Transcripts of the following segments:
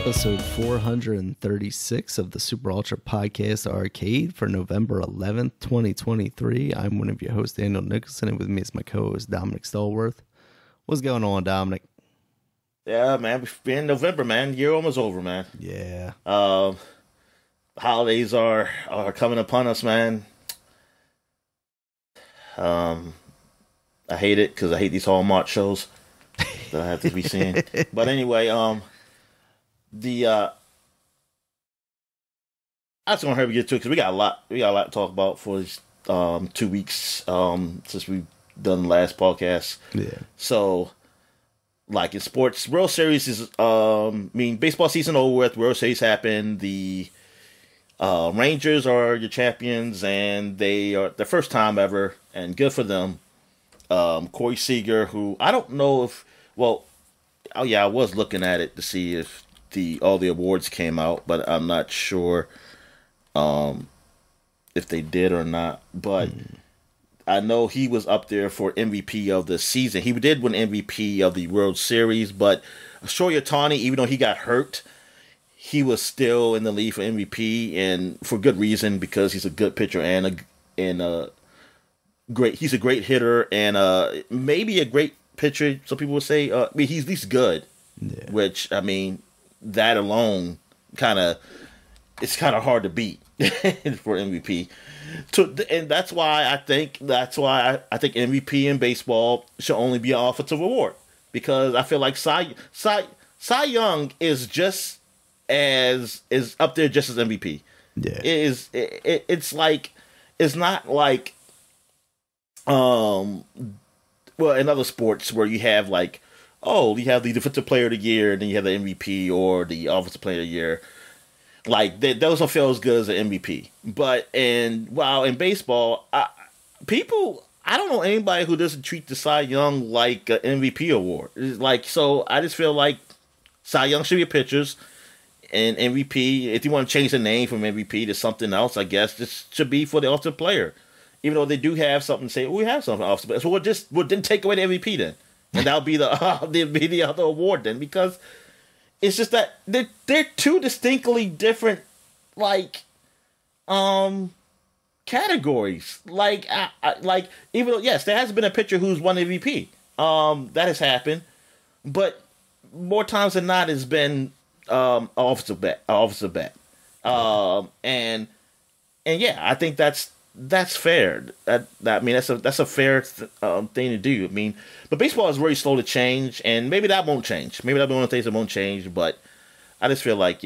episode 436 of the Super Ultra Podcast Arcade for November 11th, 2023. I'm one of your hosts, Daniel Nicholson, and with me is my co-host, Dominic Stallworth. What's going on, Dominic? Yeah, man, we're in November, man. Year almost over, man. Yeah. Holidays are coming upon us, man. I hate it because I hate these Hallmark shows that I have to be seeing. But anyway, I just want to hurry we get to it because we got a lot to talk about for these 2 weeks since we've done the last podcast. Yeah. So, like in sports, World Series is baseball season over with. World Series happened. The Rangers are your champions, and they are the first time ever, and good for them. Corey Seager, who I don't know if, I was looking at it to see if all the awards came out, but I'm not sure if they did or not. But I know he was up there for MVP of the season. He did win MVP of the World Series, but Shohei Ohtani, even though he got hurt, he was still in the lead for MVP, and for good reason, because he's a good pitcher and he's a great hitter and maybe a great pitcher. Some people would say, he's at least good, which that alone it's kind of hard to beat for MVP. And that's why I think MVP in baseball should only be an offensive award, because I feel like Cy Young is up there just as MVP. Yeah. It's not like in other sports where you have you have the defensive player of the year and then you have the MVP or the offensive player of the year. Those don't feel as good as an MVP. But in baseball, I don't know anybody who doesn't treat the Cy Young like an MVP award. So I just feel like Cy Young should be pitchers, and MVP, if you want to change the name from MVP to something else, I guess this should be for the offensive player. Even though they do have something to say, we have something offensive player. So we'll then take away the MVP then. And that'll be the other award then, because it's just that they're two distinctly different categories. Even though, yes, there has been a pitcher who's won MVP. That has happened, but more times than not, it's been offensive bat. And yeah, I think that's fair. That's a fair thing to do. But baseball is very slow to change, and maybe that won't change. Maybe that's one of the things that won't change. But I just feel like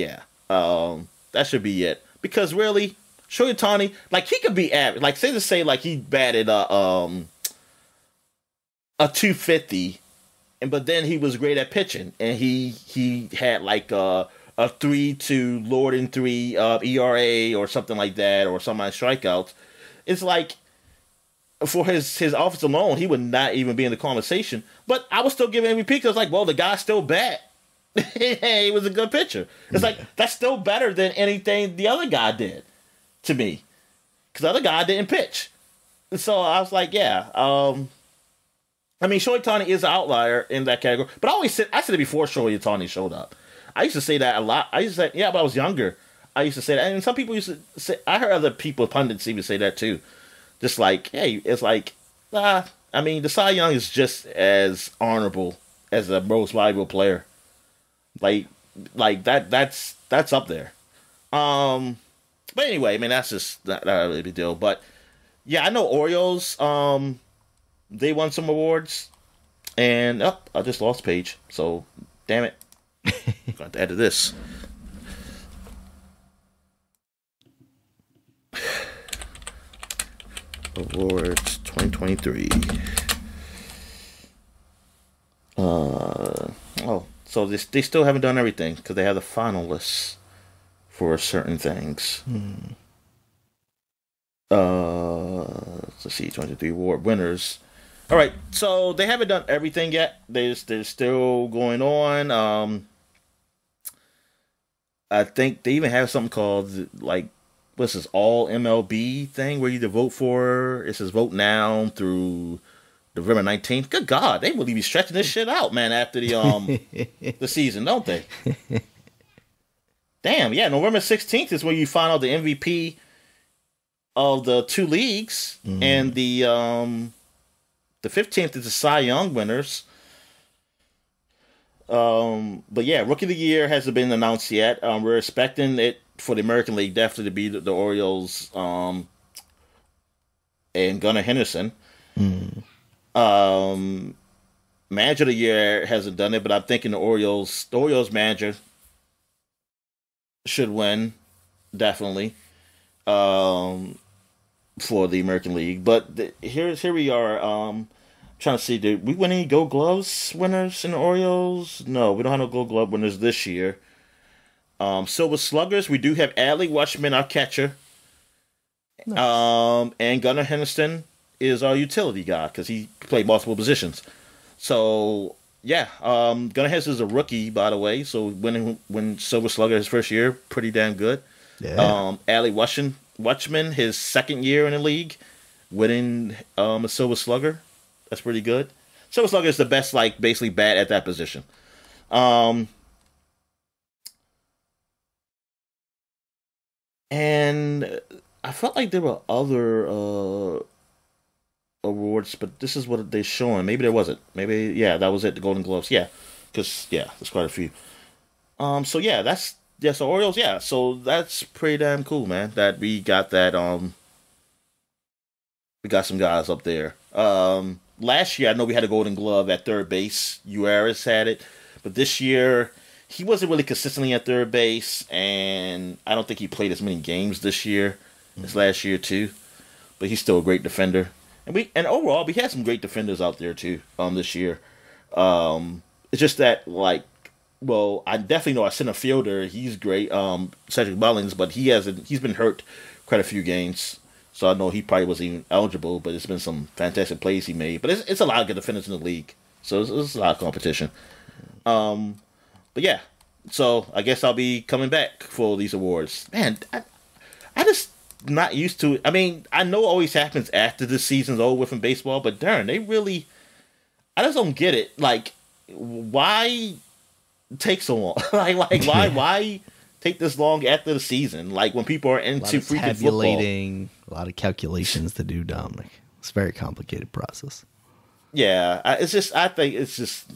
that should be it, because really, Shohei Ohtani, he could be average. Say he batted a 250, but then he was great at pitching, and he had a 3-2 Lord and 3 ERA or something like that, or some strikeouts. It's for his offense alone, he would not even be in the conversation. But I was still giving MVP because the guy's still bad. He was a good pitcher. It's that's still better than anything the other guy did to me, because the other guy didn't pitch. And so I was Shohei Ohtani is an outlier in that category. But I said it before Shohei Ohtani showed up. I used to say that a lot. I used to say, but I was younger. I used to say that. And some people used to say, I heard other people, pundits, even say that too. Just hey, it's the Cy Young is just as honorable as the most valuable player. That's up there. But anyway, that's just not really a big deal. But yeah, I know Orioles, they won some awards. And, I just lost page. So, damn it. Got to edit this. Awards 2023. So they still haven't done everything, because they have the finalists for certain things. Let's see, 23 award winners. All right, so they haven't done everything yet. They're still going on. I think they even have something called what's this, all MLB thing where you can vote for. It says vote now through November 19th. Good God, they will be stretching this shit out, man, after the the season, don't they? Damn, yeah, November 16th is where you find out the MVP of the two leagues, and the 15th is the Cy Young winners. But yeah, Rookie of the Year hasn't been announced yet. We're expecting it for the American League definitely to be the Orioles and Gunnar Henderson. Manager of the Year hasn't done it, but I'm thinking the Orioles manager should win, definitely, for the American League. But here we are. Trying to see, did we win any Gold Gloves winners in the Orioles? No, we don't have no Gold Glove winners this year. Silver Sluggers, we do have Adley Rutschman, our catcher. Nice. And Gunnar Henderson is our utility guy because he played multiple positions. So yeah, Gunnar Henderson is a rookie, by the way. So when Silver Slugger his first year, pretty damn good. Yeah. Adley Rutschman, his second year in the league, winning a Silver Slugger. That's pretty good. Silver Slugger is the best, like, basically bat at that position. And I felt like there were other awards, but this is what they're showing. Maybe there wasn't. Maybe, yeah, that was it, the Golden Gloves. Yeah, because, yeah, there's quite a few. So, yeah, so Orioles, yeah. So that's pretty damn cool, man, that we got that, we got some guys up there. Last year, I know we had a Golden Glove at third base. Uaris had it. But this year, he wasn't really consistently at third base, and I don't think he played as many games this year as last year, too. But he's still a great defender. And overall, we had some great defenders out there, too, this year. It's just that, like, well, I definitely know our center fielder, he's great, Cedric Mullins, but he's been hurt quite a few games. So I know he probably wasn't even eligible, but it's been some fantastic plays he made. But it's a lot of good defenders in the league. So it's a lot of competition. But yeah, so I guess I'll be coming back for these awards. Man, I just not used to it. I mean, I know it always happens after the season's over with in baseball, but darn, I just don't get it. Like, why take so long? why take this long after the season? Like, when people are into freaking football. A lot of calculations to do, Dominic. It's a very complicated process. Yeah, I think it's just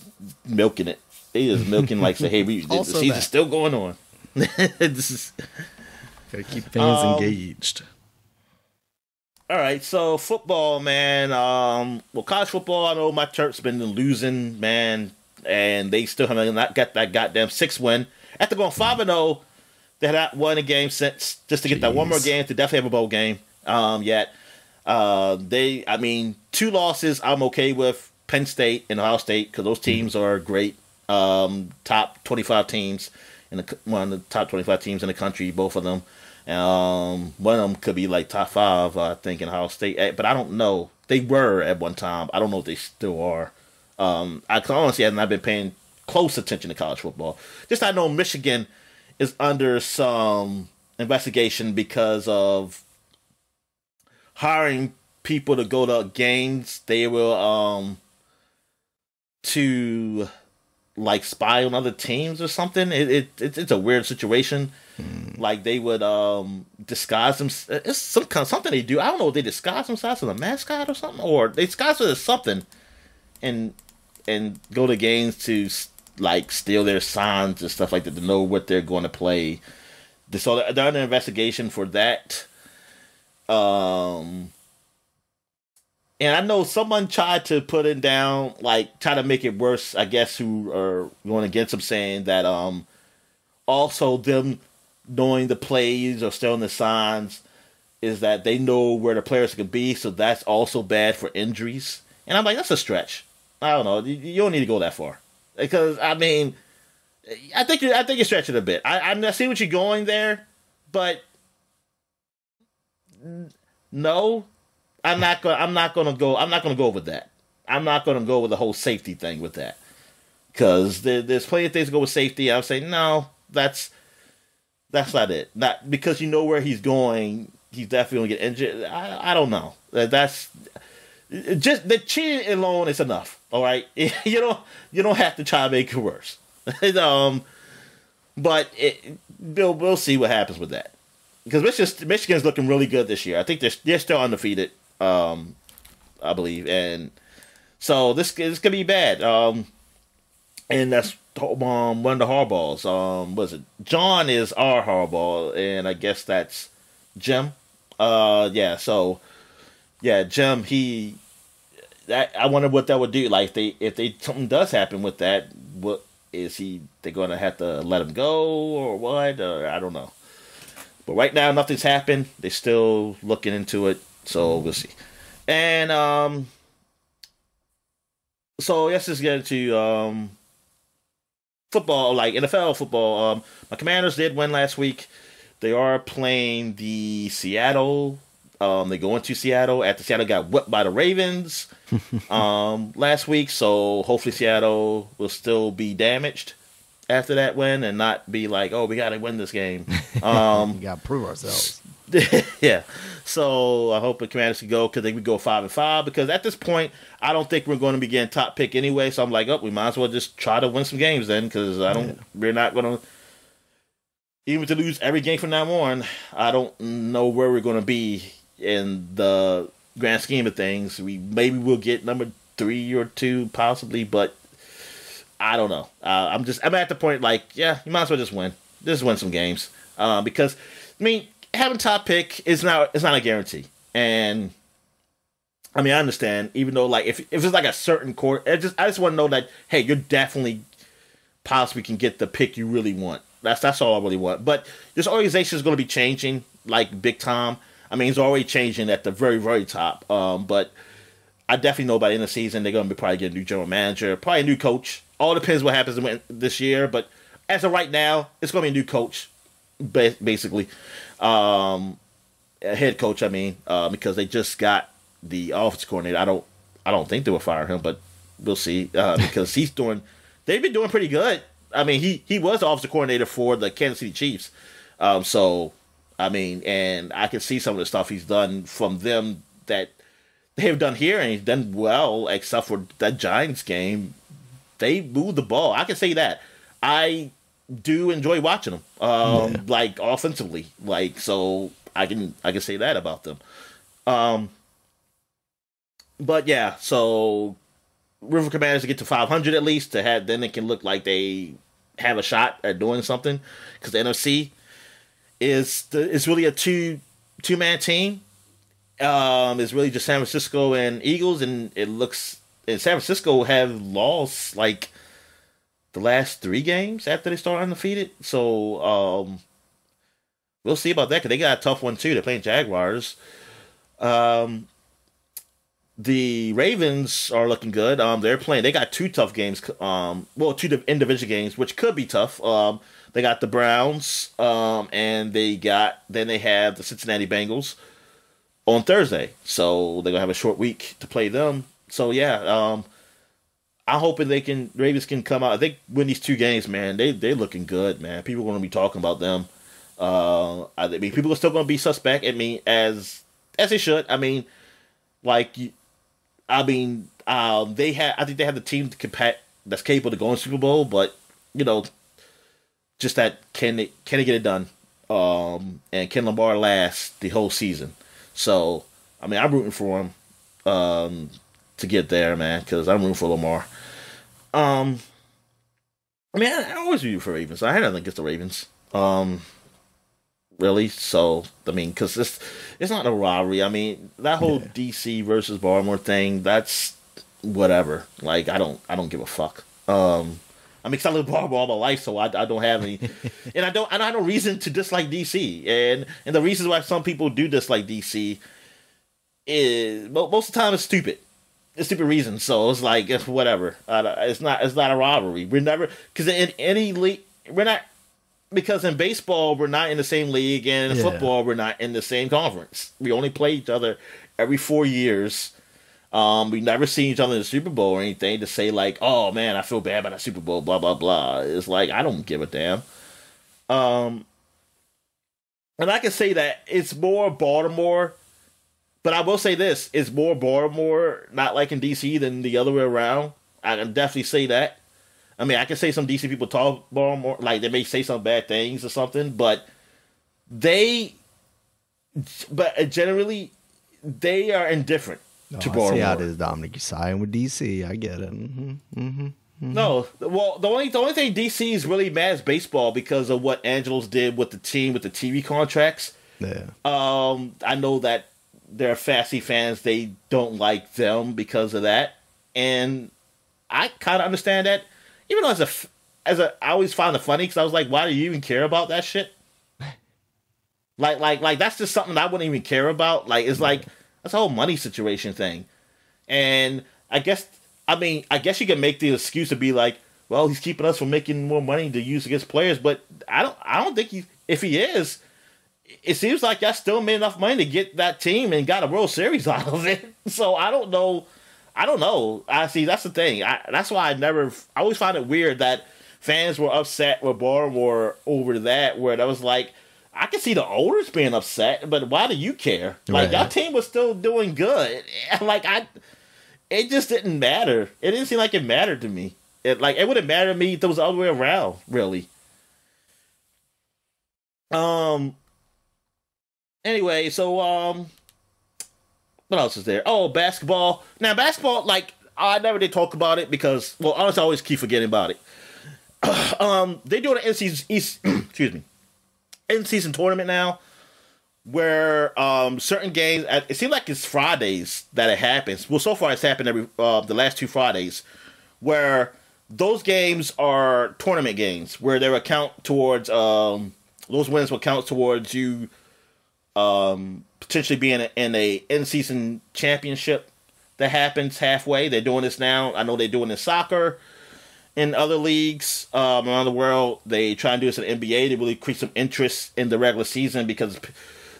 milking it. They just milking, like, say, hey, the season's still going on. Gotta keep fans engaged. All right, so football, man. Well, college football, I know my Terps been losing, man, and they still have not got that goddamn 6th win. After going 5-0, they had not won a game since, just to get that one more game to definitely have a bowl game. Yet. 2 losses I'm okay with. Penn State and Ohio State, because those teams are great. Top 25 teams, one of the top 25 teams in the country, both of them. One of them could be like top 5, I think, in Ohio State. But I don't know. They were at one time. I don't know if they still are. I honestly have not been paying close attention to college football. Just I know Michigan is under some investigation because of hiring people to go to games. They will to like spy on other teams or something. It's a weird situation. Like they would disguise them. It's something they do. I don't know if they disguise themselves as a mascot or something, or they disguise it as something, and go to games to like steal their signs and stuff like that to know what they're going to play. So they're under investigation for that. And I know someone tried to put it down, like try to make it worse, I guess, who are going against them, saying that also them knowing the plays or stealing the signs is that they know where the players can be, so that's also bad for injuries. And I'm like, that's a stretch. I don't know. You don't need to go that far. Because, I mean, I think you're stretching a bit. I see what you're going there, but no, I'm not gonna go with that. I'm not gonna go with the whole safety thing with that. Because there's plenty of things to go with safety. I would say no, that's not it. Not because you know where he's going. He's definitely gonna get injured. I don't know. That's just the cheating alone is enough. All right, you don't have to try to make it worse. But But we'll see what happens with that. Because Michigan's looking really good this year. I think they're still undefeated, I believe. And so this could be bad. And that's one of the hardballs. Was it John is our hardball, and I guess that's Jim. Yeah. So yeah, Jim. I wonder what that would do. Like if something does happen with that, what is they're going to have to let him go or what? Or I don't know. But right now, nothing's happened. They're still looking into it, so we'll see. And so let's just get into football, like NFL football. My Commanders did win last week. They are playing the Seattle. They go into Seattle after Seattle got whipped by the Ravens last week. So hopefully Seattle will still be damaged after that win and not be like, oh, we got to win this game. We got to prove ourselves. Yeah. So I hope the Commanders can go because they would go 5-5 because at this point, I don't think we're going to be getting top pick anyway. So I'm like, we might as well just try to win some games then because we're not going to, even to lose every game from now on, I don't know where we're going to be in the grand scheme of things. Maybe we'll get number 3 or 2 possibly, but I don't know. I'm at the point like, yeah, you might as well just win. Just win some games. Because I mean, having top pick is not a guarantee. And I mean, I understand, even though like if it's like a certain court, I just want to know that, hey, you're definitely possibly can get the pick you really want. That's all I really want. But this organization is going to be changing like big time. I mean, it's already changing at the very, very top. But I definitely know by the end of the season, they're going to be probably get a new general manager, probably a new coach. All depends what happens this year. But as of right now, it's going to be a new coach, basically. A head coach, I mean, because they just got the offensive coordinator. I don't think they will fire him, but we'll see. Because they've been doing pretty good. I mean, he was the offensive coordinator for the Kansas City Chiefs. So, I mean, and I can see some of the stuff he's done from them that they have done here, and he's done well, except for that Giants game. They moved the ball. I can say that. I do enjoy watching them, like offensively, like so. I can say that about them. But yeah, so River Commanders to get to 500 at least then it can look like they have a shot at doing something because the NFC is really a two-man team. It's really just San Francisco and Eagles, and San Francisco have lost like the last 3 games after they started undefeated. So we'll see about that because they got a tough one too. They're playing Jaguars. The Ravens are looking good. They got 2 tough games. 2 individual games, which could be tough. They got the Browns, and they have the Cincinnati Bengals on Thursday. So they're gonna have a short week to play them. So yeah, I'm hoping Ravens can come out. I think win these 2 games, man. They're looking good, man. People are gonna be talking about them. I mean, people are still gonna be suspect. I mean, as they should. I mean, like, I think they have the team that's capable to go in the Super Bowl, but just that can they get it done? And can Lamar last the whole season? So, I mean, I'm rooting for him to get there, man, because I'm rooting for Lamar. I mean, I always root for Ravens. I had nothing against the Ravens. Really? So, I mean, because it's not a rivalry. I mean, that whole DC versus Baltimore thing, that's whatever. Like, I don't give a fuck. I mean, because I live in Baltimore all my life, so I don't have any, and I don't have no reason to dislike DC. And the reasons why some people do dislike DC is most of the time it's stupid. It's stupid reasons. So it's like whatever. It's not a rivalry. We're never because in any league we're not. Because in baseball, we're not in the same league, and in football, we're not in the same conference. We only play each other every 4 years. We never see each other in the Super Bowl or anything to say like, oh man, I feel bad about the Super Bowl, blah, blah, blah. It's like, I don't give a damn. And I can say that it's more Baltimore, but I will say this, it's more Baltimore, not like in DC, than the other way around. I can definitely say that. I mean, I can say some DC people talk more, like they may say some bad things or something, but generally, they are indifferent to Baltimore. I see how it is, Dominic. You sign with DC. I get it. No, well, the only thing DC is really mad is baseball because of what Angelos did with the team with the TV contracts. Yeah. I know that there are Fantasy fans, they don't like them because of that, and I kind of understand that. Even though I always found it funny because I was like, why do you even care about that shit? Like that's just something I wouldn't even care about. Like it's like that's a whole money situation thing, and I guess you can make the excuse to be like, well, he's keeping us from making more money to use against players, but I don't think if he is. It seems like y'all still made enough money to get that team and got a World Series out of it. So I don't know. I see. That's the thing. That's why I always find it weird that fans were upset with Baltimore over that. Where that was like, I can see the owners being upset, but why do you care? Like your team was still doing good. Like it just didn't matter. It didn't seem like it mattered to me. It wouldn't matter to me if it was the other way around. Really. Anyway, so what else is there? Oh, basketball. Now, basketball, like I never did talk about it because, well, honestly, I always keep forgetting about it. They do an in-season tournament now, where certain games. It seems like it's Fridays that it happens. Well, so far it's happened every the last 2 Fridays, where those games are tournament games where they will count towards those wins will count towards you. Potentially being in a in-season championship that happens halfway. They're doing this now. I know they're doing it in soccer, in other leagues around the world. They try and do this in the NBA to really create some interest in the regular season because,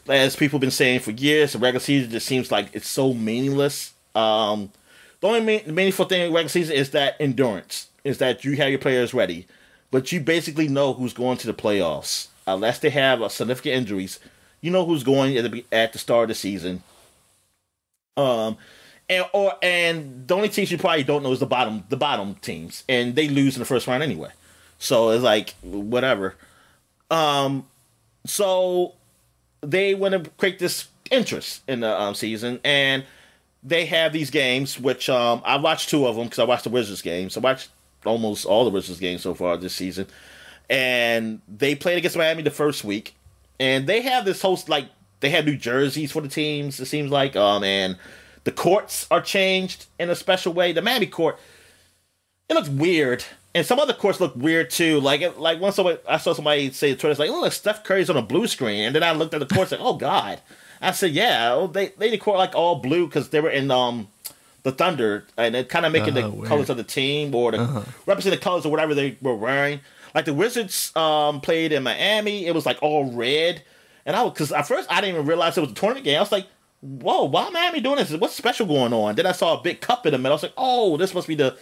as people have been saying for years, the regular season just seems like it's so meaningless. The only meaningful thing in the regular season is that endurance, is that you have your players ready, but you basically know who's going to the playoffs unless they have significant injuries. You know who's going at the start of the season. And the only teams you probably don't know is the bottom teams, and they lose in the first round anyway. So it's like whatever. So they want to create this interest in the season, and they have these games, which I watched 2 of them because I watched the Wizards games. I watched almost all the Wizards games so far this season, and they played against Miami the first week. And they have this host, like, they have new jerseys for the teams, it seems like. And the courts are changed in a special way. The Miami court, it looks weird. And some other courts look weird, too. Like once I saw somebody say on Twitter, it's like, oh, look, Steph Curry's on a blue screen. And then I looked at the courts, like, oh, God. I said, yeah, they the court, like, all blue because they were in the Thunder. And they're kind of making the colors of the team or represent the colors of whatever they were wearing. Like the Wizards played in Miami, it was like all red, and because at first I didn't even realize it was a tournament game. I was like, "Whoa, why Miami doing this? What's special going on?" Then I saw a big cup in the middle. I was like, "Oh, this must be the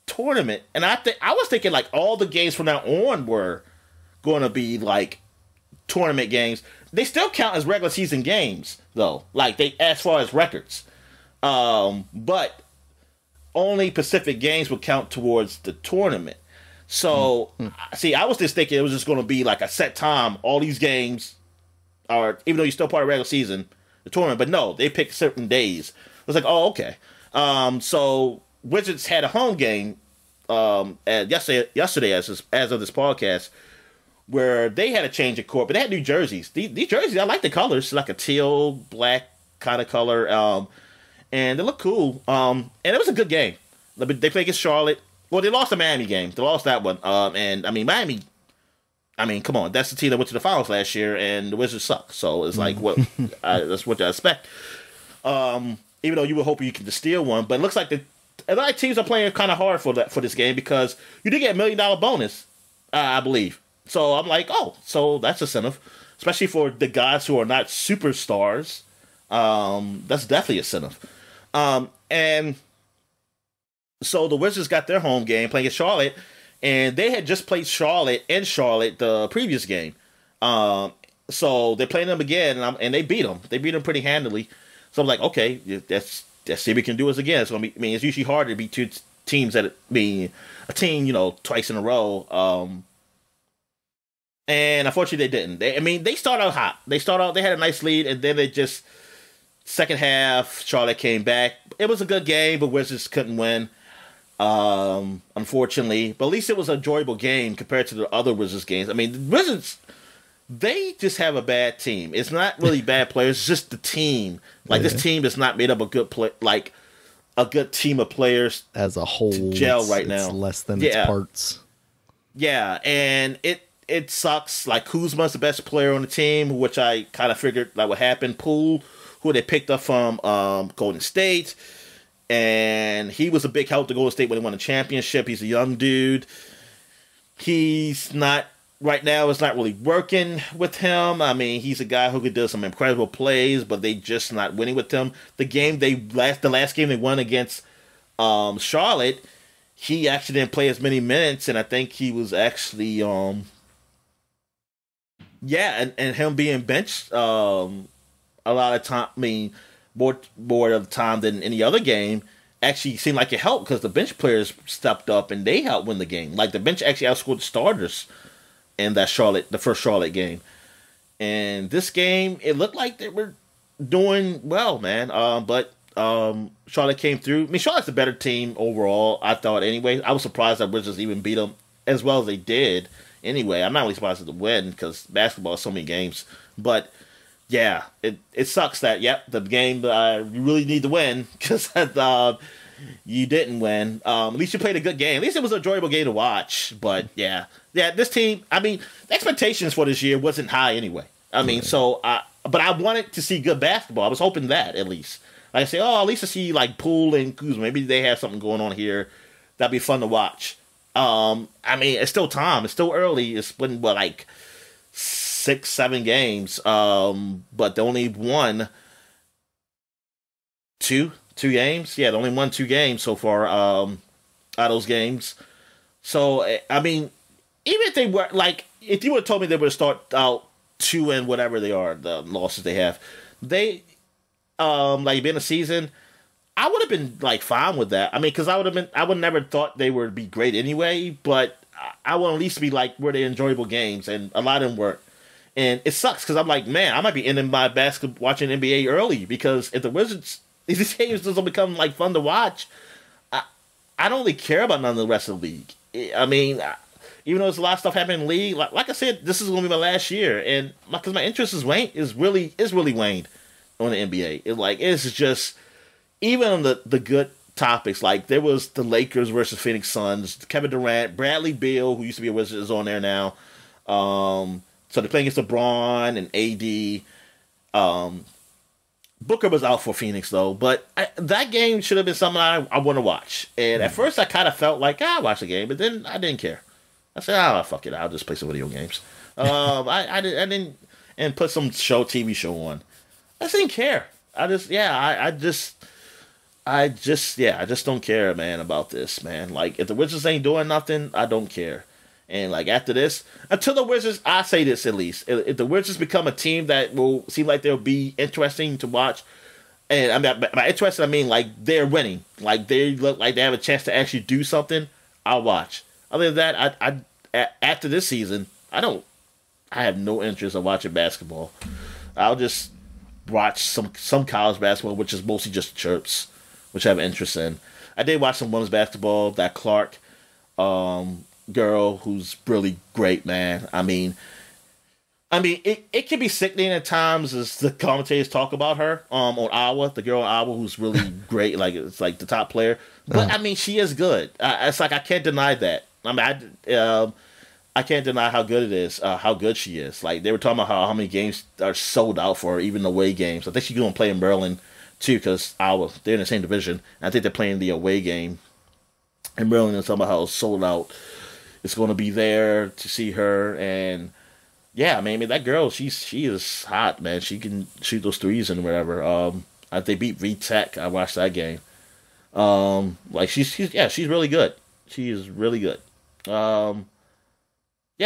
tournament." And I was thinking like all the games from now on were going to be like tournament games. They still count as regular season games though, like as far as records, but only Pacific games will count towards the tournament. So, see, I was just thinking it was just going to be like a set time. All these games are, even though you're still part of regular season, the tournament. But no, they pick certain days. I was like, oh, okay. So, Wizards had a home game yesterday as of this podcast, where they had a change of court, but they had new jerseys. These jerseys, I like the colors, like a teal, black kind of color, and they look cool. And it was a good game. They played against Charlotte. Well, they lost the Miami game. They lost that one. And, I mean, Miami, come on. That's the team that went to the finals last year, and the Wizards suck. So, it's like, what that's what I expect. Even though you would hope you can just steal one. But it looks like a lot of teams are playing kind of hard for this game because you did get $1 million bonus, I believe. So, I'm like, oh, so that's incentive. Especially for the guys who are not superstars. That's definitely incentive. And so the Wizards got their home game playing at Charlotte, and they had just played Charlotte in Charlotte the previous game. So they're playing them again, and they beat them. They beat them pretty handily. So I'm like, okay, let's see if we can do this again. So it's usually hard to beat two teams that being a team, twice in a row. And unfortunately, they didn't. They started out hot. They had a nice lead, and then they just second half. Charlotte came back. It was a good game, but Wizards couldn't win. Unfortunately, but at least it was an enjoyable game compared to the other Wizards games. The Wizards, they just have a bad team. It's not really bad players. It's just the team. This team is not made up of a good team of players as a whole. To gel right now. It's less than its parts. Yeah, and it sucks. Kuzma's the best player on the team, which I kind of figured would happen. Poole, who they picked up from Golden State, and he was a big help to Golden State when they won the championship. He's a young dude. He's not right now. It's not really working with him. He's a guy who could do some incredible plays, but they just not winning with him. The last game they won against Charlotte, he actually didn't play as many minutes, and I think he was actually and him being benched a lot of time. More of the time than any other game. Actually seemed like it helped because the bench players stepped up and they helped win the game. The bench actually outscored the starters in the first Charlotte game. And this game, it looked like they were doing well, man. But Charlotte came through. Charlotte's a better team overall, I thought anyway. I was surprised that Wizards even beat them as well as they did. Anyway, I'm not really surprised at the win because basketball is so many games. But yeah, it sucks that, the game you really need to win because you didn't win. At least you played a good game. At least it was an enjoyable game to watch. But yeah, this team, the expectations for this year wasn't high anyway. But I wanted to see good basketball. I was hoping that at least. I say, at least I see Poole and Kuzma. Maybe they have something going on here. That'd be fun to watch. It's still time. It's still early. It's been 6-7 games. But they only won two games. Yeah, they only won 2 games so far. Out of those games. So even if they were if you would have told me they would start out 2 and whatever they are, the losses they have, they being a season, I would have been fine with that. Because I would never thought they would be great anyway, but I would at least be were they enjoyable games, and a lot of them weren't. And it sucks because I'm man, I might be ending my watching NBA early because if the Wizards, if these games doesn't become fun to watch, I don't really care about none of the rest of the league. Even though there's a lot of stuff happening in the league, like I said, this is going to be my last year, and because my interest is really waned on the NBA. It's just even on the good topics. There was the Lakers versus Phoenix Suns, Kevin Durant, Bradley Beal, who used to be a Wizard, is on there now. So they're playing against LeBron and AD. Booker was out for Phoenix though, but that game should have been something I want to watch. And at first I kind of felt I'll watch the game, but then I didn't care. I said, fuck it, I'll just play some video games. I didn't, and put some TV show on. I just didn't care. I just don't care, man, about this, man. If the Wizards ain't doing nothing, I don't care. And after this, until the Wizards, I say this at least, if the Wizards become a team that will seem like they'll be interesting to watch, and by interested I mean they're winning, they look like they have a chance to actually do something, I'll watch. Other than that, I after this season, I have no interest in watching basketball. I'll just watch some college basketball, which is mostly just chirps, which I have interest in. I did watch some women's basketball. That Clark girl, who's really great, man. It can be sickening at times as the commentators talk about her on Iowa, the girl in Iowa who's really great, it's the top player. But she is good. It's I can't deny that. I can't deny how good it is, how good she is. They were talking about how many games are sold out for her, even away games. I think she's going to play in Maryland too, because Iowa, they're in the same division. And I think they're playing the away game in Maryland, and talking about how it's sold out. It's going to be there to see her, and yeah, that girl, she is hot, man. She can shoot those threes and whatever. They beat V-Tech. I watched that game. She's really good. She is really good. Yeah,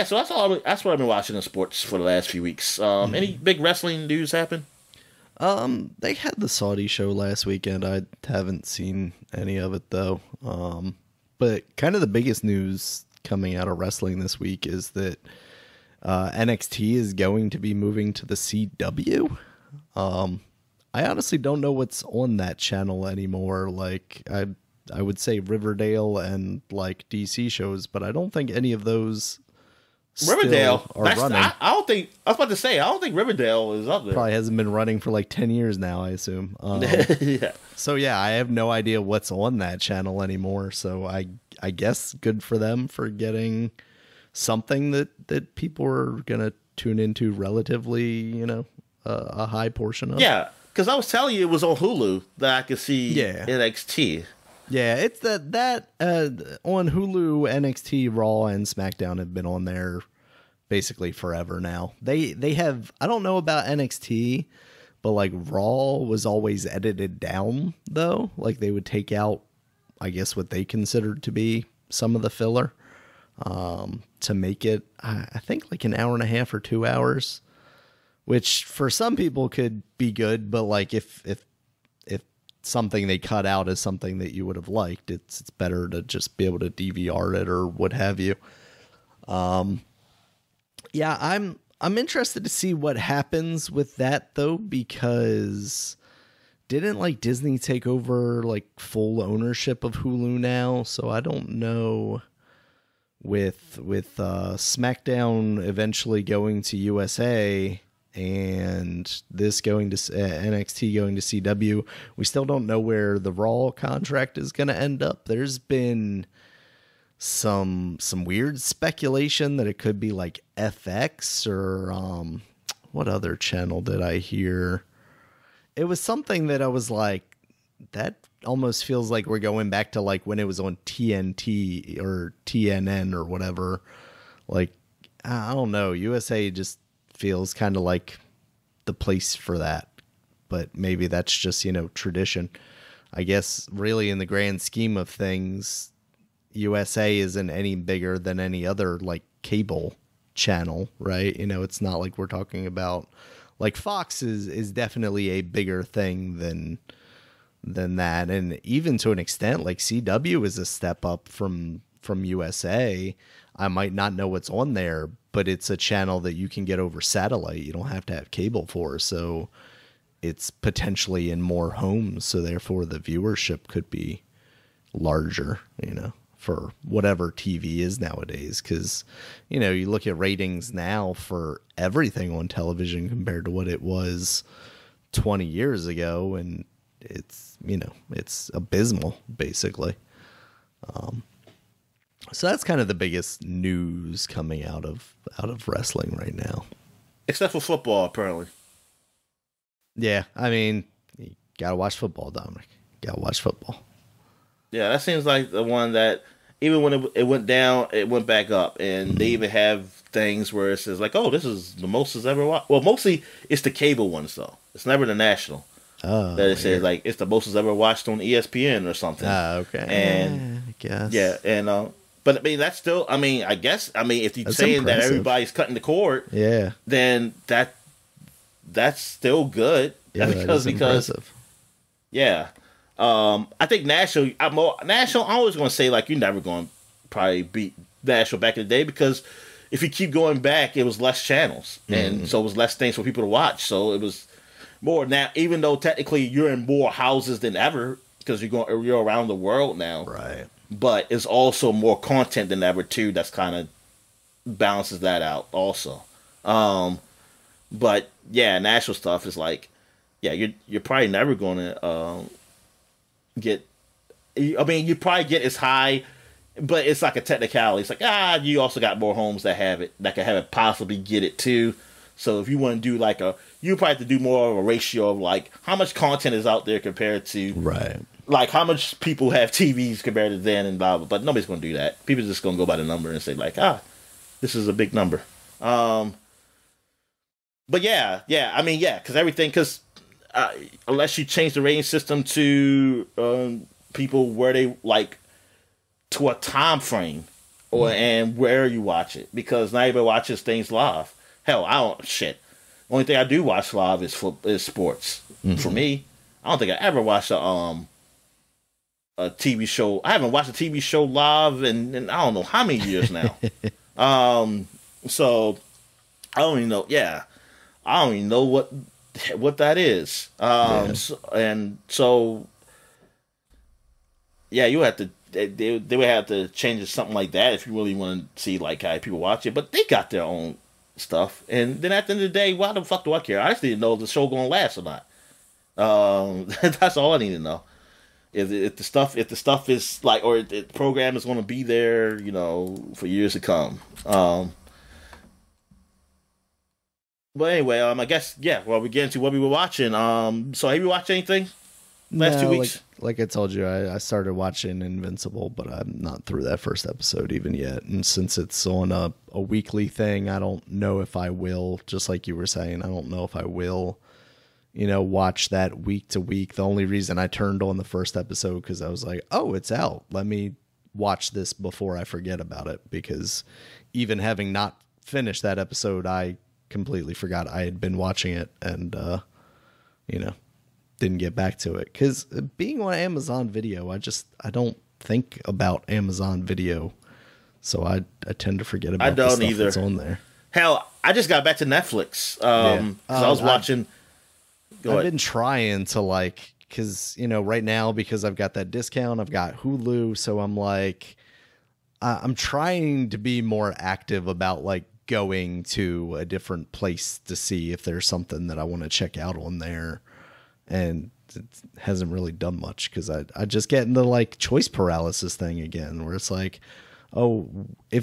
so that's what I've been watching in sports for the last few weeks. Any big wrestling news happen? They had the Saudi show last weekend. I haven't seen any of it though. But kind of the biggest news coming out of wrestling this week is that NXT is going to be moving to the CW. I honestly don't know what's on that channel anymore. Like, I would say Riverdale and like DC shows, but I don't think any of those Riverdale are running. I don't think. I was about to say I don't think Riverdale is up there. Probably hasn't been running for like 10 years now, I assume. Yeah. So yeah, I have no idea what's on that channel anymore. So I guess good for them for getting something that people are gonna tune into relatively, a high portion of. Yeah, because I was telling you it was on Hulu that I could see NXT. Yeah, it's that on Hulu, NXT, Raw, and SmackDown have been on there basically forever now. They have, I don't know about NXT, but like Raw was always edited down though. Like they would take out, I guess, what they considered to be some of the filler to make it, I think, like an hour and a half or 2 hours, which for some people could be good, but like if something they cut out is something that you would have liked, it's better to just be able to DVR it or what have you. Yeah, I'm interested to see what happens with that though, because didn't like Disney take over like full ownership of Hulu now? So I don't know with SmackDown eventually going to USA and this going to NXT going to CW, we still don't know where the Raw contract is going to end up. There's been some weird speculation that it could be like FX or what other channel did I hear? It was something that I was like, that almost feels like we're going back to like when it was on TNT or TNN or whatever. Like, I don't know. USA just feels kind of like the place for that, but maybe that's just, tradition. I guess really in the grand scheme of things, USA isn't any bigger than any other like cable channel, right? It's not like we're talking about like Fox is definitely a bigger thing than that. And even to an extent, like CW is a step up from USA. I might not know what's on there, but it's a channel that you can get over satellite. You don't have to have cable for, so it's potentially in more homes. So therefore the viewership could be larger, for whatever TV is nowadays. Cause you look at ratings now for everything on television compared to what it was 20 years ago. And it's, it's abysmal basically. So that's kind of the biggest news coming out of wrestling right now. Except for football, apparently. Yeah, I mean, you gotta watch football, Dominic. You gotta watch football. Yeah, that seems like the one that even when it went down, it went back up, and they even have things where it says like, "Oh, this is the most it's ever watched." Well, mostly it's the cable ones though. It's never the national. Oh, that it says like it's the most it's ever watched on ESPN or something. Okay. And I guess. Yeah, and but I mean that's still. I mean, I guess. I mean, if you're saying impressive. That everybody's cutting the cord, yeah, then that's still good. Yeah, because impressive. Yeah. I think National. I'm always going to say like you're never going to probably beat National back in the day because if you keep going back, it was less channels and so it was less things for people to watch. So it was more now. Even though technically you're in more houses than ever because you're around the world now, right? But it's also more content than ever too. That's kind of balances that out also. But yeah, national stuff is like, yeah, you're probably never going to get. I mean, you probably get as high, but it's like a technicality. It's like you also got more homes that can have it possibly get it too. So if you want to do like you probably have to do more of a ratio of like how much content is out there compared to right. Like how much people have TVs compared to then and blah blah. But nobody's going to do that. People are just going to go by the number and say like this is a big number. But yeah, I mean because unless you change the rating system to people where they like to a time frame or and where you watch it because not everybody watches things live. Hell, I don't shit. Only thing I do watch live is sports. For me, I don't think I ever watched a TV show. I haven't watched a TV show live in I don't know how many years now. So I don't even know. Yeah, I don't even know what that is. So yeah, you have to. They would have to change it something like that if you really want to see like how people watch it. But they got their own stuff, and then at the end of the day, why the fuck do I care? I just need to know if the show gonna last or not. That's all I need to know. If the stuff is like, or if the program is going to be there, you know, for years to come. But anyway, I guess well, we get into what we were watching. So have you watched anything last 2 weeks? Like I told you, I started watching Invincible, but I'm not through that first episode even yet. And since it's on a weekly thing, I don't know if I will. Just like you were saying, I don't know if I will, you know, watch that week to week. The only reason I turned on the first episode because I was like, oh, it's out. Let me watch this before I forget about it. Because even having not finished that episode, I completely forgot I had been watching it and, you know, didn't get back to it. Because being on Amazon Video, I don't think about Amazon Video. So I tend to forget about the stuff that's on there. Hell, I just got back to Netflix. I was watching... I've been trying to like, because, you know, right now, because I've got that discount, I've got Hulu. So I'm like, I'm trying to be more active about like going to a different place to see if there's something that I want to check out on there. And it hasn't really done much because I just get into like choice paralysis thing again, where it's like, oh,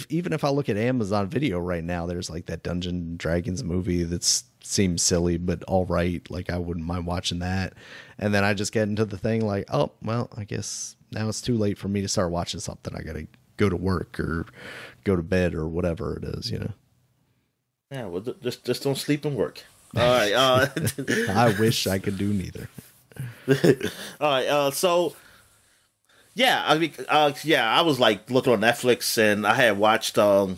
even if I look at Amazon Video right now, there's like that Dungeons and Dragons movie that's seems silly, but all right. Like I wouldn't mind watching that. And then I just get into the thing like, oh, well, I guess now it's too late for me to start watching something. I got to go to work or go to bed or whatever it is, you know? Yeah. Well, just don't sleep and work. All right. I wish I could do neither. All right. So yeah, I mean, I was like looking on Netflix and I had watched, I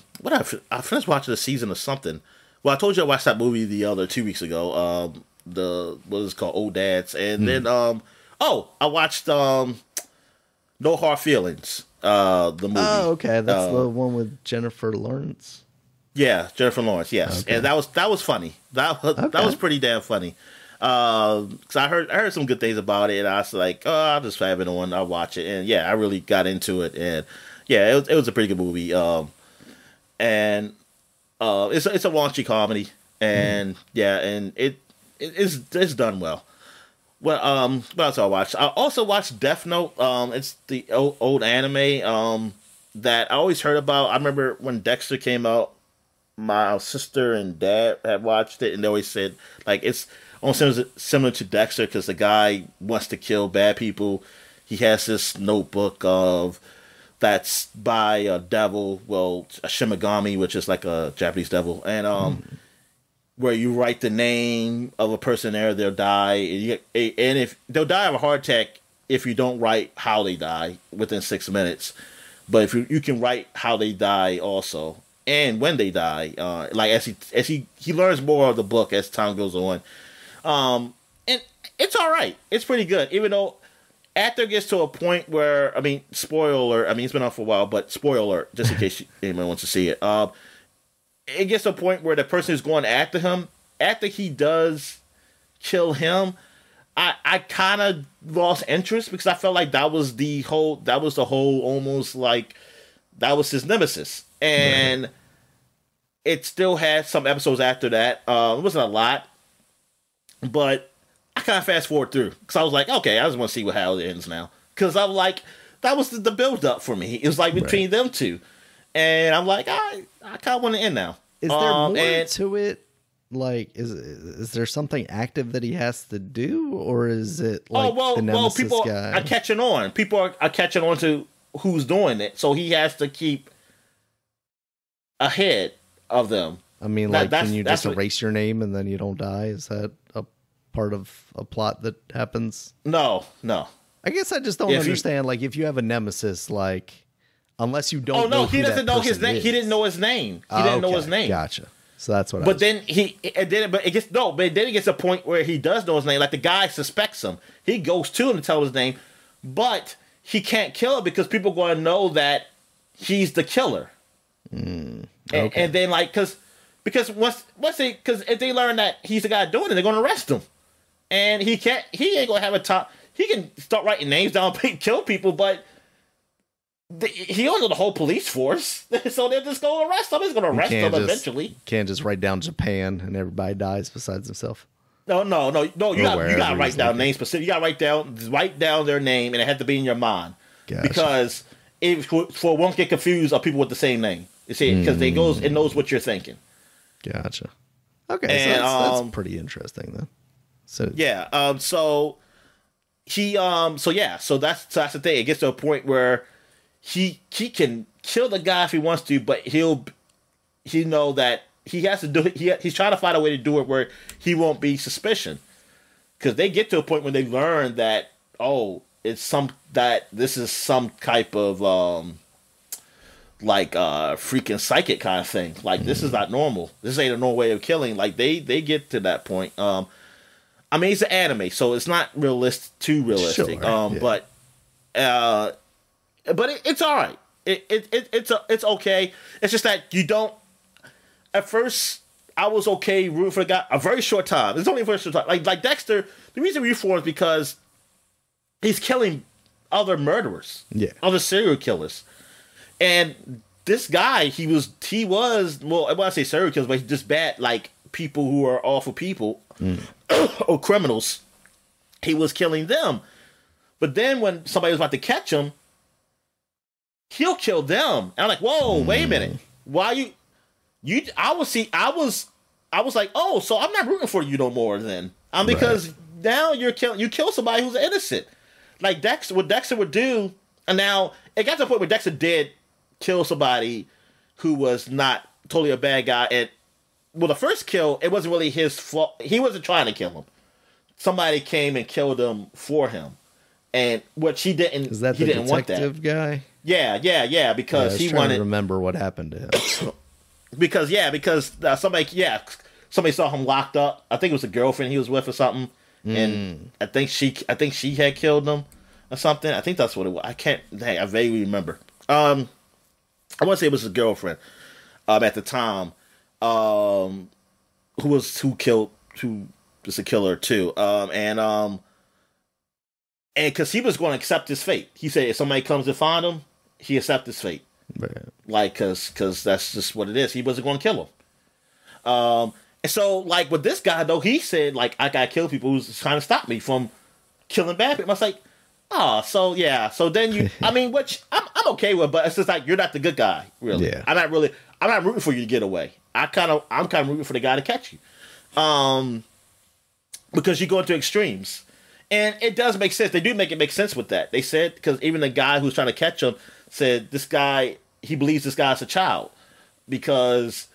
finished watching a season of something. Well, I told you I watched that movie the other 2 weeks ago. What is it called, Old Dads, and then I watched No Hard Feelings, the movie. Oh, okay, that's the one with Jennifer Lawrence. Yeah, Jennifer Lawrence. Yes, okay. And that was funny. That was pretty damn funny. Cause I heard some good things about it, and I was like, oh, I'll just have it on. I'll watch it, and yeah, I really got into it, and yeah, it was a pretty good movie. And it's a raunchy comedy, and yeah, and it's done well. Well, what else I watched? I also watched Death Note. It's the old anime that I always heard about. I remember when Dexter came out, my sister and dad had watched it, and they always said like it's almost similar to Dexter because the guy wants to kill bad people. He has this notebook that's by a devil, well, a Shimigami, which is like a Japanese devil, and where you write the name of a person there, they'll die, and if they'll die of a heart attack if you don't write how they die within 6 minutes, but if you can write how they die also and when they die, like as he learns more of the book as time goes on, and it's all right, it's pretty good, even though. After it gets to a point where, I mean, spoiler, I mean, it's been out for a while, but spoiler, just in case anyone wants to see it. It gets to a point where the person who's going after him, after he does kill him, I kind of lost interest because I felt like that was the whole almost like, that was his nemesis. And it still had some episodes after that. It wasn't a lot, but I kind of fast forward through because I was like, okay, I just want to see how it ends now. Because I'm like, that was the build up for me. It was like between them two, and I'm like, I kind of want to end now. Is there more to it? Like, is there something active that he has to do, or is it like the nemesis people guy? are catching on. People are catching on to who's doing it, so he has to keep ahead of them. I mean, like, can you just erase your name and then you don't die? Is that a part of a plot that happens? No. I guess I just don't understand. Like, if you have a nemesis, like, unless you don't. Oh no, he doesn't know his name. He didn't know his name. He didn't know his name. Gotcha. So that's what. But then it gets to a point where he does know his name. Like the guy suspects him. He goes to him to tell his name, but he can't kill her because people are going to know that he's the killer. Okay. And then like because if they learn that he's the guy doing it, they're going to arrest him. And he ain't going to have a top. He can start writing names down, kill people, but he owns the whole police force. So they'll just go arrest him. He's going to arrest him eventually. Can't just write down Japan and everybody dies besides himself. No. You got to write down names specific. You got to write down their name, and it had to be in your mind. Gotcha. Because it won't get confused of people with the same name. You see, because it knows what you're thinking. Gotcha. Okay, and, so that's pretty interesting then. So yeah, so that's the thing. It gets to a point where he can kill the guy if he wants to, but he know that he has to do it. He's trying to find a way to do it where he won't be suspicion, because they get to a point when they learn that this is some type of freaking psychic kind of thing. Like this is not normal. This ain't a normal way of killing. Like they get to that point. I mean, it's an anime, so it's not too realistic. Sure, but it's all right. It's okay. It's just that you don't. At first, I was okay rooting for the guy. A very short time. It's only a very short time. Like Dexter. The reason we root for him is because he's killing other murderers, other serial killers, and this guy, he was. Well, I want to say serial killers, but he's just bad, like people who are awful people or criminals. He was killing them, but then when somebody was about to catch him, he'll kill them. And I'm like, whoa, wait a minute, why you? I was like, oh, so I'm not rooting for you no more then. Because now you kill somebody who's innocent. Like what Dexter would do, and now it got to the point where Dexter did kill somebody who was not totally a bad guy. And well, the first kill, it wasn't really his fault. He wasn't trying to kill him. Somebody came and killed him for him, and what he didn't. Is that he the didn't want that detective guy? Yeah. Because he wanted to remember what happened to him. because somebody saw him locked up. I think it was a girlfriend he was with or something. And I think she had killed him or something. I think that's what it was. I vaguely remember. I want to say it was his girlfriend at the time, who was a killer too. And because he was going to accept his fate. He said if somebody comes to find him, he accepts his fate. Right. Like, because that's just what it is. He wasn't going to kill him. And so, like, with this guy, though, he said, like, I gotta kill people who's trying to stop me from killing bad people. I was like, so then which I'm okay with, but it's just like, you're not the good guy, really. Yeah. I'm not rooting for you to get away. I'm kind of rooting for the guy to catch you. Because you go into extremes. And it does make sense. They do make sense with that. They said, because even the guy who's trying to catch him said this guy, he believes this guy's a child because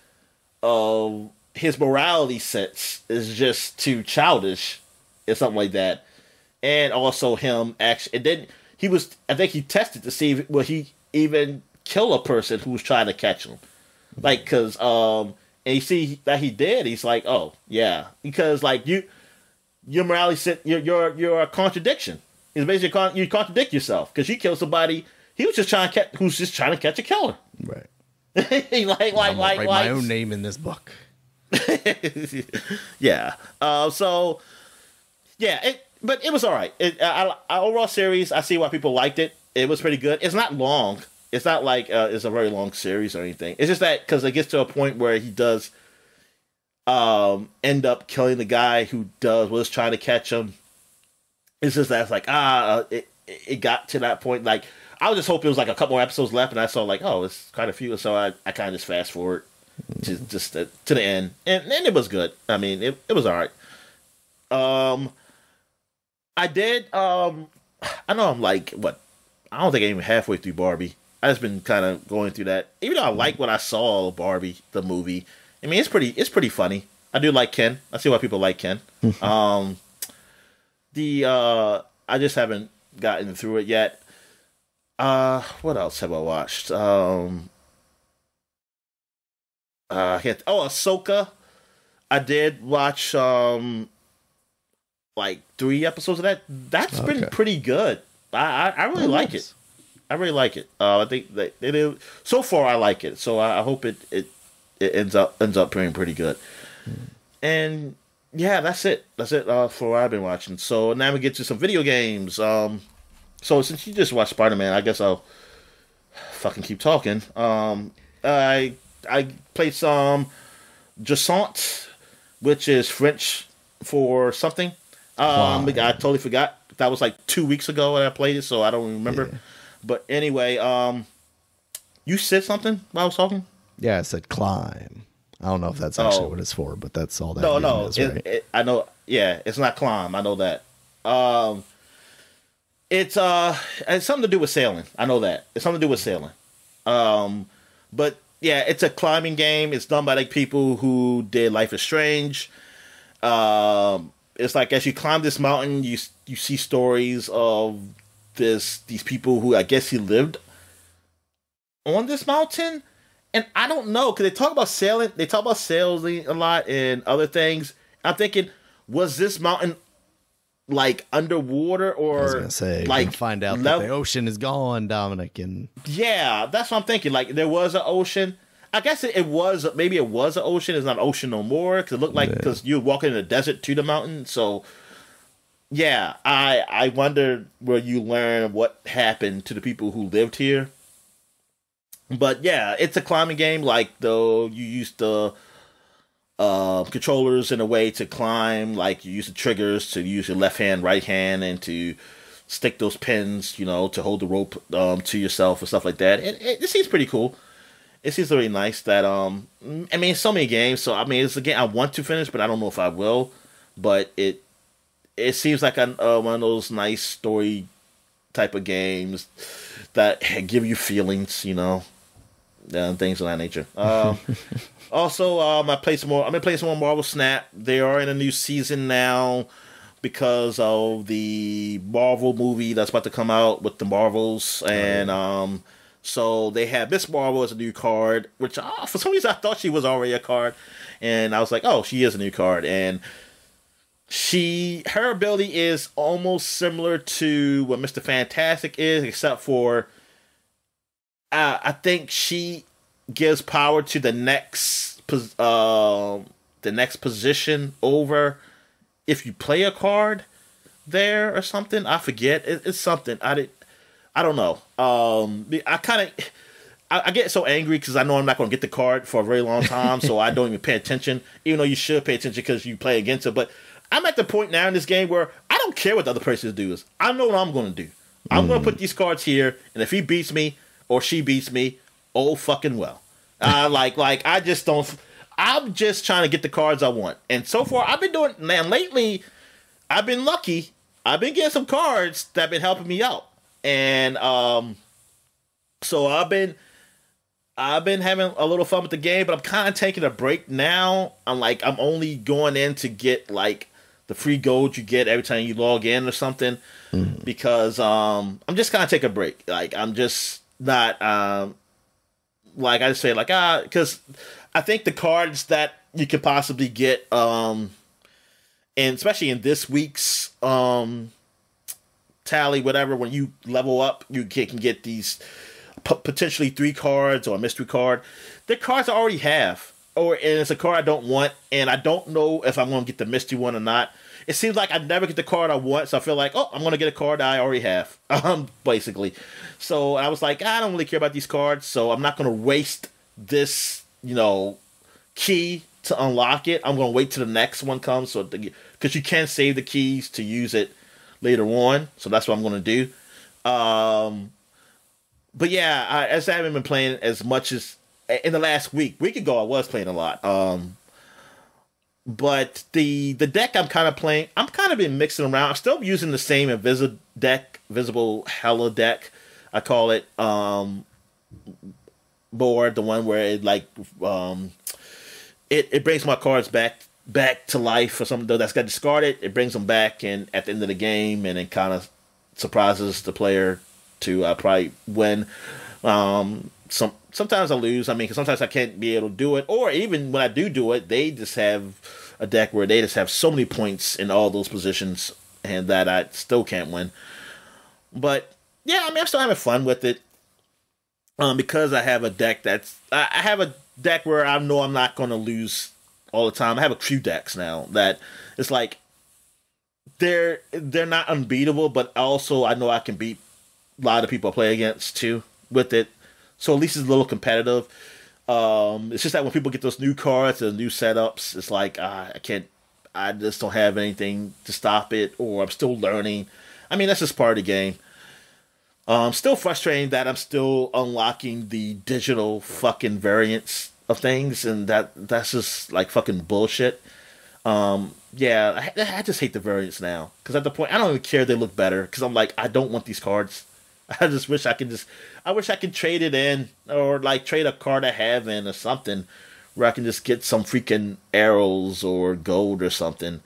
his morality sense is just too childish or something like that. And also him actually, and then I think he tested to see will he even kill a person who's trying to catch him. Like, cause, and you see that he did, he's like, oh yeah, because like your morality sense, you're a contradiction. It's basically you contradict yourself because you killed somebody. He was just trying to catch a killer. Right. I'm gonna write my own name in this book. Yeah. But it was all right. Overall series, I see why people liked it. It was pretty good. It's not long. It's not like it's a very long series or anything. It's just that because it gets to a point where he does end up killing the guy who was trying to catch him. It's just that it's like it got to that point. Like I was just hoping it was like a couple more episodes left, and I saw like it's quite a few, so I kind of just fast forward to the end, and it was good. I mean, it was all right. I did. I know I'm like what? I don't think I'm even halfway through Barbie. I just been kind of going through that. Even though I like what I saw of Barbie the movie. I mean, it's pretty funny. I do like Ken. I see why people like Ken. I just haven't gotten through it yet. What else have I watched? Ahsoka. I did watch like 3 episodes of that. That's been pretty good. I really like it. I really like it. I think that it is, so far I like it. So I hope it ends up being pretty good. And yeah, that's it. That's it for what I've been watching. So now we get to some video games. So since you just watched Spider-Man, I guess I'll fucking keep talking. I played some Jacent, which is French for something. I totally forgot. That was like 2 weeks ago when I played it, so I don't remember. Yeah. But anyway, you said something while I was talking? Yeah, I said climb. I don't know if that's actually what it's for, but that's all that is, right? I know. Yeah, it's not climb. I know that. It's something to do with sailing. I know that. It's something to do with sailing. But yeah, it's a climbing game. It's done by like people who did Life is Strange. It's like as you climb this mountain, you see stories of these people who I guess he lived on this mountain. And I don't know, because they talk about sailing. They talk about sailing a lot and other things. I'm thinking, was this mountain like underwater, or I was gonna say, like find out that the ocean is gone, Dominic? And yeah, that's what I'm thinking. Like there was an ocean. I guess it was, maybe it was an ocean. It's not an ocean no more, because it looked like, because you're walking in the desert to the mountain. So yeah, I wonder where you learn what happened to the people who lived here. But yeah, it's a climbing game. Like though you use the controllers in a way to climb. Like you use the triggers to use your left hand, right hand, and to stick those pins, to hold the rope to yourself and stuff like that. It seems pretty cool. It seems really nice. That I mean, so many games. So I mean, it's a game I want to finish, but I don't know if I will. But it seems like one of those nice story type of games that give you feelings, and things of that nature. Also, I've been playing some more Marvel Snap. They are in a new season now because of the Marvel movie that's about to come out with the Marvels, and so they have Miss Marvel as a new card, which for some reason I thought she was already a card, and I was like, oh, she is a new card, and her ability is almost similar to what Mr. Fantastic is, except for I think she gives power to the next position over if you play a card there or something. I forget. It's something. I don't know. I get so angry because I know I'm not going to get the card for a very long time, so I don't even pay attention. Even though you should pay attention because you play against it. But I'm at the point now in this game where I don't care what the other person does. I know what I'm going to do. I'm going to put these cards here, and if he beats me or she beats me, oh fucking well. I just don't. I'm just trying to get the cards I want, and so far I've been doing. Man, lately I've been lucky. I've been getting some cards that have been helping me out, and so I've been having a little fun with the game, but I'm kind of taking a break now. I'm only going in to get like the free gold you get every time you log in or something, because I'm just kind of taking a break. Like I'm just not I just say because I think the cards that you could possibly get, and especially in this week's tally, whatever, when you level up, you can get these potentially 3 cards or a mystery card. The cards I already have, and it's a card I don't want, and I don't know if I'm going to get the mystery one or not. It seems like I never get the card I want, so I feel like, I'm going to get a card I already have, basically. So I was like, I don't really care about these cards, so I'm not going to waste this, key to unlock it. I'm going to wait till the next one comes, because you can save the keys to use it later on, so that's what I'm going to do. But yeah, I haven't been playing as much as in the last week. Week ago, I was playing a lot. But the deck I'm kind of playing, I'm kind of been mixing around. I'm still using the same Invisible Hella deck. I call it board, the one where it it brings my cards back to life or something that's got discarded. It brings them back and at the end of the game, and it kind of surprises the player to probably win. Sometimes I lose. I mean, because sometimes I can't be able to do it, or even when I do it, they just have a deck where they just have so many points in all those positions, and that I still can't win. But yeah, I mean, I'm still having fun with it. Because I have a deck I have a deck where I know I'm not going to lose all the time. I have a few decks now that it's like they're not unbeatable, but also I know I can beat a lot of people I play against too with it. So at least it's a little competitive. It's just that when people get those new cards and new setups, it's like I just don't have anything to stop it, or I'm still learning. I mean, that's just part of the game. Still frustrating that I'm still unlocking the digital fucking variants of things, and that's just like fucking bullshit. Yeah, I just hate the variants now, because at the point I don't even care if they look better, because I'm like, I don't want these cards. I just wish I could trade it in, or like trade a card I have in or something, where I can just get some freaking arrows or gold or something.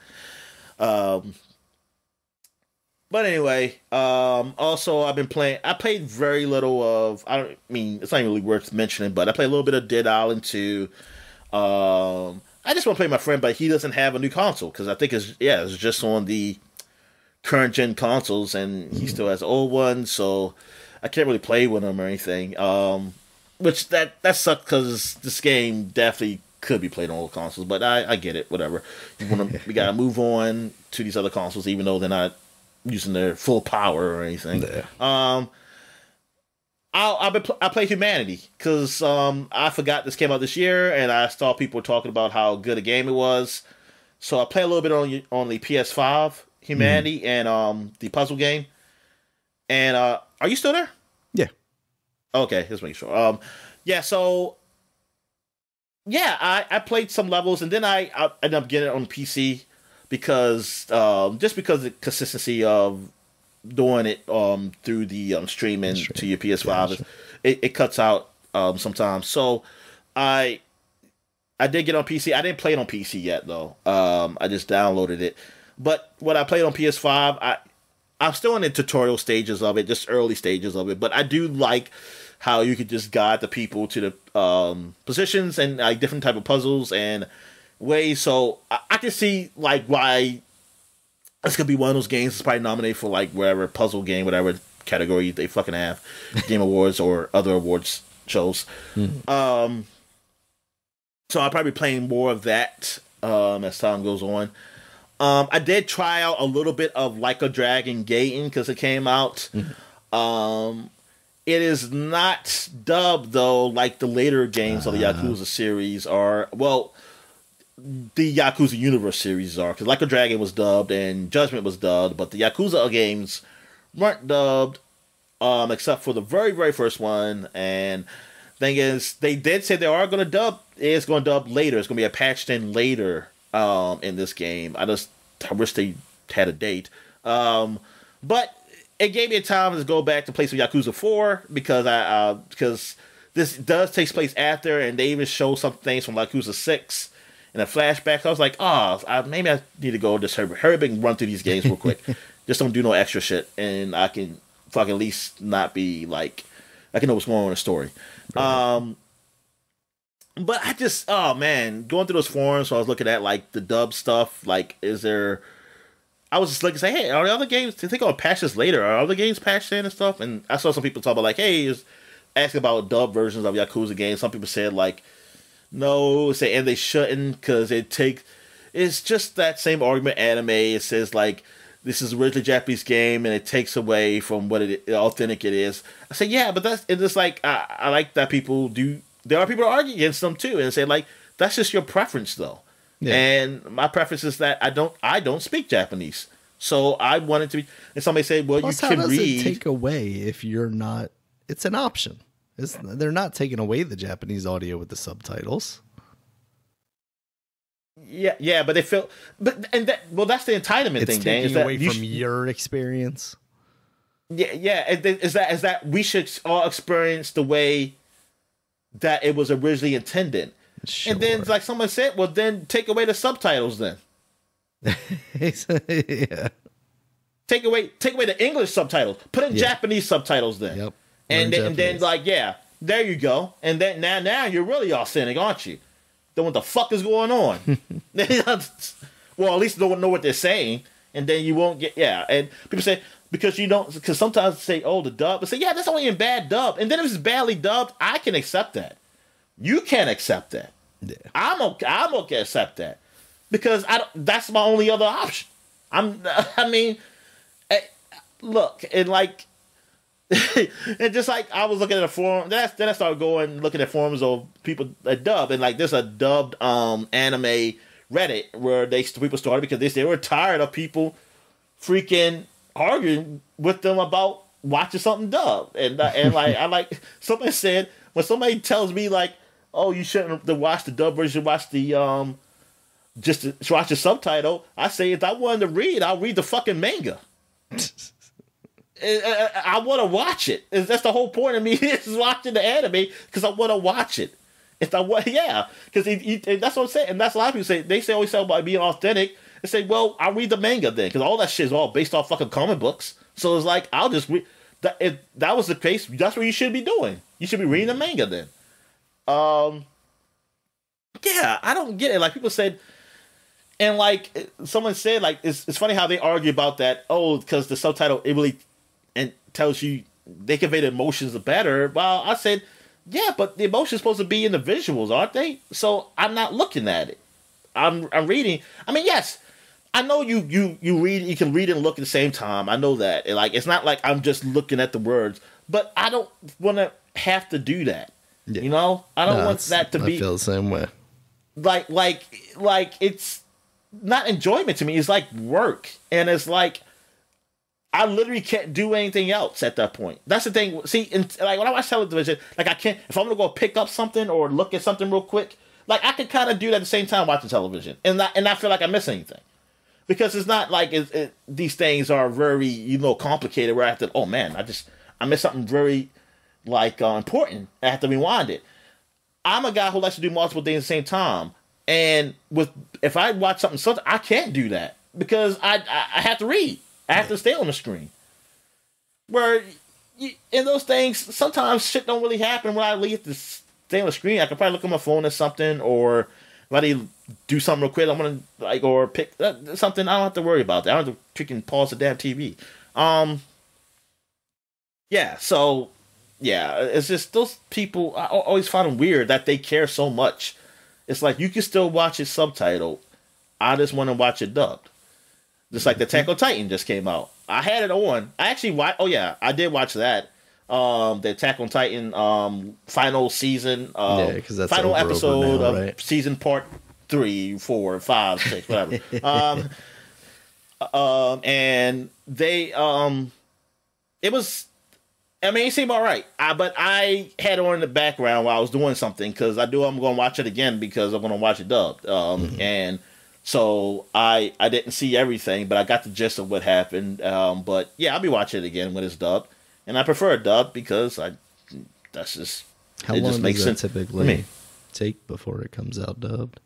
But anyway, also I played very little of, it's not even really worth mentioning, but I played a little bit of Dead Island 2. I just want to play my friend, but he doesn't have a new console, because I think it's just on the current gen consoles, and he still has old ones, so I can't really play with him or anything. Which that sucks, because this game definitely could be played on old consoles, but I get it, whatever. We gotta move on to these other consoles, even though they're not using their full power or anything. Yeah. I play Humanity, because I forgot this came out this year, and I saw people talking about how good a game it was. So I play a little bit on the PS5, Humanity, and the puzzle game. And are you still there? Yeah. Okay, just making sure. Yeah, so yeah, I played some levels, and then I ended up getting it on PC, because just because of the consistency of doing it through the streaming to your PS5, it cuts out sometimes. So I did get on PC. I didn't play it on PC yet though. I just downloaded it. But when I played on PS5, I'm still in the tutorial stages of it, just early stages of it. But I do like how you could just guide the people to the positions and like different type of puzzles and ways. So I can see like why this could be one of those games that's probably nominated for like whatever puzzle game, whatever category they fucking have, Game Awards or other awards shows. Mm-hmm. So I'll probably be playing more of that as time goes on. I did try out a little bit of Like a Dragon Gaiden because it came out. Mm-hmm. It is not dubbed though, like the later games of the Yakuza series are. Well, the Yakuza Universe series are, because Like a Dragon was dubbed and Judgment was dubbed, but the Yakuza games weren't dubbed, except for the very, very first one. And thing is, they did say they are going to dub. It's going to dub later. It's going to be a patched in later in this game. I wish they had a date. But it gave me a time to go back to play some Yakuza 4 because this does take place after, and they even show some things from Yakuza 6 in a flashback. So I was like, maybe I need to go just hurry up and run through these games real quick. Just don't do no extra shit, and I can fucking at least not be like, I can know what's going on in the story. Right. But I just, going through those forums, so I was looking at like the dub stuff. Like, I was just looking, say, hey, are the other games? Do you think I'll patch this later? Are other games patched in and stuff? And I saw some people talk about like, hey, asking about dub versions of Yakuza games. Some people said like, no, and they shouldn't, because it's just that same argument anime. It says like, this is originally a Japanese game and it takes away from what authentic it is. I say, yeah, but it's just like, I like that people do. There are people who argue against them too and say like, that's just your preference though. Yeah. And my preference is that I don't speak Japanese. So I wanted to be, and somebody said, well, plus, you can read. How does it take away if you're not, it's an option. They're not taking away the Japanese audio with the subtitles. Yeah, but they feel, that's the entitlement thing. It's taking away from your experience. Yeah. Is that we should all experience the way that it was originally intended. Sure. And then, like someone said, well, then take away the subtitles. Then, yeah. Take away the English subtitles. Put in Japanese subtitles. Then, yep. And then, like, there you go. And then now you're really all cynic, aren't you? Then what the fuck is going on? Well, at least don't know what they're saying, and then you won't get. Yeah, and people say because you don't, because sometimes say, oh, the dub, but say, yeah, that's only in bad dub. And then if it's badly dubbed, I can accept that. You can't accept that. Yeah. I'm okay accept that because that's my only other option. Look, and like, and just like I was looking at a forum, then I started looking at forums of people that dub, and like there's a dubbed anime Reddit where people started because they were tired of people freaking arguing with them about watching something dubbed, and like I like somebody said when somebody tells me like, oh, you shouldn't watch the dub version, watch the just to watch the subtitle. I say if I wanted to read, I'll read the fucking manga. I want to watch it. That's the whole point of me is watching the anime because I want to watch it. If I want, yeah, because that's what I'm saying, and that's a lot of people say. They say always say about being authentic. They say, well, I'll read the manga then because all that shit is all based off fucking comic books. So it's like I'll just read. If that was the case, that's what you should be doing. You should be reading the manga then. Yeah, I don't get it. Like people said, and like someone said, like it's funny how they argue about that. Oh, because the subtitle it really and tells you they convey the emotions better. Well, I said, yeah, but the emotions supposed to be in the visuals, aren't they? So I'm not looking at it. I'm reading. I mean, yes, I know you read. You can read and look at the same time. I know that. And like it's not like I'm just looking at the words, but I don't want to have to do that. Yeah. You know, I don't want that to be. I feel the same way. Like it's not enjoyment to me. It's like work, and it's like I literally can't do anything else at that point. That's the thing. See, like when I watch television, like I can't. If I'm gonna go pick up something or look at something real quick, like I can kind of do that at the same time watching television, and I feel like I miss anything because it's not like these things are very complicated. Where I have to, oh man, I missed something very like important. I have to rewind it. I'm a guy who likes to do multiple things at the same time, and if I watch something, I can't do that because I have to read. I have to stay on the screen. Where in those things, sometimes shit don't really happen when I leave to stay on the screen. I could probably look at my phone or something, or if I do something real quick, I'm gonna or pick something. I don't have to worry about that. I don't have to freaking pause the damn TV. Yeah. So. Yeah, it's just those people. I always find them weird that they care so much. It's like you can still watch it subtitled. I just want to watch it dubbed. Just like the Attack on Titan just came out. I had it on. I actually watched. Oh yeah, I did watch that. The Attack on Titan final season. Because that's final episode now, of right? season part 3, 4, 5, 6, whatever. And they it was. I mean, it seemed all right. But I had it on in the background while I was doing something because I knew I'm going to watch it again because I'm going to watch it dubbed. And so I didn't see everything, but I got the gist of what happened. But yeah, I'll be watching it again when it's dubbed. And I prefer it dubbed because that's just... How long does that typically take before it comes out dubbed?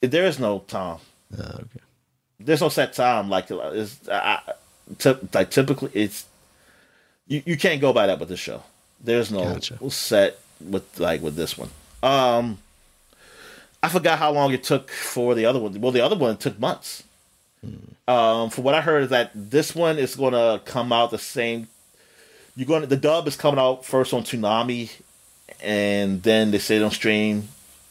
There is no time. Oh, okay. There's no set time. Typically, it's... You can't go by that with this show. There's no set with this one. I forgot how long it took for the other one. Well, the other one took months. From what I heard is that this one is going to come out the same. The dub is coming out first on Toonami, and then they say it on stream,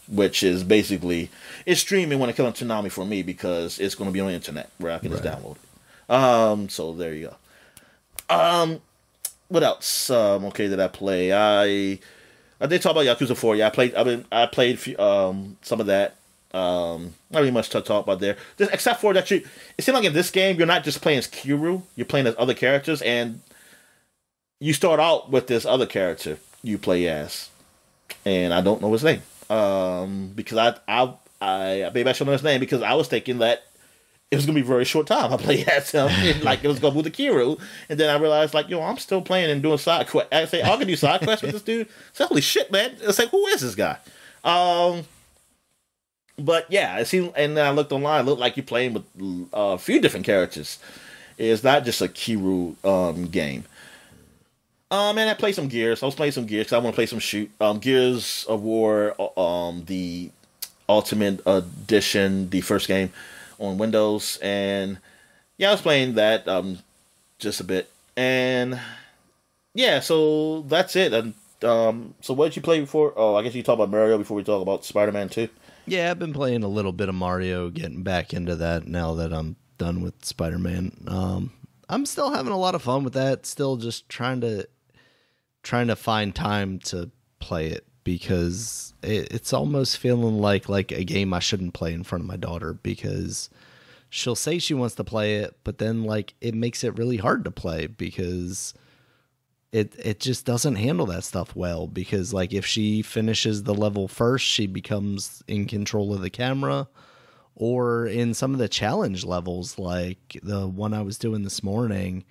which is basically it's streaming when it comes on Toonami for me because it's going to be on the internet where I can just download it. So there you go. What else? Okay, did I play? I did talk about Yakuza 4. Yeah, I played some of that. Not really much to talk about there. Except for that it seems like in this game you're not just playing as Kiryu, you're playing as other characters, and you start out with this other character you play as, and I don't know his name. Because I maybe I should know his name because I was thinking that it was gonna be a very short time. I played as him, and, like it was gonna move to Kiryu, and then I realized like, I'm still playing and doing side quests. I say, I can do side quests with this dude. So holy shit, man! It's like, who is this guy? But yeah, it seemed, and then I looked online. It looked like you're playing with a few different characters. It's not just a Kiryu game. And I played some Gears. I was playing some Gears because I want to play some Gears of War, the Ultimate Edition, the first game on Windows, and yeah, I was playing that. just a bit. And yeah, so that's it. And so what did you play before? Oh, I guess you talk about Mario before we talk about Spider-Man 2. Yeah, I've been playing a little bit of Mario, getting back into that now that I'm done with Spider-Man. I'm still having a lot of fun with that. Still just trying to find time to play it, because it's almost feeling like a game I shouldn't play in front of my daughter, because she'll say she wants to play it, but then like it makes it really hard to play because it just doesn't handle that stuff well, because like if she finishes the level first, she becomes in control of the camera. Or in some of the challenge levels, like the one I was doing this morning,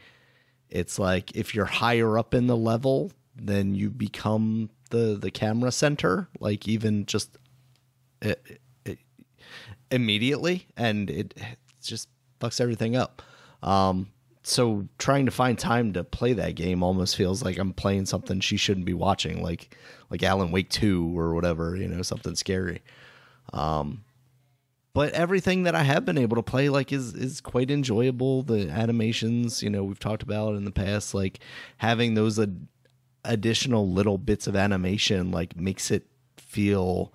it's like if you're higher up in the level, then you become the camera center, like even just immediately, and it just fucks everything up. So trying to find time to play that game almost feels like I'm playing something she shouldn't be watching, like Alan Wake 2 or whatever, something scary. But everything that I have been able to play is quite enjoyable. The animations, we've talked about in the past, like having those additional little bits of animation makes it feel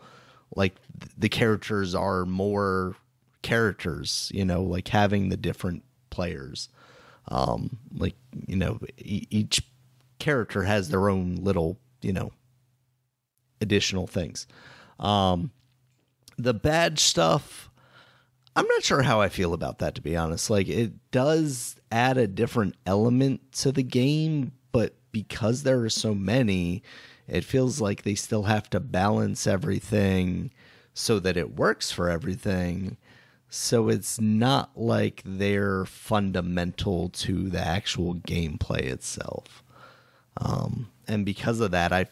like the characters are more characters, like having the different players. Each character has their own little, additional things. The badge stuff, I'm not sure how I feel about that, to be honest. Like, it does add a different element to the game, but because there are so many, it feels like they still have to balance everything so that it works for everything. So it's not like they're fundamental to the actual gameplay itself. And because of that, I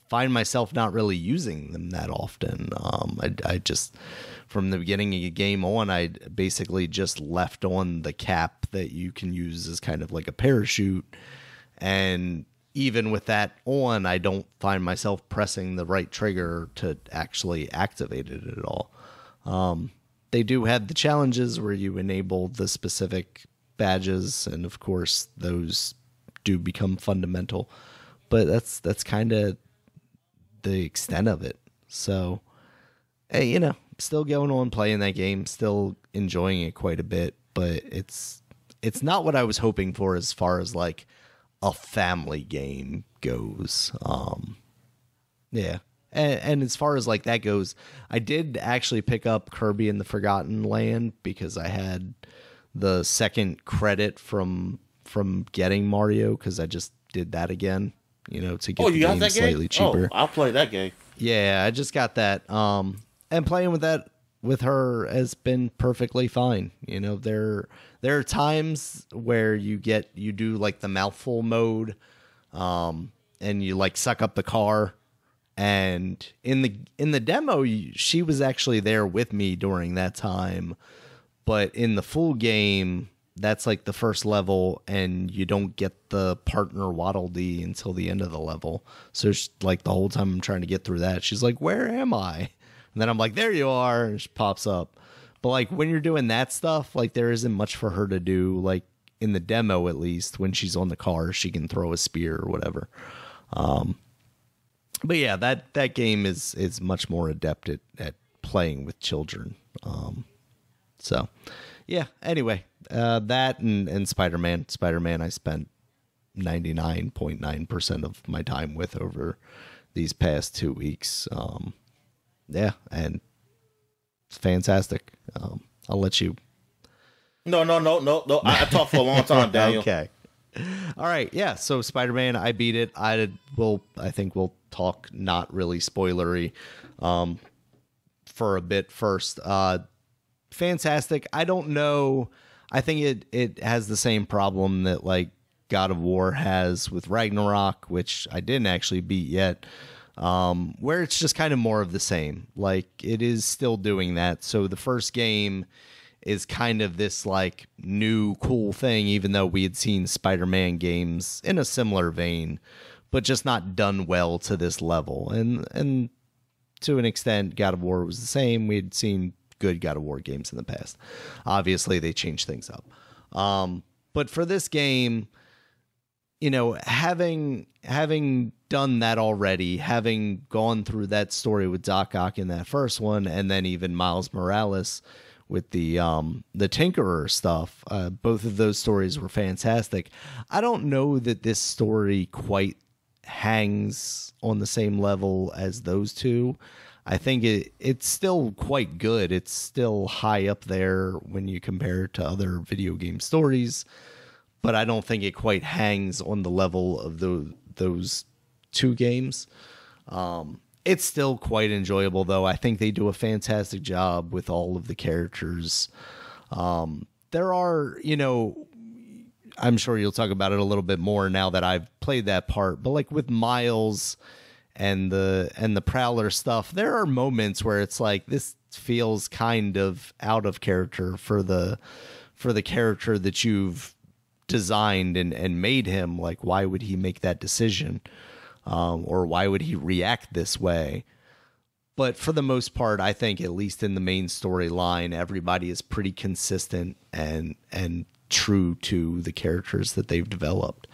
find myself not really using them that often. I just, from the beginning of the game on, I basically just left on the cap that you can use as kind of like a parachute. And even with that on, I don't find myself pressing the right trigger to actually activate it at all. They do have the challenges where you enable the specific badges, and of course those do become fundamental. But that's kind of the extent of it. So, hey, still going on playing that game, still enjoying it quite a bit, but it's not what I was hoping for as far as like a family game goes. Yeah. And as far as like that goes, I did actually pick up Kirby and the Forgotten Land because I had the second credit from getting Mario, because I just did that again, to get the game slightly cheaper. Oh, I'll play that game. Yeah, I just got that. And playing with that with her has been perfectly fine. There are times where you do like the mouthful mode, and you like suck up the car. And in the demo, she was actually there with me during that time. But in the full game, that's like the first level, and you don't get the partner Waddle Dee until the end of the level. So it's like the whole time I'm trying to get through that, she's like, "Where am I?" And then I'm like, "There you are," and she pops up. But like when you're doing that stuff, like there isn't much for her to do. Like in the demo, at least, when she's on the car, she can throw a spear or whatever. But yeah, that game is much more adept at playing with children. So yeah, anyway, that and Spider-Man. Spider-Man I spent 99.9% of my time with over these past 2 weeks. Yeah, and it's fantastic. I'll let you. No. I talked for a long time, Daniel. Okay. All right, yeah. So Spider-Man, I beat it. I think we'll talk not really spoilery for a bit first. Fantastic. I don't know. I think it has the same problem that like God of War has with Ragnarok, which I didn't actually beat yet, where it's just kind of more of the same. Like it is still doing that. So the first game is kind of this like new cool thing, even though we had seen Spider-Man games in a similar vein, but just not done well to this level. And to an extent, God of War was the same. We had seen good God of War games in the past. Obviously, they changed things up. But for this game, you know, having done that already, having gone through that story with Doc Ock in that first one, and then even Miles Morales with the Tinkerer stuff, both of those stories were fantastic. I don't know that this story quite hangs on the same level as those two. I think it's still quite good. It's still high up there when you compare it to other video game stories, but I don't think it quite hangs on the level of those two games. It's still quite enjoyable, though. I think they do a fantastic job with all of the characters. There are, you know, I'm sure you'll talk about it a little bit more now that I've played that part, but like with Miles and the Prowler stuff, there are moments where it's like, this feels kind of out of character for the character that you've designed and made him. Like, why would he make that decision? Or why would he react this way? But for the most part, I think at least in the main storyline, everybody is pretty consistent and true to the characters that they've developed.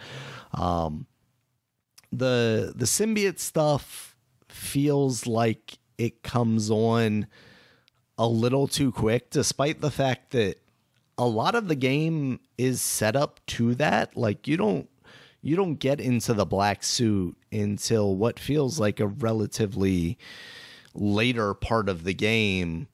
The symbiote stuff feels like it comes on a little too quick, despite the fact that a lot of the game is set up to that. Like, you don't get into the black suit until what feels like a relatively later part of the game.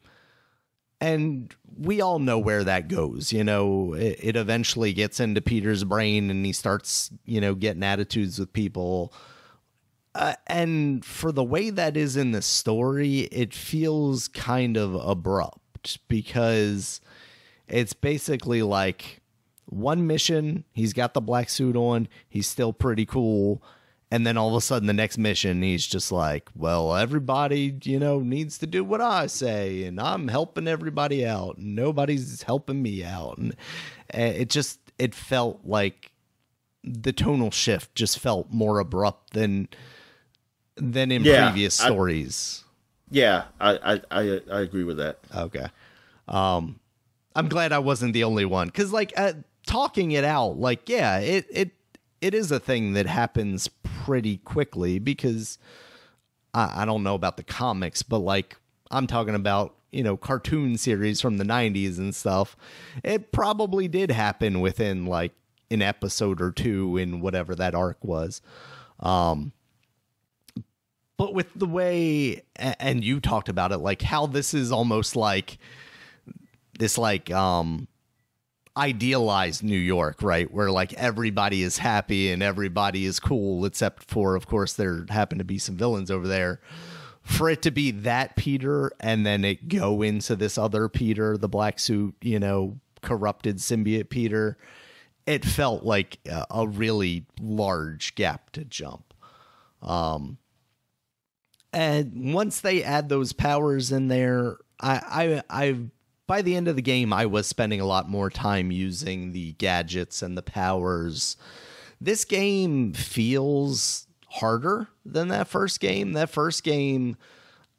And we all know where that goes. You know, it eventually gets into Peter's brain and he starts, you know, getting attitudes with people. And for the way that is in the story, it feels kind of abrupt because it's basically like one mission, he's got the black suit on, he's still pretty cool. And then all of a sudden the next mission, he's just like, well, everybody, you know, needs to do what I say. And I'm helping everybody out. And nobody's helping me out. And it felt like the tonal shift just felt more abrupt than in previous stories. I agree with that. Okay. I'm glad I wasn't the only one. Because, like, talking it out, like, yeah, it is a thing that happens pretty quickly because I don't know about the comics, but like I'm talking about, you know, cartoon series from the 90s and stuff. It probably did happen within like an episode or two in whatever that arc was. But with the way, and you talked about it, like how this is almost like this, like, idealized New York, right? Where like everybody is happy and everybody is cool, except for, of course, there happen to be some villains over there. For it to be that Peter and then it go into this other Peter, the black suit, you know, corrupted symbiote Peter, it felt like a really large gap to jump. And once they add those powers in there, I by the end of the game, I was spending a lot more time using the gadgets and the powers. This game feels harder than that first game. That first game,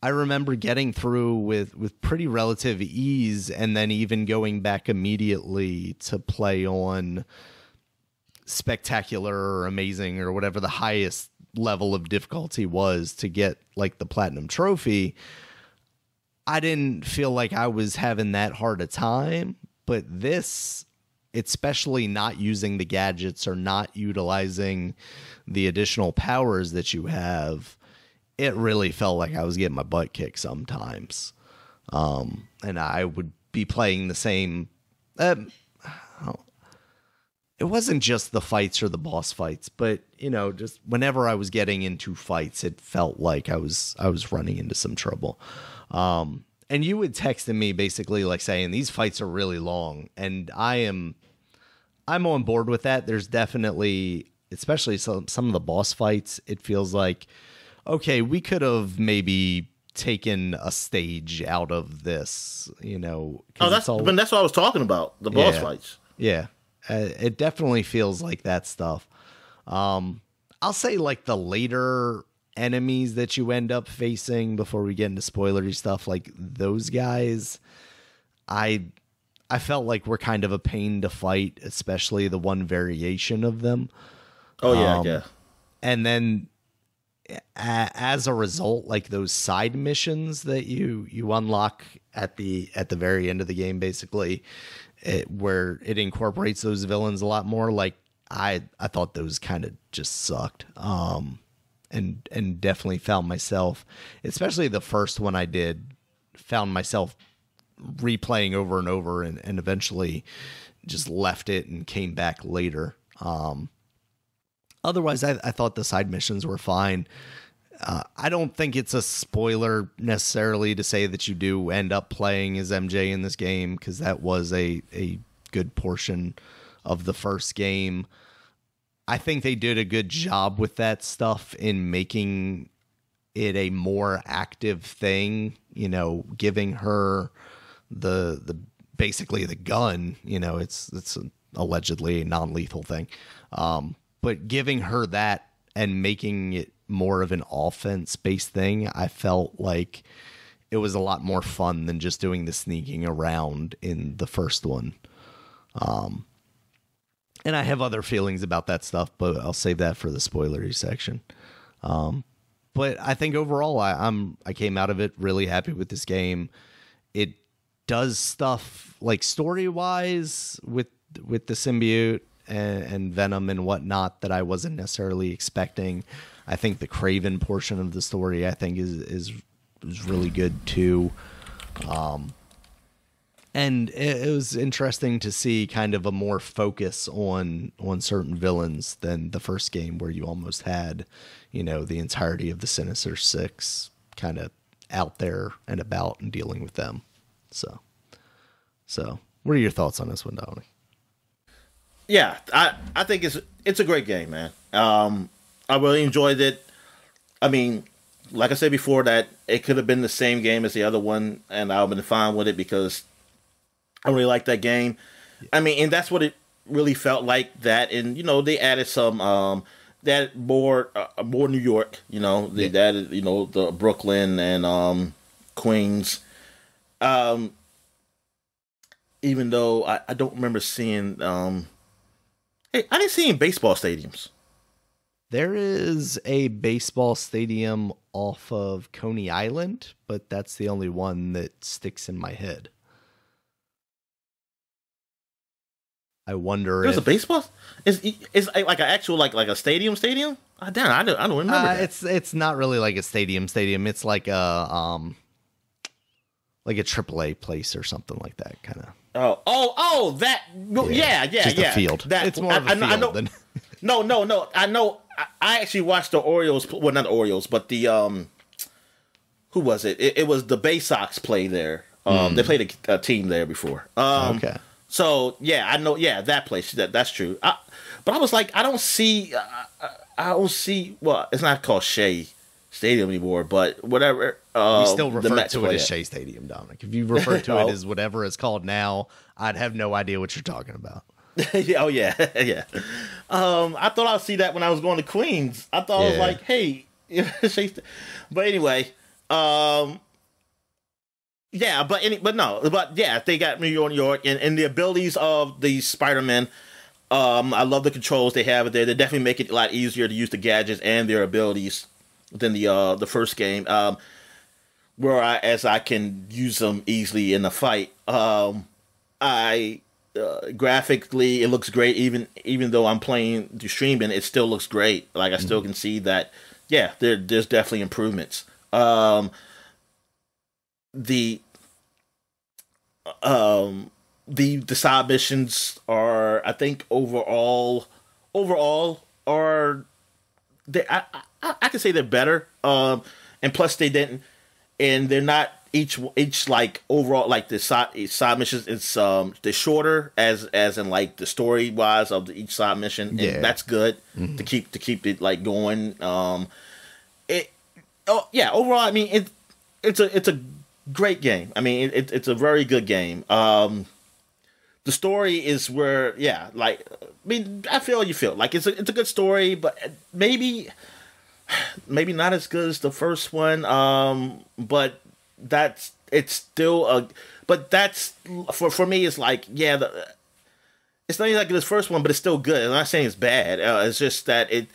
I remember getting through with pretty relative ease and then even going back immediately to play on spectacular or amazing or whatever the highest level of difficulty was to get like the platinum trophy. I didn't feel like I was having that hard a time, but this, especially not using the gadgets or not utilizing the additional powers that you have, it really felt like I was getting my butt kicked sometimes. And I would be playing the same. It wasn't just the fights or the boss fights, but, you know, just whenever I was getting into fights, it felt like I was running into some trouble. And you would text me basically like saying these fights are really long, and I'm on board with that. There's definitely, especially some of the boss fights, it feels like, okay, we could have maybe taken a stage out of this, you know. That's what I was talking about, the boss fights. Yeah. It definitely feels like that stuff. I'll say like the later enemies that you end up facing before we get into spoilery stuff, like those guys, I I felt like were kind of a pain to fight, especially the one variation of them. Oh yeah. And then as a result, like those side missions that you unlock at the very end of the game, basically, where it incorporates those villains a lot more. Like I thought those kind of just sucked. And definitely found myself, especially the first one I did, found myself replaying over and over, and eventually just left it and came back later. Otherwise, I thought the side missions were fine. I don't think it's a spoiler necessarily to say that you do end up playing as MJ in this game, because that was a good portion of the first game. I think they did a good job with that stuff in making it a more active thing, you know, giving her the basically the gun, you know, it's allegedly a non-lethal thing. But giving her that and making it more of an offense-based thing, I felt like it was a lot more fun than just doing the sneaking around in the first one. And I have other feelings about that stuff, but I'll save that for the spoilery section. But I think overall, I came out of it really happy with this game. It does stuff like story-wise with the symbiote and Venom and whatnot that I wasn't necessarily expecting. I think the Kraven portion of the story, I think, is really good too. And it was interesting to see kind of a more focus on certain villains than the first game, where you almost had, you know, the entirety of the Sinister Six kind of out there and about and dealing with them. So what are your thoughts on this one, Dominic? Yeah, I think it's a great game, man. I really enjoyed it. I mean, like I said before, that it could have been the same game as the other one, and I've been fine with it because I really like that game. I mean, and that's what it really felt like. That, and you know, they added some that more New York. You know, they added, you know, the Brooklyn and Queens. Even though I don't remember seeing. Hey, I didn't see any baseball stadiums. There is a baseball stadium off of Coney Island, but that's the only one that sticks in my head. I wonder There's a baseball. Is like an actual like a stadium? Oh, damn, I don't remember that. It's not really like a stadium. It's like a AAA place or something like that, kind of. Oh, that. Yeah. Just a field. It's more of a field. I know. No. I know. I actually watched the Orioles. Well, not the Orioles, but the who was it? It was the Bay Sox play there. They played a team there before. Okay. So yeah, I know. Yeah, that place. That's true. But I was like, I don't see. Well, it's not called Shea Stadium anymore, but whatever. We still refer to it as Shea Stadium, Dominic. If you refer to it as whatever it's called now, I'd have no idea what you're talking about. Oh yeah. I thought I'd see that when I was going to Queens. I thought I was like, hey, but anyway, yeah, but yeah, they got New York, and the abilities of the Spider-Man. I love the controls they have there. They definitely make it a lot easier to use the gadgets and their abilities than the first game. Whereas I can use them easily in a fight. Graphically, it looks great. Even though I'm playing the streaming, it still looks great. Like I still can see that. Yeah, there's definitely improvements. The side missions are, I think, overall are they. I can say they're better. And plus they didn't, and they're not each like overall like the side missions. It's they're shorter as in like the story wise of each side mission, and that's good to keep it like going. Overall, I mean it's a great game. I mean it's a very good game. The story is where I mean I feel you feel like it's a good story, but maybe not as good as the first one. But it's still But that's for me. It's like, yeah, it's not even like this first one, but it's still good. I'm not saying it's bad. It's just that it.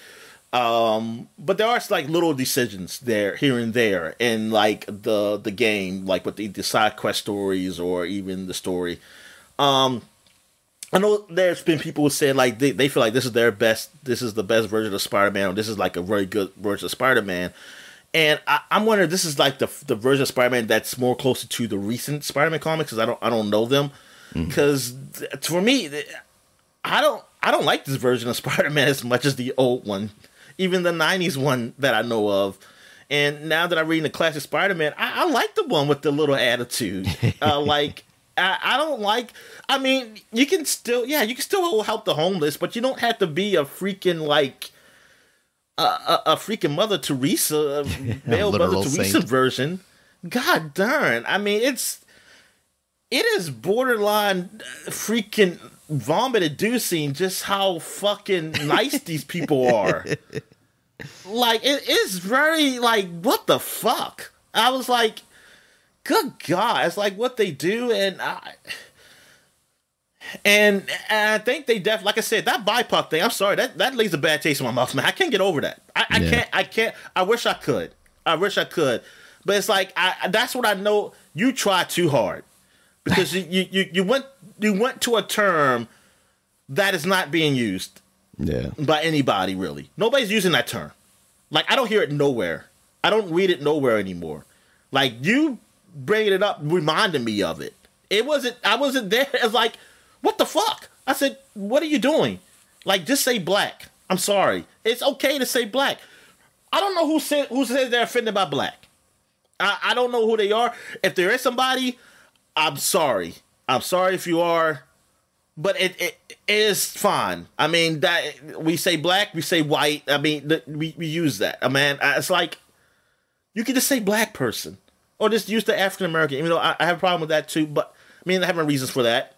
But there are like little decisions there, here and there, in like the game, like with the side quest stories or even the story. I know there's been people who said like they feel like this is the best version of Spider-Man, or this is like a very good version of Spider-Man. And I'm wondering, this is like the version of Spider-Man that's more closer to the recent Spider-Man comics, because I don't know them. Because for me, I don't like this version of Spider-Man as much as the old one, even the '90s one that I know of. And now that I'm reading the classic Spider-Man, I like the one with the little attitude. Like I don't like. I mean, you can still help the homeless, but you don't have to be a freaking like. A freaking Mother Teresa, male Mother Teresa version. God darn! I mean, it is borderline freaking vomit-inducing just how fucking nice these people are. Like, it is very like, what the fuck? I was like, good God! It's like what they do, and I think they like I said, that BIPOC thing, I'm sorry, that leaves a bad taste in my mouth, man. I can't get over that. I can't. I wish I could. But it's like, that's what I know. You try too hard. Because you went to a term that is not being used by anybody, really. Nobody's using that term. Like, I don't hear it nowhere. I don't read it nowhere anymore. Like, you bringing it up reminded me of it. I wasn't there. It's like, what the fuck? I said, what are you doing? Like, just say black. I'm sorry. It's okay to say black. I don't know who said they're offended by black. I don't know who they are. If there is somebody, I'm sorry. I'm sorry if you are. But it is fine. I mean, that we say black, we say white. I mean, we use that. I mean, it's like, you can just say black person. Or just use the African American. Even though I have a problem with that too. But, I mean, I have my reasons for that.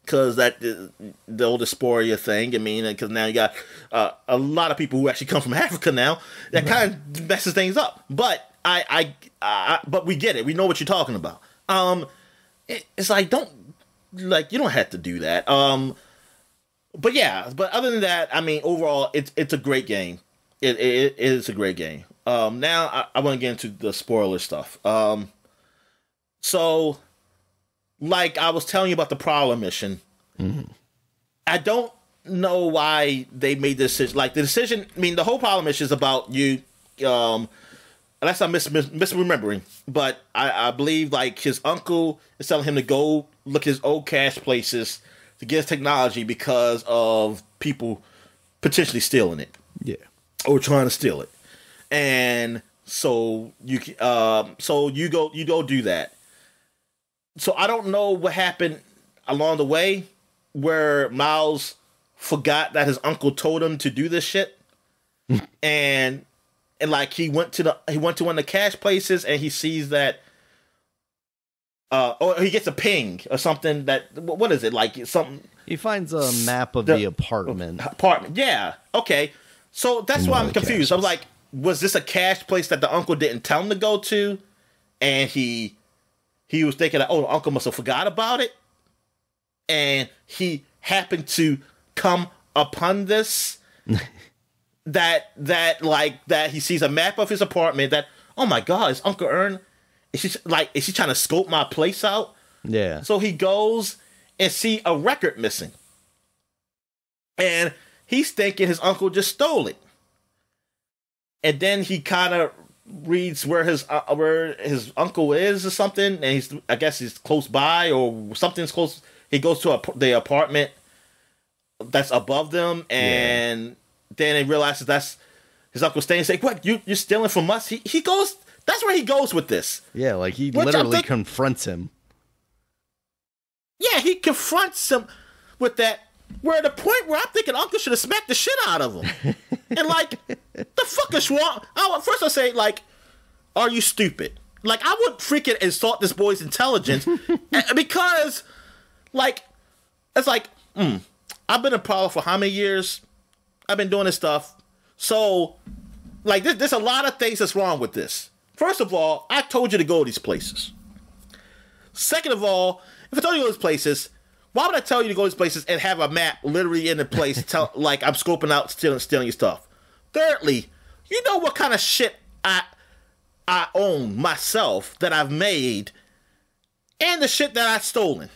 Because that the old dysphoria thing. I mean, because now you got a lot of people who actually come from Africa now. That kind of messes things up. But but we get it. We know what you're talking about. It's like, you don't have to do that. But yeah. But other than that, I mean, overall, it's a great game. It is a great game. Now I want to get into the spoiler stuff. So, like I was telling you about the Prowler mission, I don't know why they made this decision. Like, the decision, I mean, the whole Prowler mission is about you, unless I'm misremembering, but I believe, like, his uncle is telling him to go look at his old cache places to get his technology because of people potentially stealing it. Yeah. Or trying to steal it. And so you go do that. So I don't know what happened along the way where Miles forgot that his uncle told him to do this shit. and like he went to one of the cache places and he sees that or he gets a ping or something that, what is it? Like something. He finds a map of the apartment. Yeah. Okay. So that's why I'm confused. I was like, was this a cache place that the uncle didn't tell him to go to? And he was thinking that, the uncle must have forgot about it. And he happened to come upon this. that he sees a map of his apartment that, oh my God, is Uncle Ern, is he trying to scope my place out? Yeah. So he goes and see a record missing. And he's thinking his uncle just stole it. And then he kind of reads where his uncle is or something, and I guess he's close by or something's close. He goes to the apartment that's above them, and then he realizes that's his uncle staying. Say, "What? You're stealing from us?" He goes. That's where he goes with this. Yeah, like he literally confronts him. Yeah, he confronts him with that. We're at a point where I'm thinking Uncle should have smacked the shit out of him. And like, the fuck is wrong? First I say, like, are you stupid? Like, I would freaking insult this boy's intelligence because, like, it's like, I've been in Prowler for how many years? I've been doing this stuff. So, like, there's a lot of things that's wrong with this. First of all, I told you to go to these places. Second of all, if I tell you to go to these places, why would I tell you to go to these places and have a map literally in the place, like I'm scoping out, stealing your stuff? Thirdly, you know what kind of shit I own myself that I've made, and the shit that I've stolen.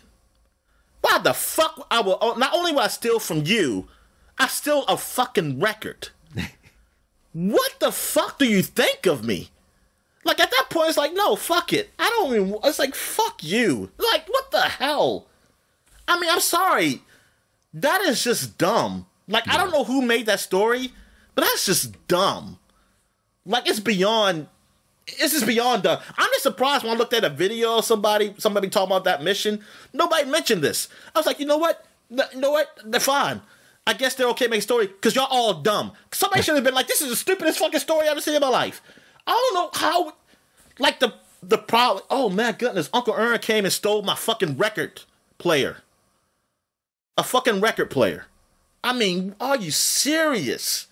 Why the fuck I will? Not only will I steal from you, I steal a fucking record. What the fuck do you think of me? Like, at that point, it's like, no, fuck it. I don't even... It's like, fuck you. Like, what the hell? I mean, I'm sorry. That is just dumb. Like, I don't know who made that story, but that's just dumb. Like, it's beyond... It's just beyond dumb. I'm just surprised when I looked at a video of somebody talking about that mission. Nobody mentioned this. I was like, you know what? They're fine. I guess they're okay making a story because y'all all dumb. Somebody should have been like, this is the stupidest fucking story I've ever seen in my life. I don't know how, like, the problem. Oh, my goodness. Uncle Ern came and stole my fucking record player. A fucking record player. I mean, are you serious?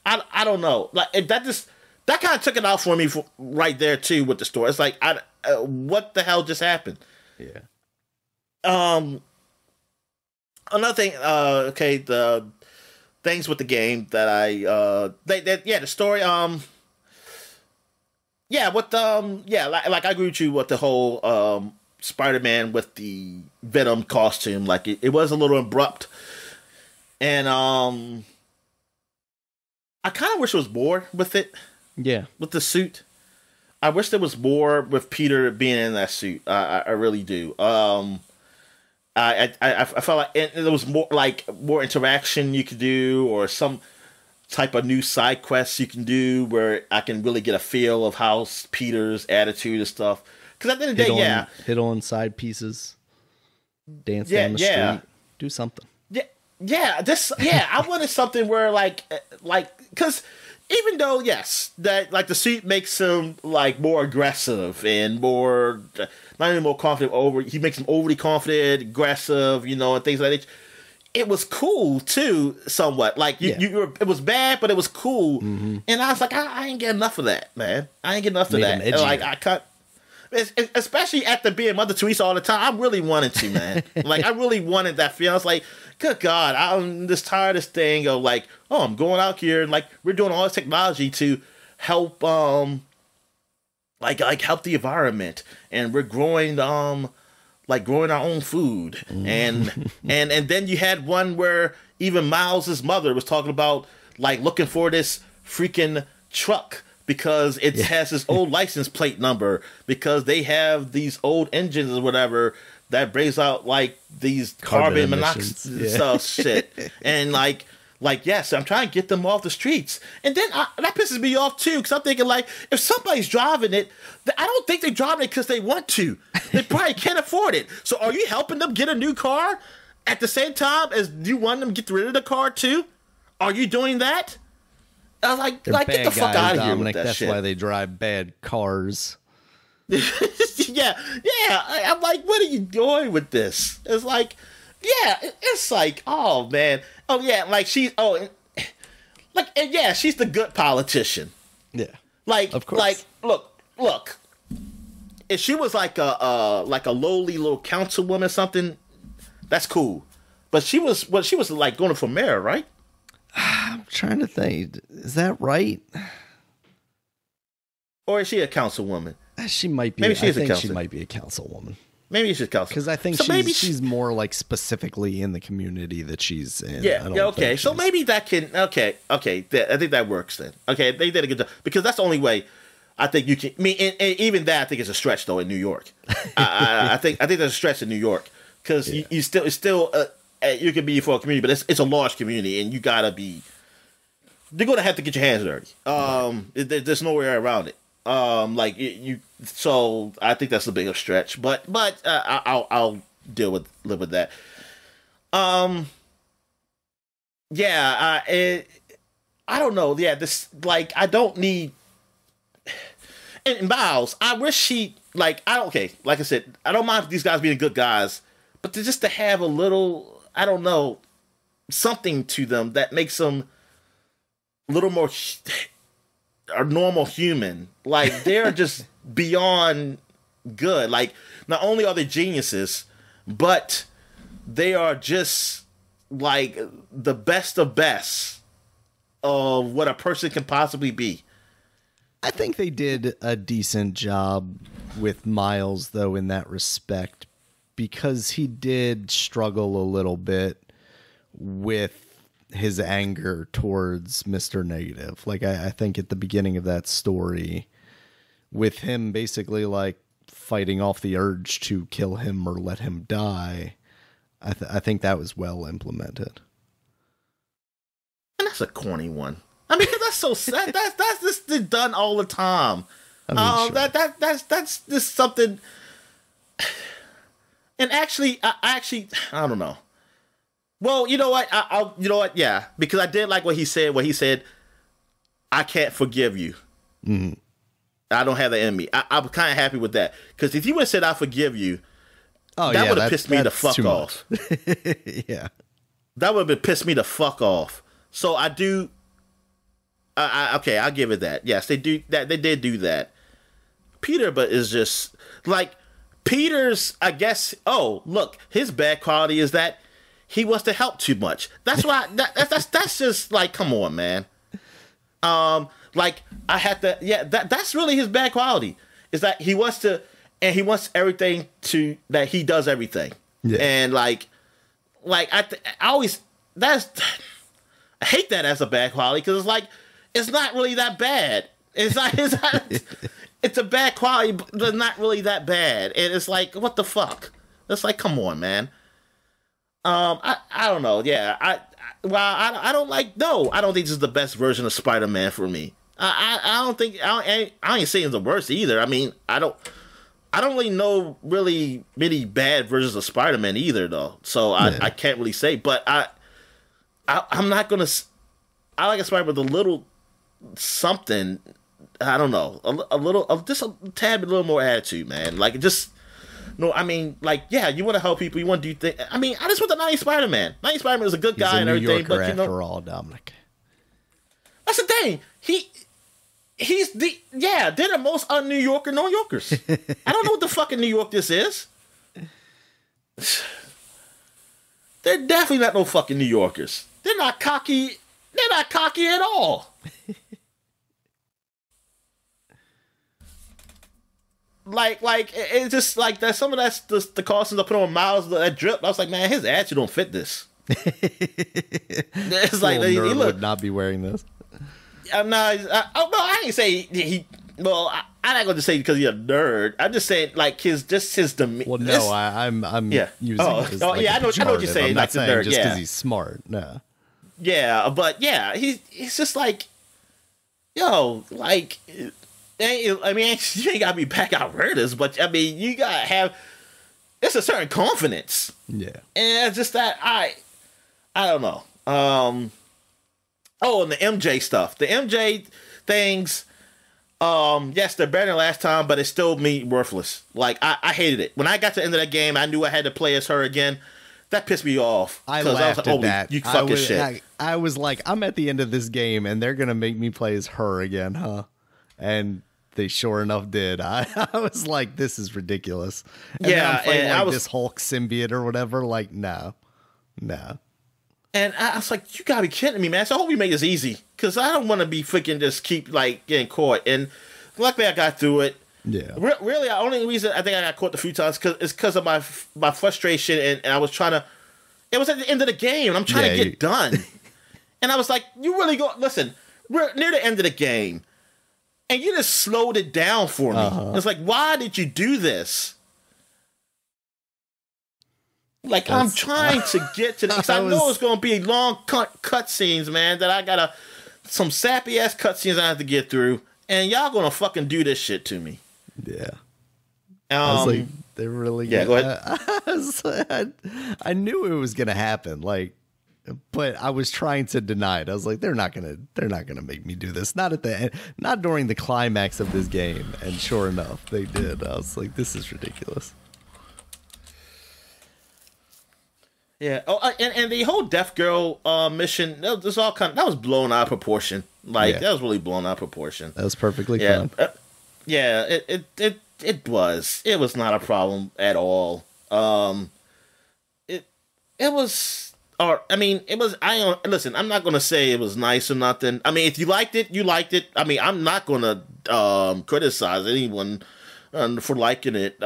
I don't know. Like, that kind of took it out for me right there, too, with the story. It's like, what the hell just happened? Yeah. Another thing, okay, the things with the game that the story, like I agree with you with the whole Spider-Man with the Venom costume. Like it was a little abrupt, and I kind of wish there was more with it. Yeah, with the suit, I wish there was more with Peter being in that suit. I really do. I felt like there was more interaction you could do, or some type of new side quests you can do where I can really get a feel of how Peter's attitude and stuff. Because at the end of the day, hit on side pieces, dance down the street, do something. I wanted something where like because even though that like the suit makes him like more aggressive and more. Not even more confident. He makes him overly confident, aggressive, and things like that. It was cool too, somewhat. Like it was bad, but it was cool. Mm-hmm. And I was like, I ain't get enough of that, man. I ain't get enough of that. And like I cut, especially after being Mother Teresa all the time. I really wanted to, man. Like I really wanted that feeling. I was like, good God, I'm just tired of this thing of like, oh, I'm going out here and like we're doing all this technology to help. Like help the environment, and we're growing growing our own food, and then you had one where even Miles's mother was talking about like looking for this freaking truck because it has this old license plate number because they have these old engines or whatever that brings out like these carbon monoxide stuff shit, and like yes, I'm trying to get them off the streets. And then that pisses me off, too, because I'm thinking, like, if somebody's driving it, I don't think they're driving it because they want to. They probably can't afford it. So are you helping them get a new car at the same time as you want them to get rid of the car, too? Are you doing that? I was like get the fuck out of here with that That's shit. why they drive bad cars. yeah. I'm like, what are you doing with this? It's like... Yeah, it's like, oh man, oh yeah, like she's she's the good politician. Yeah, like, of course. Like, look, if she was like a lowly little councilwoman or something, that's cool. But she was like going for mayor, right? I'm trying to think, is that right? Or is she a councilwoman? She might be. Maybe she might be a councilwoman. Maybe she's council. Because I think she's more like specifically in the community that she's in. Yeah, okay. So maybe that can... Okay. I think that works then. Okay, they did a good job. Because that's the only way I think you can... I mean, and even that I think is a stretch, though, in New York. I think there's a stretch in New York. Because it's still... you can be for a community, but it's a large community, and you gotta be... You're gonna have to get your hands dirty. There's no way around it. So I think that's a bigger stretch, but I'll live with that. I don't know. Yeah, this I don't need. And Miles, I wish he like I said, I don't mind these guys being good guys, but just to have a little, I don't know, something to them that makes them a little more. A normal human, like they're just beyond good. Like, not only are they geniuses, but they are just like the best of best of what a person can possibly be. I think they did a decent job with Miles, though, in that respect, because he did struggle a little bit with his anger towards Mr. Negative. Like, I think at the beginning of that story, with him basically, like, fighting off the urge to kill him or let him die, I think that was well implemented. And that's a corny one. I mean, 'cause that's so sad. That's just done all the time. I mean, sure. That's just something. And actually, I don't know. Well, you know what? You know what? Yeah, because I did like what he said. What he said, I can't forgive you. Mm-hmm. I don't have that in me. I'm kind of happy with that, because if he would have said I forgive you, that would have pissed me the fuck off. Yeah, that would have been pissed me the fuck off. So I do. Okay, I'll give it that. Yes, they do that. They did do that. Peter, but is just like Peter's. I guess. Oh, look, his bad quality is that he wants to help too much. That's why. That's just like, come on, man. Like I had to. Yeah, that's really his bad quality. Is that he wants to, and he wants everything to that he does everything. Yeah. And like I always I hate that as a bad quality, because it's like, it's not really that bad. It's not it's a bad quality, but it's not really that bad. And it's like, what the fuck? It's like, come on, man. I don't know. Yeah, I don't think this is the best version of Spider-Man for me. I don't think I ain't saying it's the worst either. I mean, I don't really know really many bad versions of Spider-Man either, though. So I can't really say. But I'm not gonna. I like a Spider with a little something. I don't know, a little, just a tad bit, a little more attitude, man. Like, just no. I mean, like, yeah, you want to help people, you want to do things. I mean, I just want the 90s Spider-Man. 90s Spider-Man is a good guy and everything, but you know, after all, Dominic. That's the thing. They're the most un-New Yorker New Yorkers. I don't know what the fucking New York this is. They're definitely not no fucking New Yorkers. They're not cocky. They're not cocky at all. like it's just like that. Some of that's the costumes I put on Miles, that drip. I was like, man, his attitude don't fit this. It's like he would not be wearing this. I ain't say he. Well, I'm not going to say because he's a nerd. I'm just saying, like, his demeanor. Well, no, I'm using. I know what you're saying. I'm like the nerd, just because he's smart. No. Yeah, but yeah, he's just like, yo, like, I mean, you ain't gotta be back outrageous, but I mean, you gotta have. It's a certain confidence. Yeah, and it's just that I don't know. Oh, and the MJ stuff. The MJ things, yes, they're better than last time, but it still me worthless. Like, I hated it. When I got to the end of that game, I knew I had to play as her again. That pissed me off. I laughed at that. You fucking shit. I was like, I'm at the end of this game, and they're going to make me play as her again, huh? And they sure enough did. I was like, this is ridiculous. And then I'm playing like this Hulk symbiote or whatever. Like, no. And I was like, you gotta be kidding me, man. So I hope you make this easy, because I don't want to be freaking just keep, like, getting caught. And luckily I got through it. Yeah. Really, the only reason I think I got caught a few times is because of my frustration, and I was trying to. It was at the end of the game, and I'm trying to get done. And I was like, you really go. Listen, we're near the end of the game, and you just slowed it down for me. It's like, why did you do this? Like, I'm trying to get to the. Because I know it's going to be long cut scenes, man, that I got some sappy ass cut scenes I have to get through, and y'all going to fucking do this shit to me. Yeah. I was like, they're really good. Go ahead. I knew it was gonna happen, like, but I was trying to deny it. I was like, they're not gonna make me do this. Not at the end, not during the climax of this game. And sure enough, they did. I was like, this is ridiculous. Yeah. Oh, and the whole Deaf Girl mission, that was blown out of proportion. Like, that was really blown out of proportion. That was perfectly fine. Yeah, it was not a problem at all. It was, or I mean, it was. Listen. I'm not gonna say it was nice or nothing. I mean, if you liked it, you liked it. I mean, I'm not gonna criticize anyone for liking it.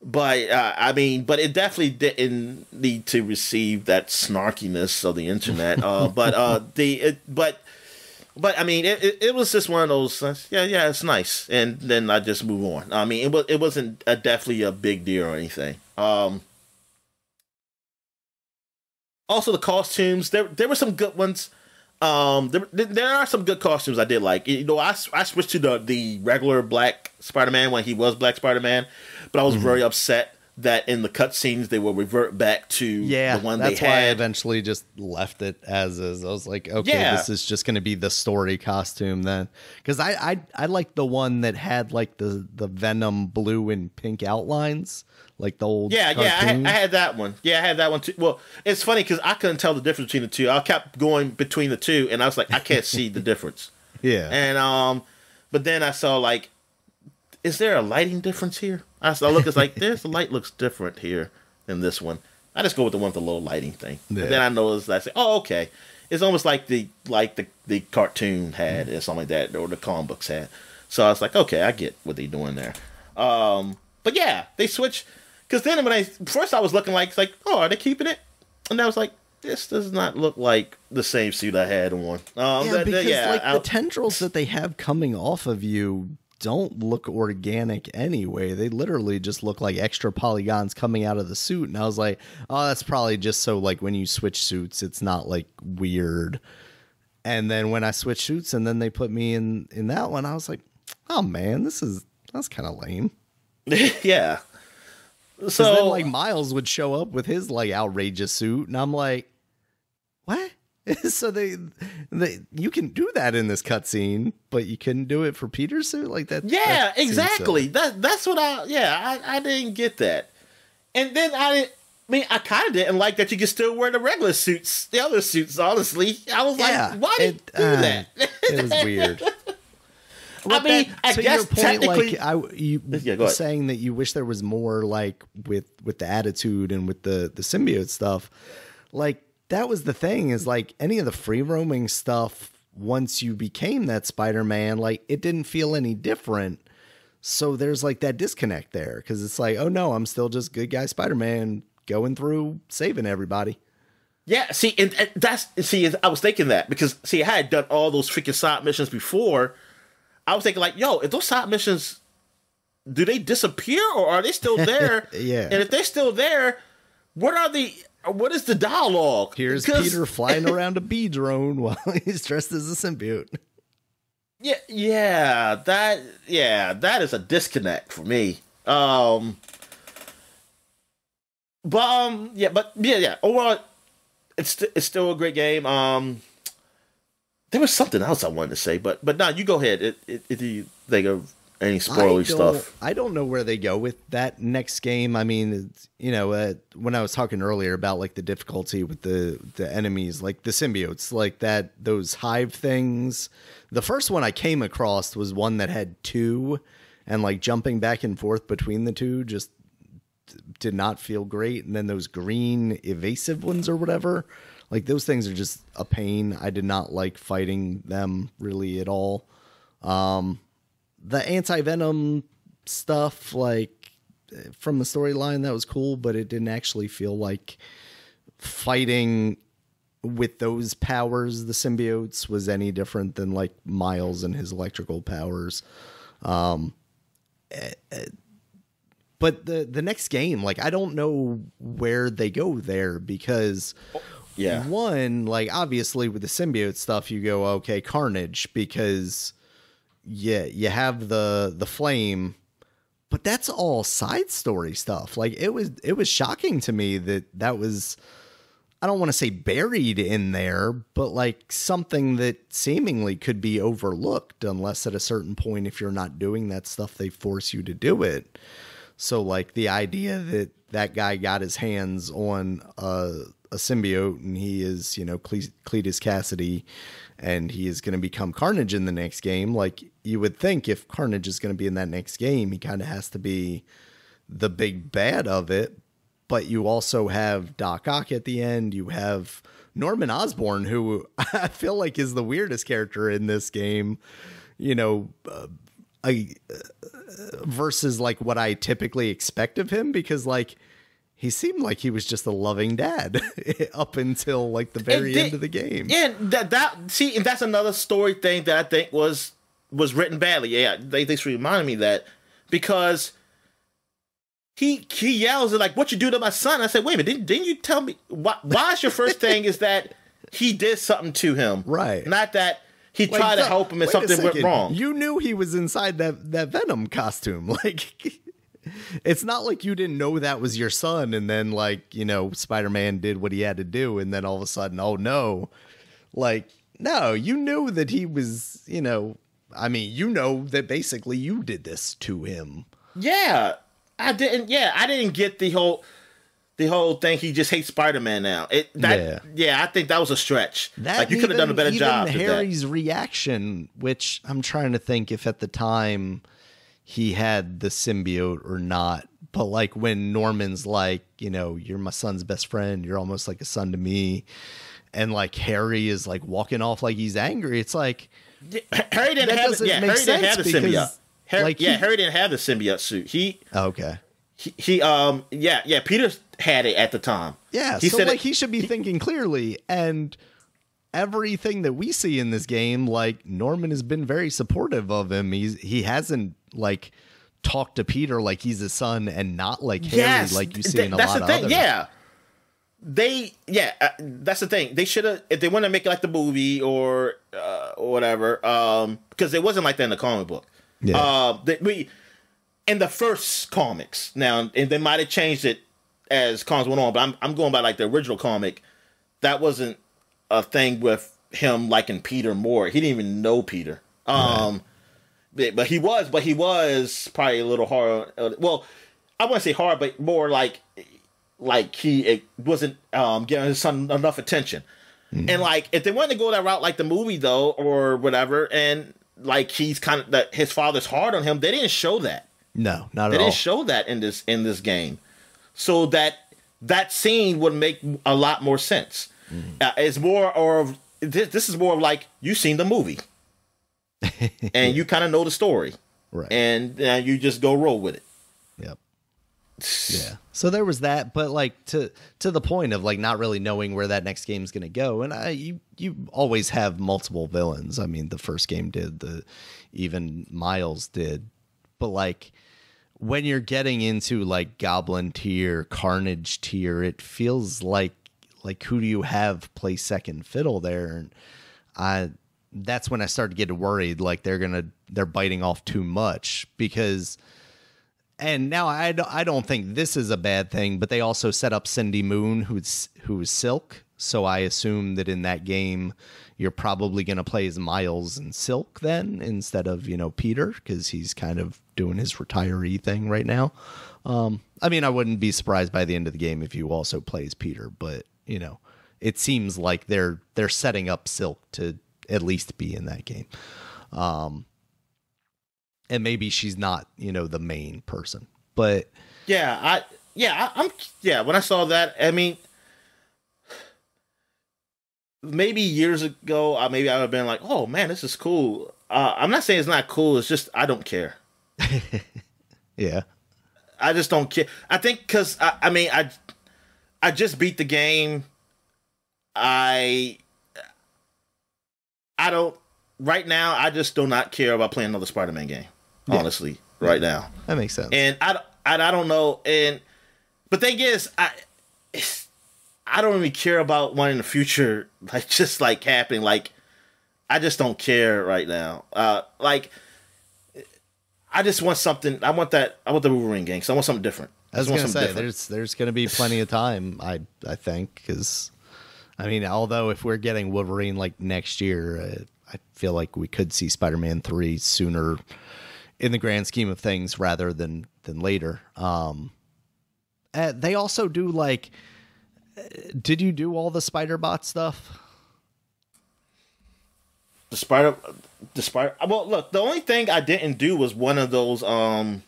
But I mean, but it definitely didn't need to receive that snarkiness of the internet. But I mean, it was just one of those. Yeah, it's nice, and then I just move on. I mean, it wasn't definitely a big deal or anything. Also, the costumes, there were some good ones. There are some good costumes I did like. You know, I switched to the regular Black Spider-Man when he was Black Spider-Man, but I was very upset that in the cutscenes they will revert back to the one they had. That's why I eventually just left it as is. I was like, okay, this is just going to be the story costume then, because I liked the one that had like the Venom blue and pink outlines. Like the old I had that one. Yeah, I had that one too. Well, it's funny because I couldn't tell the difference between the two. I kept going between the two, and I was like, I can't see the difference. Yeah. And but then I saw like, is there a lighting difference here? I look, it's like the light looks different here than this one. I just go with the one with the low lighting thing. Yeah. And then I noticed, I say, oh, okay, it's almost like the cartoon had or something like that, or the comic books had. So I was like, okay, I get what they're doing there. But yeah, they switched. Because then when first I was looking like, oh, are they keeping it? And I was like, this does not look like the same suit I had on. The tendrils that they have coming off of you don't look organic anyway. They literally just look like extra polygons coming out of the suit. And I was like, oh, that's probably just so like when you switch suits, it's not like weird. And then when I switched suits and then they put me in that one, I was like, oh man, that's kind of lame. Yeah. So then, like, Miles would show up with his like outrageous suit, and I'm like, what? So you can do that in this cutscene, but you couldn't do it for Peter's suit, like that. Yeah, exactly. That's what I didn't get that, and then I kind of didn't like that you could still wear the regular suits, the other suits. Honestly, I was like, why did you do that? It was weird. I mean, I guess technically, you saying that you wish there was more like with the attitude and with the symbiote stuff. Like that was the thing, is like any of the free roaming stuff. Once you became that Spider-Man, like it didn't feel any different. So there's like that disconnect there, because it's like, oh no, I'm still just good guy Spider-Man going through saving everybody. Yeah, see, and I was thinking that because I had done all those freaking side missions before. I was thinking like, yo, if those side missions, do they disappear or are they still there? Yeah. And if they're still there, what is the dialogue? Here's Peter flying around a bee drone while he's dressed as a symbiote. That is a disconnect for me. Overall, it's still a great game. There was something else I wanted to say, but no, you go ahead. If you think of any spoilery stuff, I don't know where they go with that next game. I mean, when I was talking earlier about like the difficulty with the enemies, like the symbiotes, like those hive things. The first one I came across was one that had two, and like jumping back and forth between the two just did not feel great. And then those green evasive ones or whatever. Like, those things are just a pain. I did not like fighting them really at all. The anti-venom stuff, like, from the storyline, that was cool, but it didn't actually feel like fighting with those powers, the symbiotes, was any different than, like, Miles and his electrical powers. But the next game, like, I don't know where they go there, because... Yeah. One, like, obviously with the symbiote stuff, you go, okay, Carnage, because you have the flame, but that's all side story stuff. Like, it was shocking to me that was, I don't want to say buried in there, but like something that seemingly could be overlooked, unless at a certain point, if you're not doing that stuff, they force you to do it. So like the idea that guy got his hands on a symbiote, and he is, Cletus Cassidy, and he is going to become Carnage in the next game. Like, you would think if Carnage is going to be in that next game, he kind of has to be the big bad of it. But you also have Doc Ock at the end. You have Norman Osborn, who I feel like is the weirdest character in this game, versus like what I typically expect of him, because like he seemed like he was just a loving dad up until like the very end of the game. Yeah, and that's another story thing that I think was written badly. Yeah, they reminded me that, because he yells at like, "What you do to my son?" I said, "Wait a minute, didn't you tell me why is your first thing is that he did something to him, right? Not that he tried to help him and something went wrong." You knew he was inside that Venom costume. Like, it's not like you didn't know that was your son, and then like, Spider-Man did what he had to do, and then all of a sudden, oh no. Like, no, you knew that he was, that basically you did this to him. Yeah. I didn't get the whole thing. He just hates Spider-Man now. I think that was a stretch. Like, you could have done a better job. Harry's reaction, which I'm trying to think if at the time he had the symbiote or not. But like when Norman's like, you're my son's best friend, you're almost like a son to me, and like Harry is like walking off like he's angry. It's like Harry didn't have the symbiote. Harry didn't have the symbiote suit. Okay. Peter had it at the time. Yeah, he should be thinking clearly, and everything that we see in this game, like Norman has been very supportive of him. He hasn't like talked to Peter like he's his son, and not like Harry like you see in a lot of others. Yeah. That's the thing. They should have, if they want to make it like the movie or whatever, because it wasn't like that in the comic book. Yeah. In the first comics now, and they might have changed it as comics went on, but I'm going by like the original comic. That wasn't a thing with him liking Peter more. He didn't even know Peter. But he was probably a little hard. Well, I wouldn't say hard, but more like he wasn't giving his son enough attention. Mm-hmm. And like, if they wanted to go that route, like the movie though, or whatever, and like he's kind of that his father's hard on him, they didn't show that. No, not at all. They didn't show that in this game, so that scene would make a lot more sense. Mm-hmm. It's more of this is more of like you've seen the movie, and you kind of know the story, right? And you just go roll with it. Yep. Yeah. So there was that, but like to the point of like not really knowing where that next game's going to go. And you always have multiple villains. I mean, the first game did, even Miles did, but like when you're getting into like Goblin tier, Carnage tier, it feels like who do you have play second fiddle there? And that's when I started getting worried, like they're biting off too much, because. And now I don't think this is a bad thing, but they also set up Cindy Moon, who's Silk. So I assume that in that game, you're probably going to play as Miles and Silk then instead of, Peter, because he's kind of doing his retiree thing right now. I mean, I wouldn't be surprised by the end of the game if you also play as Peter, but, it seems like they're setting up Silk to at least be in that game. And maybe she's not, the main person, but when I saw that, I mean, maybe years ago, maybe I would have been like, oh man, this is cool. I'm not saying it's not cool. It's just, I don't care. Yeah. I just don't care. I think cause I just beat the game. I don't, right now, I just do not care about playing another Spider-Man game. Honestly, right now. That makes sense. And I don't know. But thing is, I don't really care about one in the future, like just like happening. Like, I just don't care right now. Like, I just want something. I want the Wolverine game. So I want something different. I was gonna say there's gonna be plenty of time. I think, because I mean, although if we're getting Wolverine like next year, I feel like we could see Spider-Man 3 sooner in the grand scheme of things rather than later. They also do like, Did you do all the spider bot stuff? The spider. Well, look, the only thing I didn't do was one of those. Because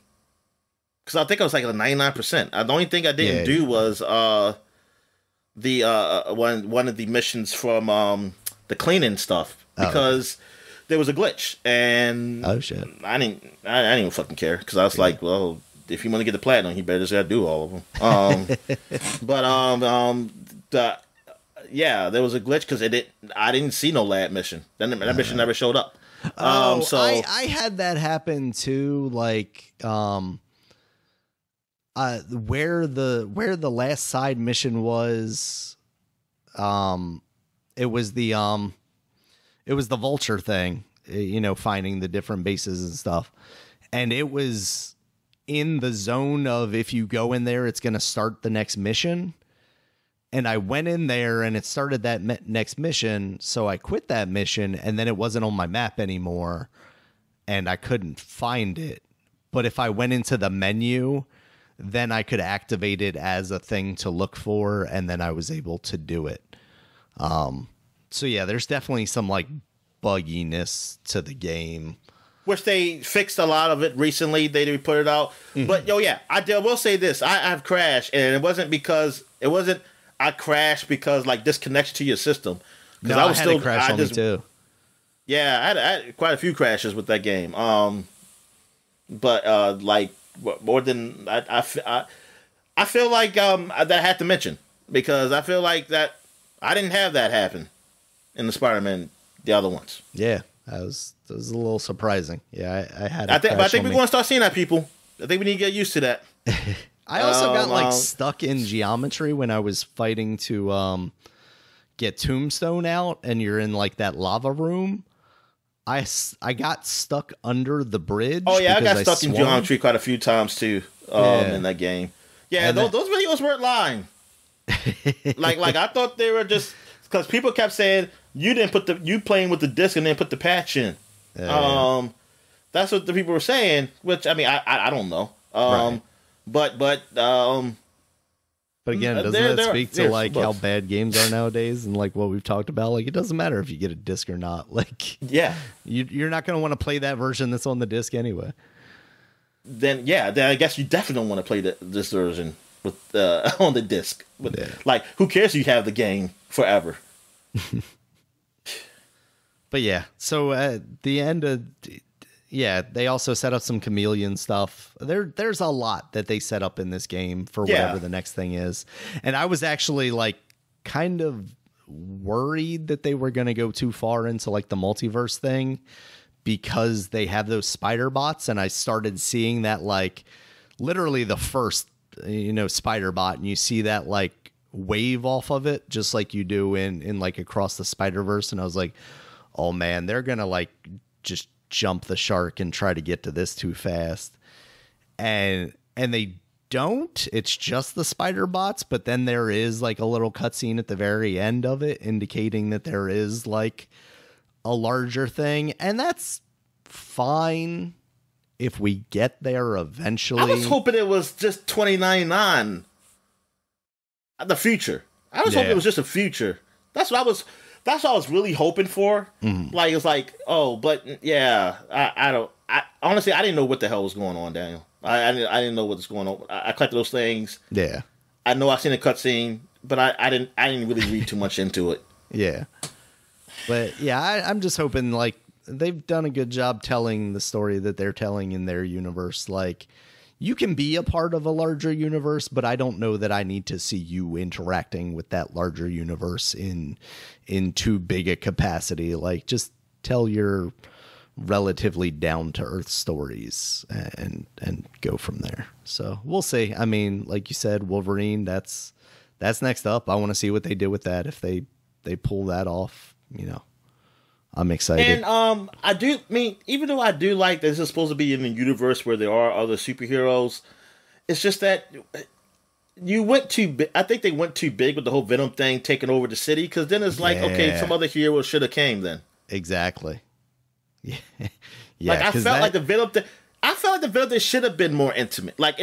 I think I was like a 99%. The only thing I didn't do was the one of the missions from the cleaning stuff because there was a glitch and oh shit, I didn't even fucking care because I was like, well, if you want to get the platinum, you better just gotta do all of them. There was a glitch because I didn't see no lab mission. That mission never showed up. So I had that happen too. Like, where the last side mission was, it was the vulture thing. You know, finding the different bases and stuff, and it was in the zone of if you go in there, it's going to start the next mission. And I went in there and it started that next mission. So I quit that mission and then it wasn't on my map anymore and I couldn't find it. But if I went into the menu, then I could activate it as a thing to look for. And then I was able to do it. So yeah, there's definitely some like bugginess to the game. Which they fixed a lot of it recently. They put it out. Mm-hmm. But I will say this. I've crashed and it wasn't I crashed because like disconnection to your system. No, I had a crash on me too. Yeah, I had quite a few crashes with that game. But like more than I feel like that I had to mention because I feel like that I didn't have that happen in the Spider-Man the other ones. Yeah, that was a little surprising. Yeah, I had. I think we're going to start seeing that, people. I think we need to get used to that. I also got like stuck in geometry when I was fighting to get Tombstone out, and you're in like that lava room. I got stuck under the bridge. Oh yeah, I got stuck in geometry quite a few times too in that game. Yeah, those videos weren't lying. like I thought they were just because people kept saying you playing with the disc and then put the patch in. That's what the people were saying. Which I mean, I don't know. Right. But again, doesn't that speak to like how bad games are nowadays and like what we've talked about? Like, it doesn't matter if you get a disc or not. Like, yeah, you're not going to want to play that version that's on the disc anyway. Then I guess you definitely don't want to play this version with on the disc. Like, who cares if you have the game forever? But yeah, so at the end of. Yeah, they also set up some chameleon stuff. There's a lot that they set up in this game for whatever the next thing is. And I was actually like kind of worried that they were going to go too far into like the multiverse thing because they have those spider bots. And I started seeing that like literally the first, spider bot. And you see that like wave off of it, just like you do in like Across the Spider-Verse. And I was like, oh man, they're going to like just jump the shark and try to get to this too fast, and they don't. It's just the spider bots, but then there is like a little cutscene at the very end of it indicating that there is like a larger thing, and that's fine if we get there eventually. I was hoping it was just 2099 the future. I was hoping it was just a future. That's what I was really hoping for. Mm-hmm. Like, it's like, but yeah, I honestly, I didn't know what the hell was going on, Daniel. I didn't know what was going on. I collected those things. Yeah. I know I've seen a cutscene, but I didn't really read too much into it. Yeah. But yeah, I'm just hoping like they've done a good job telling the story that they're telling in their universe. Like, you can be a part of a larger universe, but I don't know that I need to see you interacting with that larger universe in too big a capacity. Like, just tell your relatively down to earth stories and go from there. So we'll see. I mean, like you said, Wolverine, that's next up. I want to see what they do with that. If they pull that off, I'm excited. And even though I do like this is supposed to be in a universe where there are other superheroes, it's just that you went too big. I think they went too big with the whole Venom thing taking over the city, because then it's like, okay, some other hero should have came then. Exactly. Yeah. Like, I felt like the Venom thing should have been more intimate. Like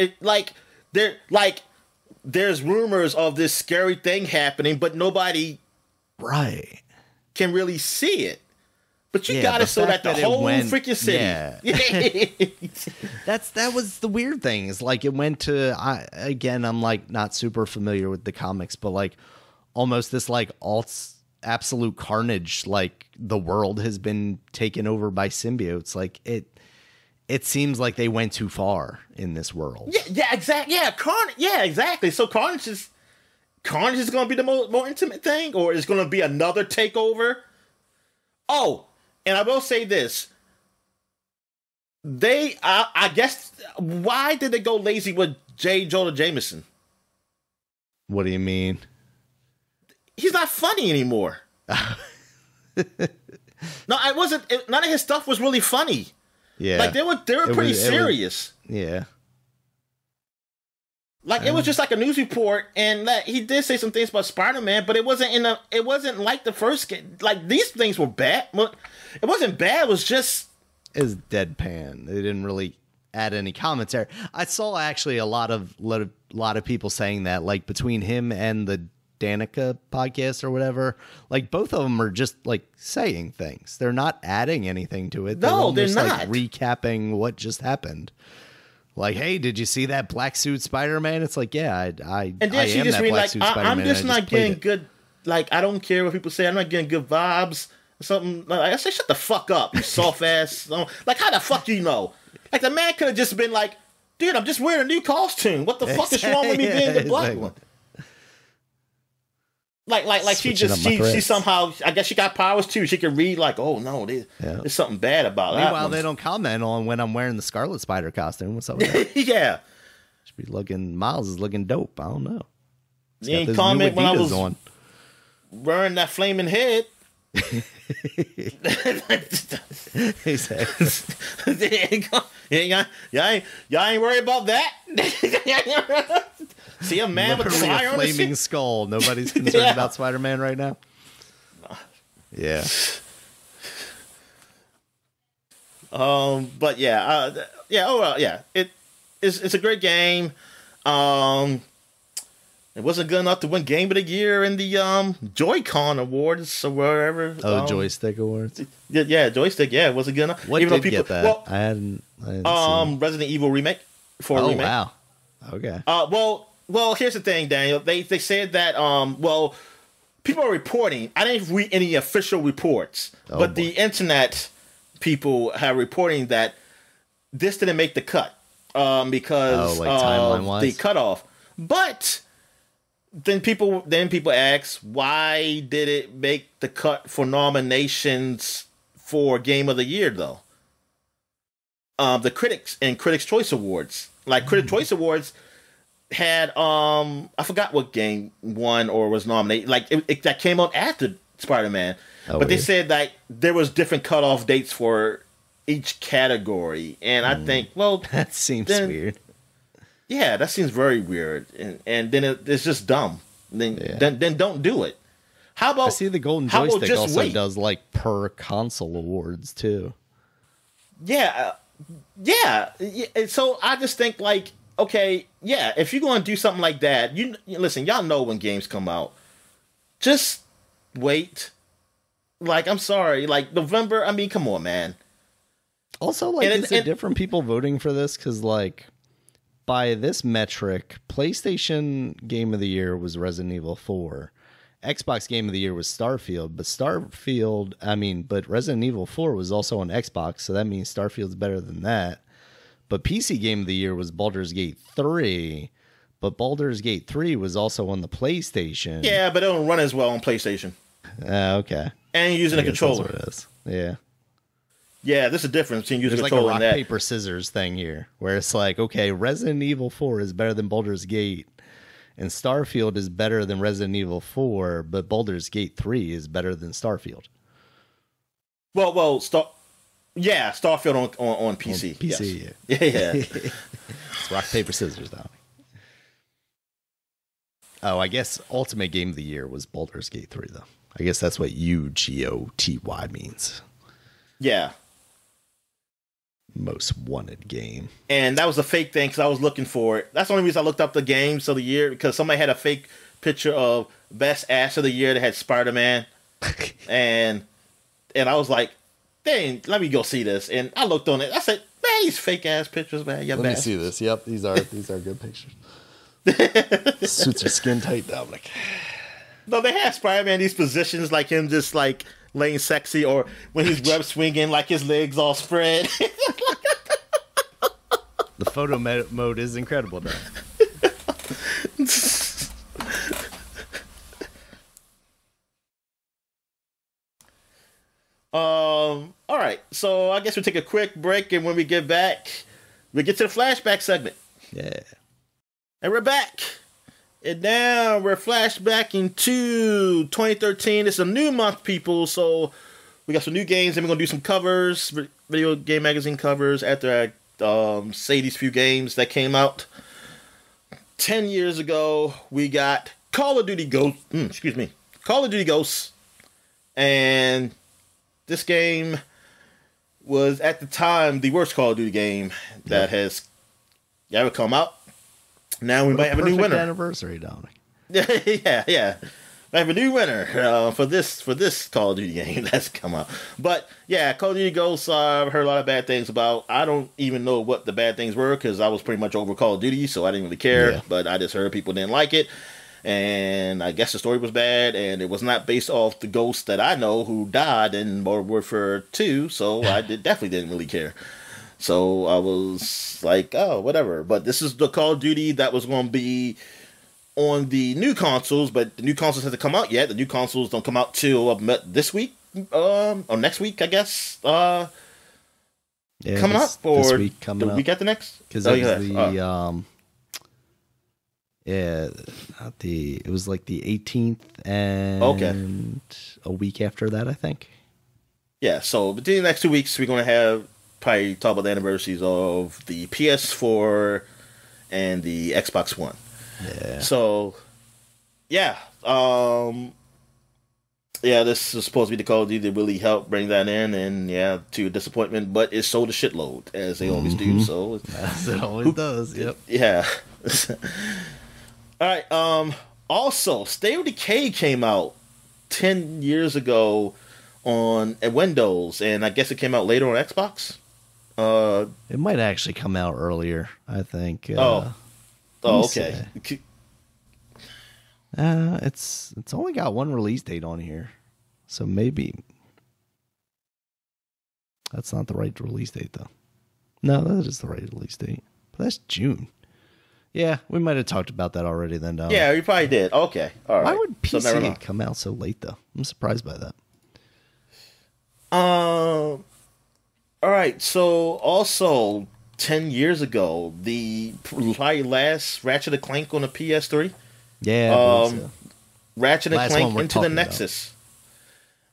there's rumors of this scary thing happening, but nobody Right. can really see it. But you got it so that the whole freaking city. Yeah. That was the weird thing. Is like it went to I'm like not super familiar with the comics, but like almost this like absolute carnage, like the world has been taken over by symbiotes. Like it seems like they went too far in this world. Yeah, exactly. Yeah, exactly. So Carnage is going to be the more intimate thing, or is going to be another takeover? Oh, and I will say this: I guess, why did they go lazy with J. Jonah Jameson? What do you mean? He's not funny anymore. No, I wasn't. None of his stuff was really funny. Yeah, like they were pretty serious. Yeah. Like it was just like a news report, and that he did say some things about Spider-Man, but it wasn't like the first game. Like these things were bad. It wasn't bad. It was just deadpan. They didn't really add any commentary. I saw actually a lot of people saying that, like between him and the Danica podcast or whatever, like both of them are just like saying things. They're not adding anything to it. No, they're not. Like recapping what just happened. Like, hey, did you see that black suit Spider-Man? It's like, yeah, I and then she just mean like, I'm just not getting good. Like, I don't care what people say. I'm not getting good vibes or something. Like, I say, shut the fuck up, you soft ass. Like, how the fuck do you know? Like, the man could have just been like, dude, I'm just wearing a new costume. What the fuck is wrong with me being the black one? Like she somehow, I guess she got powers too. She can read like, oh no, there's something bad about that. Meanwhile, they don't comment on when I'm wearing the Scarlet Spider costume. What's up with that? Yeah. Should be looking, Miles is looking dope. I don't know. You ain't comment when I was wearing that flaming head. He said, y'all ain't worried about that. See a man with a fire on his flaming skull. Nobody's concerned about Spider-Man right now. Yeah. But yeah, overall, yeah, it's a great game. It wasn't good enough to win Game of the Year in the Joy-Con Awards or wherever. Oh, Joystick Awards. Yeah, Joystick. Yeah, it wasn't good enough. What did get that? Well, I hadn't Resident Evil remake. Oh wow. Okay. Well, here's the thing, Daniel. They said that people are reporting. I didn't read any official reports, but the internet people have reporting that this didn't make the cut because of the cutoff. But then people ask, why did it make the cut for nominations for Game of the Year though? The Critics' Choice Awards, like Critics' Choice Awards, had I forgot what game won or was nominated. Like that came out after Spider-Man, but they said that there was different cutoff dates for each category, and I think, well, that seems weird. Yeah, that seems very weird, and then it's just dumb. Then don't do it. How about, I see the Golden Joystick also does like per console awards too. Yeah. So I just think like, okay, yeah, if you're going to do something like that, you listen, y'all know when games come out. Just wait. Like, I'm sorry, like November, I mean, come on, man. Also, like, is it different people voting for this? Because, like, by this metric, PlayStation Game of the Year was Resident Evil 4. Xbox Game of the Year was Starfield, but Resident Evil 4 was also on Xbox, so that means Starfield's better than that. But PC Game of the Year was Baldur's Gate 3, but Baldur's Gate 3 was also on the PlayStation. Yeah, but it don't run as well on PlayStation. Okay. And you're using a controller. That's what it is. Yeah. Yeah, there's a difference between using a controller and that. There's like a rock, paper, scissors thing here, where it's like, okay, Resident Evil 4 is better than Baldur's Gate, and Starfield is better than Resident Evil 4, but Baldur's Gate 3 is better than Starfield. Starfield on PC. On PC, yes. Yeah. It's rock, paper, scissors, though. Oh, I guess Ultimate Game of the Year was Baldur's Gate 3, though. I guess that's what UGOTY means. Yeah. Most wanted game. And that was a fake thing because I was looking for it. That's the only reason I looked up the games of the year, because somebody had a fake picture of best ass of the year that had Spider-Man. and I was like, dang, let me go see this. And I looked on it. I said, man, these fake ass pictures, man. Let me see this. Yep, these are good pictures. Suits are skin tight, Dominic. No, they have Spider-Man these positions, like him just like laying sexy, or when he's web swinging, like his legs all spread. The photo mode is incredible, though. All right, so I guess we'll take a quick break, and when we get back, we get to the flashback segment. Yeah. And we're back. And now we're flashbacking to 2013. It's a new month, people, so we got some new games, and we're going to do some covers, video game magazine covers, after I say these few games that came out. 10 years ago, we got Call of Duty Ghosts. Call of Duty Ghosts. And this game was, at the time, the worst Call of Duty game that has ever come out. Now we might have a new winner. Anniversary, Dominic. yeah. I have a new winner for this Call of Duty game that's come out. But yeah, Call of Duty Ghosts, I've heard a lot of bad things about. I don't even know what the bad things were, because I was pretty much over Call of Duty, so I didn't really care. Yeah. But I just heard people didn't like it, and I guess the story was bad, and it was not based off the ghosts that I know who died in Modern Warfare 2, so I definitely didn't really care. So I was like, oh, whatever. But this is the Call of Duty that was going to be on the new consoles, but the new consoles haven't come out yet. The new consoles don't come out till this week, or next week, I guess. Coming up, or this week coming the week after next? Because it was like the 18th and a week after that, I think. Yeah, so between the next 2 weeks, we're going to have probably talk about the anniversaries of the PS4 and the Xbox One. Yeah. So, yeah. This is supposed to be the Call of Duty that really helped bring that in, and yeah, to disappointment, but it sold a shitload, as they always do. So, as it always does. Yep. Yeah. All right. Also, State of Decay came out 10 years ago on Windows, and I guess it came out later on Xbox. It might actually come out earlier, I think. Okay. It's only got one release date on here, so maybe that's not the right release date, though. No, that is the right release date. But that's June. Yeah, we might have talked about that already then, Dom. Yeah, we probably did. Okay, all right. Why would PC come out so late, though? I'm surprised by that. All right, so also 10 years ago, the probably last Ratchet and Clank on the PS3. Yeah, Ratchet and Clank Into the Nexus.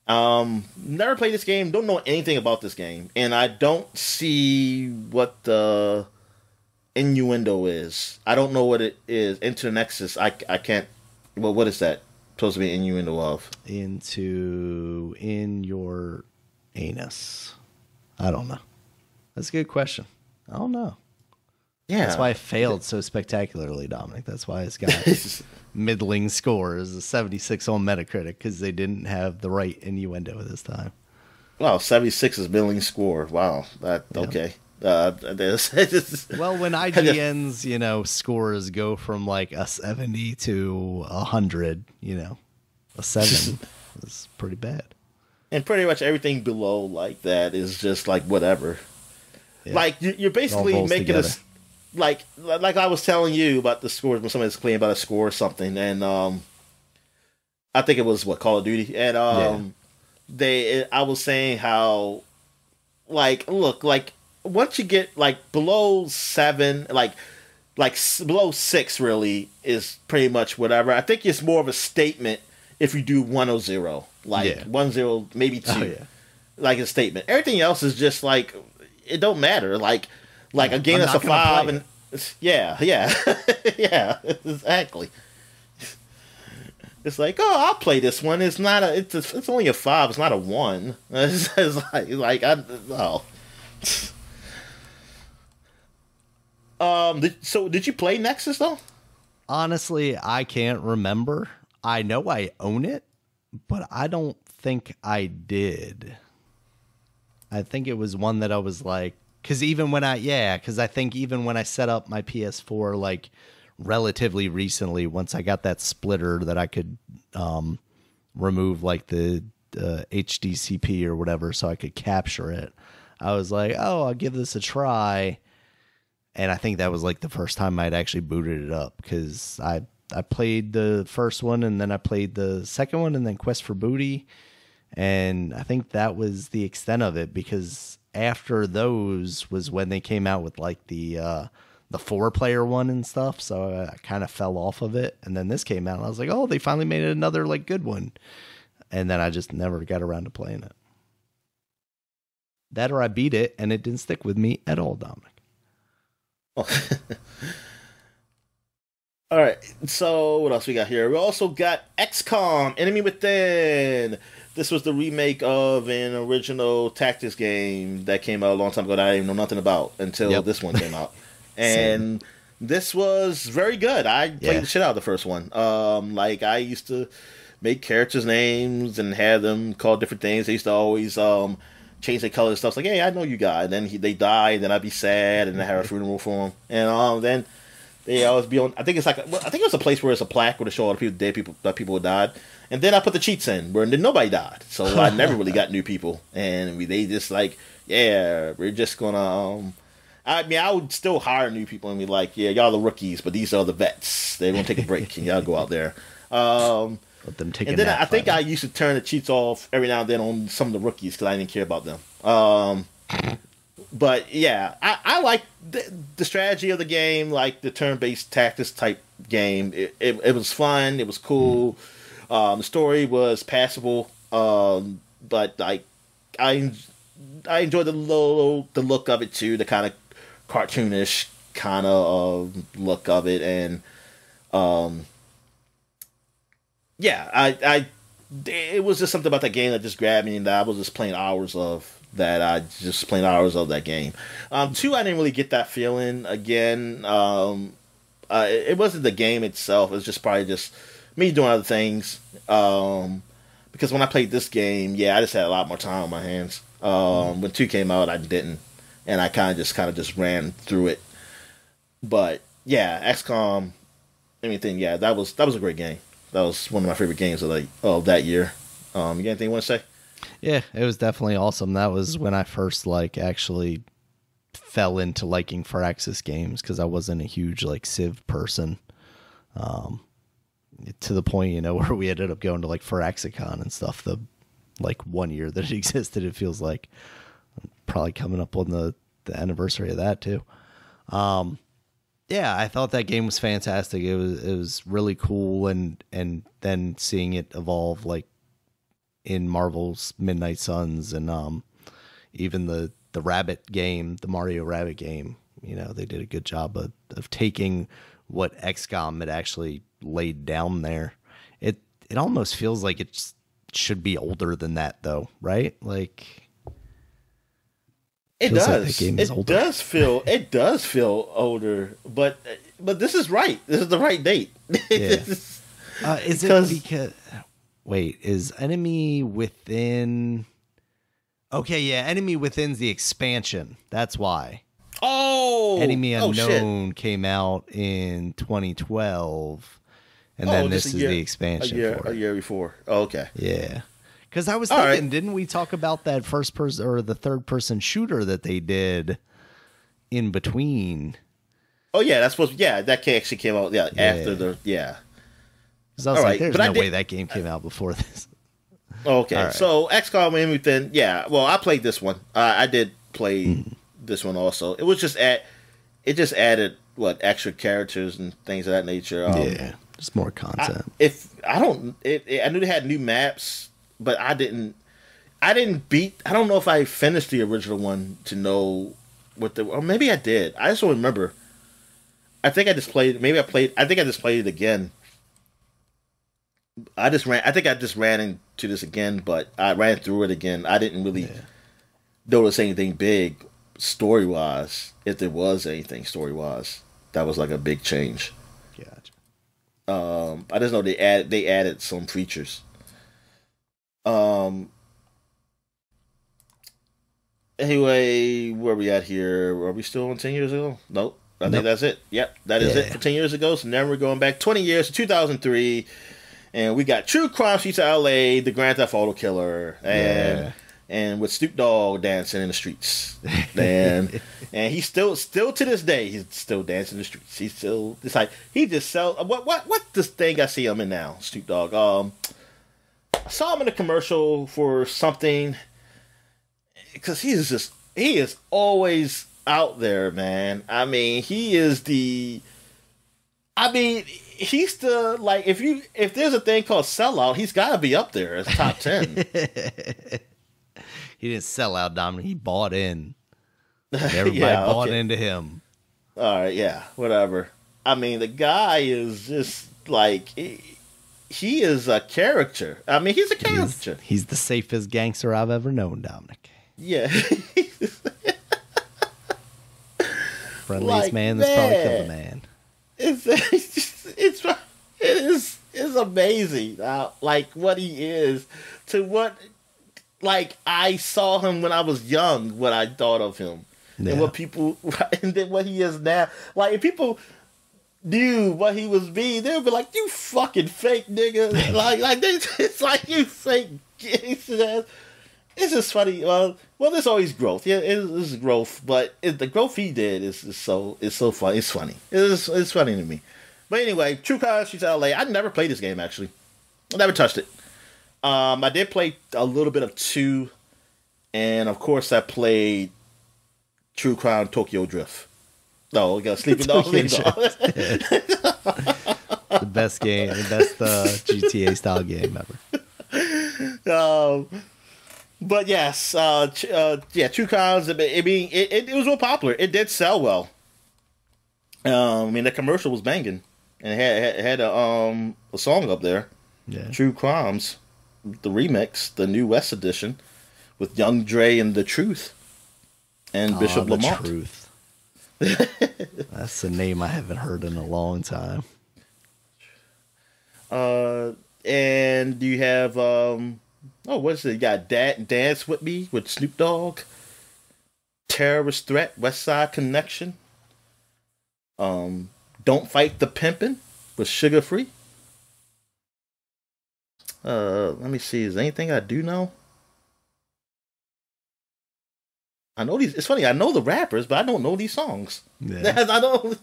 Never played this game, don't know anything about this game, and I don't see what the innuendo is. I don't know what it is. Into the Nexus, I can't. Well, what is that supposed to be an innuendo of? In your anus. I don't know. That's a good question. I don't know. Yeah. That's why it failed so spectacularly, Dominic. That's why it's got middling scores, a 76 on Metacritic, because they didn't have the right innuendo this time. Wow, 76 is middling score. Wow. Okay. Well, when IGN's, scores go from like a 70 to 100, a 7 is pretty bad. And pretty much everything below like that is just like whatever. Yeah. Like you're basically making a like I was telling you about the scores when somebody's complaining about a score or something, and I think it was Call of Duty, and I was saying how look, once you get below 7, like below 6 really is pretty much whatever. I think it's more of a statement if you do 1 or 0. 1 0, maybe 2. Oh, yeah. Like a statement. Everything else is just it don't matter. Like a game that's a 5 and yeah, yeah, exactly. It's I'll play this one. It's not it's only a 5. It's not a 1. It's Did you play Nexus though? Honestly, I can't remember. I know I own it, but I don't think I did. I think it was one that I was like, because I think even when I set up my PS4, like relatively recently, once I got that splitter that I could remove like the HDCP or whatever so I could capture it, I was like, oh, I'll give this a try. And I think that was like the first time I'd actually booted it up, because I played the first one and then I played the second one and then Quest for Booty. And I think that was the extent of it, because after those was when they came out with like the 4-player one and stuff. So I kind of fell off of it. And then this came out and I was like, oh, they finally made another like good one. And then I just never got around to playing it. That or I beat it and it didn't stick with me at all, Dominic. Oh. All right, so what else we got here? We also got XCOM, Enemy Within. This was the remake of an original tactics game that came out a long time ago that I didn't know nothing about until this one came out. And this was very good. I played the shit out of the first one. Like, I used to make characters' names and have them call different things. They used to always change their color and stuff. It's like, hey, I know you guys. And then they die, and then I'd be sad, and I have a funeral for them. And then they always be on. I think it was a place where it's a plaque where they show all the people, dead people, that people died. And then I put the cheats in where then nobody died, so I never really got new people. And they just like, yeah, we're just gonna. I mean, I would still hire new people and be like, yeah, y'all the rookies, but these are the vets. They won't take a break, and y'all go out there. Let them take. And then I think I used to turn the cheats off every now and then on some of the rookies because I didn't care about them. But yeah, I like the strategy of the game, like the turn-based tactics type game. It was fun. It was cool. The story was passable. But like I enjoyed the look of it too, the kind of cartoonish kind of look of it, and it was just something about that game that just grabbed me, and that I was just playing hours of. That game. 2, I didn't really get that feeling again. It wasn't the game itself. It was just probably just me doing other things. Because when I played this game, I just had a lot more time on my hands. When 2 came out, I didn't, and I kind of just ran through it. But yeah, XCOM, anything. Yeah, that was a great game. That was one of my favorite games of that year. You got anything you want to say? Yeah, it was definitely awesome. That was when I first actually fell into liking Firaxis games, because I wasn't a huge Civ person. To the point, where we ended up going to Firaxicon and stuff. The 1 year that it existed, it feels like probably coming up on the anniversary of that too. Yeah, I thought that game was fantastic. It was really cool, and then seeing it evolve in Marvel's Midnight Suns, and even the Rabbit game, the Mario Rabbit game, they did a good job of taking what XCOM had actually laid down there. It almost feels like it should be older than that, though, right? It does. It does feel older, but this is right. This is the right date. Yeah. Is it because? Wait, is Enemy Within? Okay, yeah, Enemy Within's the expansion. That's why. Oh, Enemy Unknown came out in 2012, and then this is the expansion. A year before. Oh, okay. Yeah, because I was thinking, didn't we talk about that first person or the third person shooter that they did in between? Oh yeah, that's supposed. Yeah, that actually came out. Yeah, after the. Because I was there's no way that game came out before this. Okay, right. So XCOM Enemy Within, well, I played this one. I did play this one also. It was just it just added extra characters and things of that nature. Just more content. I knew they had new maps, but I didn't beat. I don't know if I finished the original one to know or maybe I did. I just don't remember. I think I just played. I think I just played it again. I think I just ran into this again, but I ran through it again. I didn't really notice anything big story wise, if there was anything story wise, that was like a big change. Gotcha. I just know they added some features. Anyway, where we at here? Are we still on 10 years ago? Nope. I think that's it. Yep, that is it for 10 years ago. So now we're going back 20 years to 2003, and we got True Crime Streets of LA, the Grand Theft Auto Killer, and with Snoop Dogg dancing in the streets, and he's still to this day he's still dancing in the streets. He's still, it's like he just sells what this thing I see him in now, Snoop Dogg. I saw him in a commercial for something, because he is always out there, man. I mean, he's the, like, if there's a thing called sellout, he's got to be up there as top 10. He didn't sell out, Dominic. He bought in. Everybody bought into him. All right, yeah, whatever. I mean, the guy is just like, he is a character. I mean, he's a character. He's the safest gangster I've ever known, Dominic. Yeah. Friendliest man that's probably killed a man. It's amazing, like what he is to what, like, I saw him when I was young, what I thought of him, and what people, and then what he is now. Like, if people knew what he was being, they would be like, "You fucking fake nigga!" It's like, you fake gangster. It's just funny. Well, there's always growth. Yeah, it is growth, but the growth he did is so funny. It's funny. It's funny to me. But anyway, True Crime Streets of LA. I never played this game, actually. I never touched it. I did play a little bit of 2, and of course I played True Crime Tokyo Drift. No, we got Sleeping Dogs. The best game, the best GTA style game ever. But yes, True Crimes. I mean, it was real popular. It did sell well. I mean, the commercial was banging, and it had a song up there. Yeah. True Crimes, the remix, the New West edition, with Young Dre and The Truth, and Bishop Lamont. The Truth. That's a name I haven't heard in a long time. And you have what's it? You got Dance With Me with Snoop Dogg, Terrorist Threat, West Side Connection. Don't Fight the Pimpin' with Sugar Free. Let me see. Is there anything I do know? I know these. It's funny. I know the rappers, but I don't know these songs. Yeah. I don't.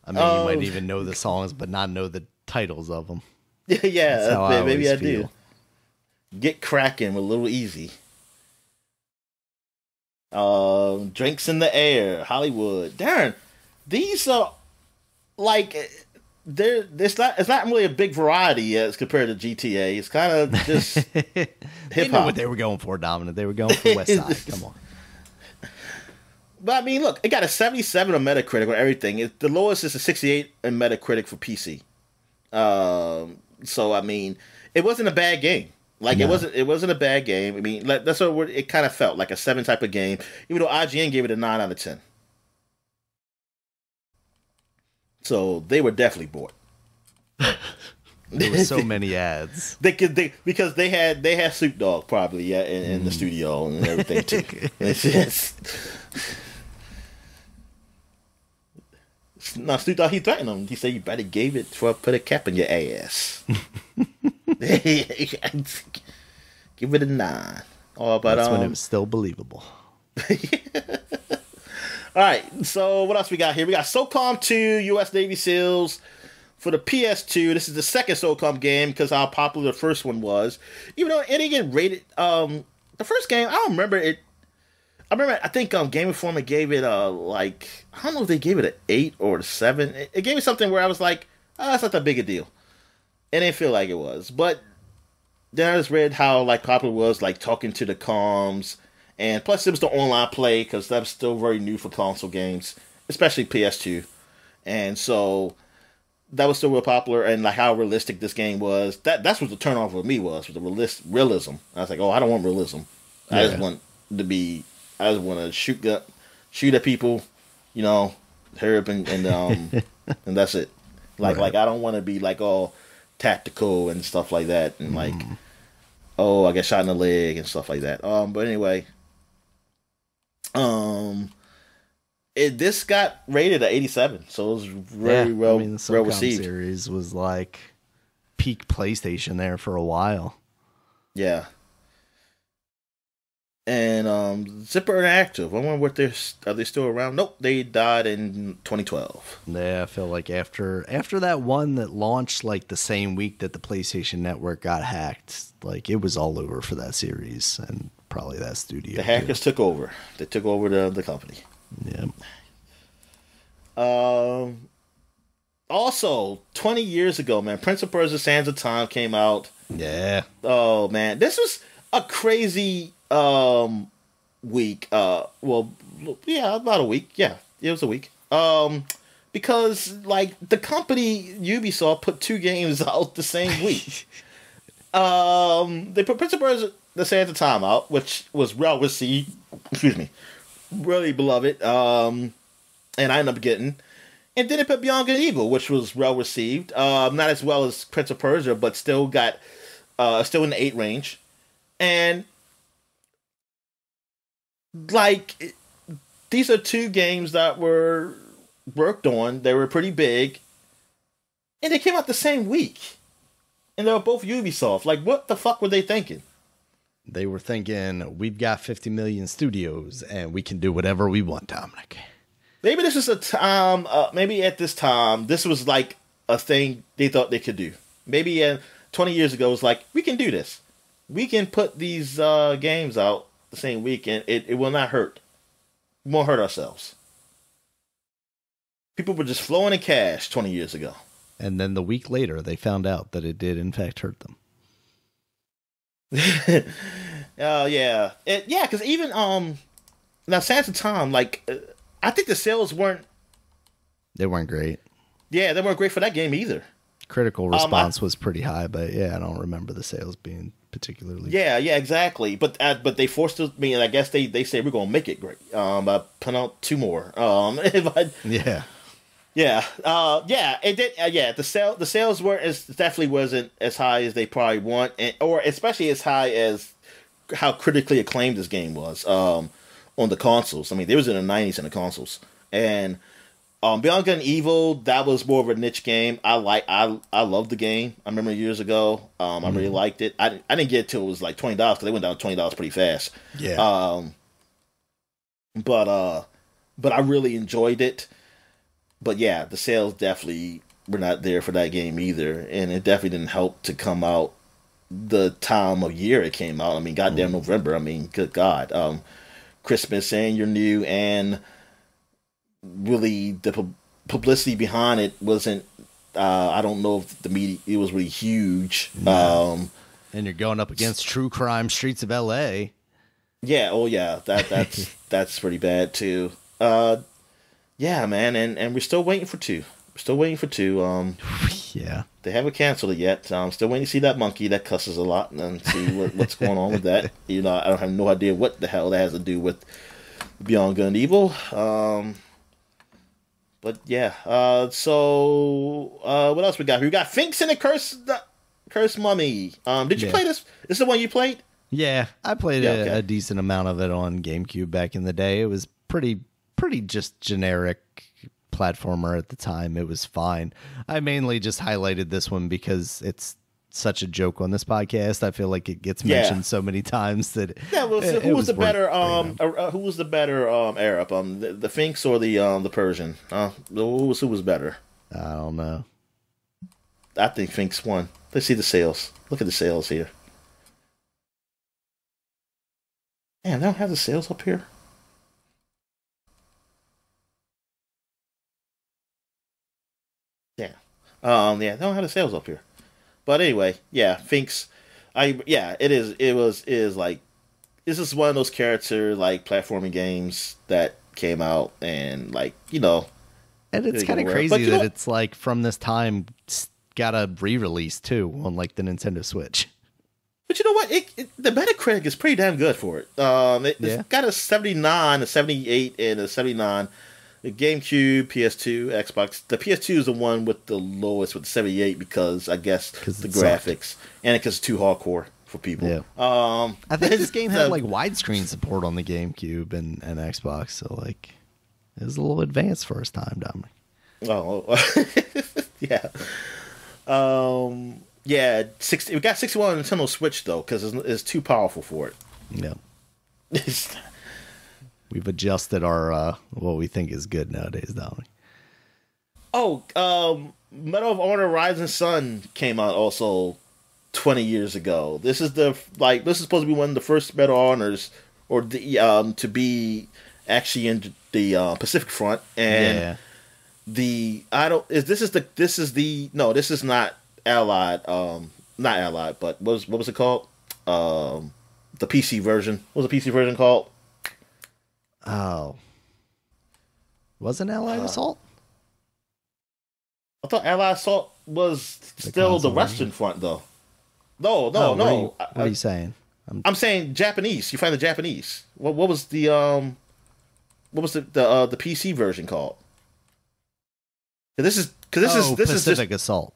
I mean, you might even know the songs, but not know the titles of them. Yeah, maybe I do. Get Crackin' with Little Easy. Drinks in the Air, Hollywood. Darn, these are like it's not really a big variety as compared to GTA. It's kind of just hip hop. They knew what they were going for, Dominant. They were going for West Side. Come on. But I mean, look, it got a 77 on Metacritic on everything. The lowest is a 68 on Metacritic for PC. So I mean, it wasn't a bad game. Like, no. It wasn't a bad game. I mean, that's what it kind of felt like, a 7 type of game. Even though IGN gave it a 9 out of 10. So they were definitely bored. There were so many ads. Because they had Snoop Dogg probably in the studio and everything too. No, Snoop Dogg, he threatened him. He said, "You better put a cap in your ass." Give it a 9. Oh, but that's when it was still believable. All right, so what else we got here? We got SOCOM 2 U.S. Navy SEALs for the PS2. This is the second SOCOM game because how popular the first one was. Even though it didn't get rated, the first game, I don't remember it. I think Game Informer gave it I don't know if they gave it an 8 or a 7. It gave me something where I was like, that's not that big a deal. It didn't feel like it was. But then I just read how popular it was, talking to the comms. And plus it was the online play because that was still very new for console games, especially PS2. And so that was still real popular, and how realistic this game was. That's what the turnoff for me was, the realism. I was like, oh, I don't want realism. I just want to be I just want to shoot at people, hurry up and and that's it. Like I don't want to be like all tactical and stuff like that, and like I get shot in the leg and stuff like that. But anyway, this got rated at 87, so it was very well the well received. Series was like peak PlayStation there for a while. Yeah. And Zipper Interactive, I wonder what are they still around? Nope, they died in 2012. Yeah, I feel like after that one that launched like the same week that the PlayStation Network got hacked, like it was all over for that series and probably that studio. The hackers took over. They took over the company. Yeah. Also, 20 years ago, man, Prince of Persia Sands of Time came out. Yeah. Oh man, this was a crazy week. Well, yeah, about a week. Yeah, it was a week. Because like the company Ubisoft put 2 games out the same week. They put Prince of Persia the Sands of Time out, which was well received. Excuse me, really beloved. And I ended up getting. And then they put Beyond Good and Evil, which was well received. Not as well as Prince of Persia, but still got still in the 8 range. And like these are 2 games that were worked on. They were pretty big, and they came out the same week. And they were both Ubisoft. Like, what the fuck were they thinking? They were thinking, we've got 50 million studios, and we can do whatever we want, Dominic. Maybe this is a time, maybe at this time, this was like a thing they thought they could do. Maybe 20 years ago, it was like, we can do this. We can put these games out the same week, and it will not hurt. We won't hurt ourselves. People were just flowing in cash 20 years ago. And then the week later, they found out that it did, in fact, hurt them. Yeah. Because even, now, Sands of Time, like, I think the sales weren't... They weren't great. Yeah, they weren't great for that game either. Critical response was pretty high, but yeah, I don't remember the sales being particularly... Yeah, exactly. But they forced me, and I guess they say we're going to make it great. By putting out 2 more. Yeah. Yeah, it did. The sales definitely wasn't as high as they probably want, or especially as high as how critically acclaimed this game was on the consoles. I mean, it was in the 90s in the consoles, and Beyond Good and Evil, that was more of a niche game. I loved the game. I remember years ago. I really liked it. I didn't get it till it was like $20 because they went down to $20 pretty fast. Yeah. But I really enjoyed it. But yeah, the sales definitely were not there for that game either, and it definitely didn't help to come out the time of year it came out. I mean, goddamn November. I mean, good God, Christmas and your new, and really the publicity behind it wasn't. I don't know if the media it was really huge. No. And you're going up against true crime streets of L.A. Yeah. Oh yeah. That's pretty bad too. Yeah, man, and we're still waiting for 2. We're still waiting for 2. Yeah. They haven't canceled it yet. Still waiting to see that monkey that cusses a lot and see what's going on with that. I don't have no idea what the hell that has to do with Beyond Good and Evil. But yeah. So what else we got? We got Finks and the Cursed Mummy. Did you play this? This is the one you played? Yeah, I played a decent amount of it on GameCube back in the day. It was pretty just generic platformer at the time. It was fine. I mainly just highlighted this one because it's such a joke on this podcast. I feel like it gets mentioned so many times that who was the better Arab, the Finks or the Persian? Who was better? I don't know. I think Finks won. Let's see the sales. Look at the sales here. Man, they don't have the sales up here. They don't have the sales up here. But anyway, yeah, Finks. It is like this is one of those character like platforming games that came out and like and it's kind of crazy that it's like from this time got a re-release too on like the Nintendo Switch. But you know what? The Metacritic is pretty damn good for it. It's got a 79, a 78, and a 79. The GameCube, PS2, Xbox. The PS2 is the one with the lowest, with 78, because I guess the graphics and because it's too hardcore for people. Yeah. I think this game had like widescreen support on the GameCube and Xbox, so like it was a little advanced for its time, Dominic. Oh, yeah. Yeah, we got 61 on Nintendo Switch though, because it's too powerful for it. Yeah. We've adjusted our what we think is good nowadays, Dominic. Oh, Medal of Honor Rising Sun came out also 20 years ago. This is supposed to be one of the first Medal of Honors, or to be actually in the Pacific Front, and this is not Allied, not Allied, but what was it called? The PC version. What was the PC version called? Oh, wasn't Allied Assault? I thought Allied Assault was still the Western Front, though. No. What are you saying? I'm saying Japanese. You find the Japanese. What was the PC version called? This is Pacific Assault.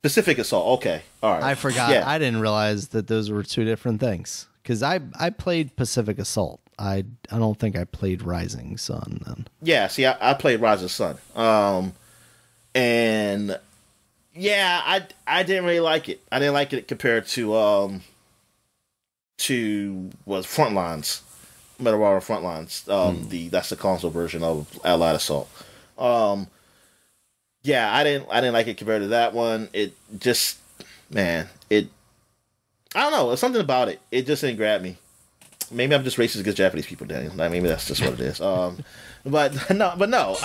Pacific Assault. Okay, all right. I forgot. Yeah. I didn't realize that those were two different things. Because I played Pacific Assault. I don't think I played Rising Sun then. Yeah, see, I played Rising Sun. And yeah, I didn't really like it. I didn't like it compared to Frontlines, Medal of Honor Frontlines. That's the console version of Allied Assault. Yeah, I didn't like it compared to that one. It just, man, I don't know. There's something about it. It just didn't grab me. Maybe I'm just racist against Japanese people, Daniel. Maybe that's just what it is. But no.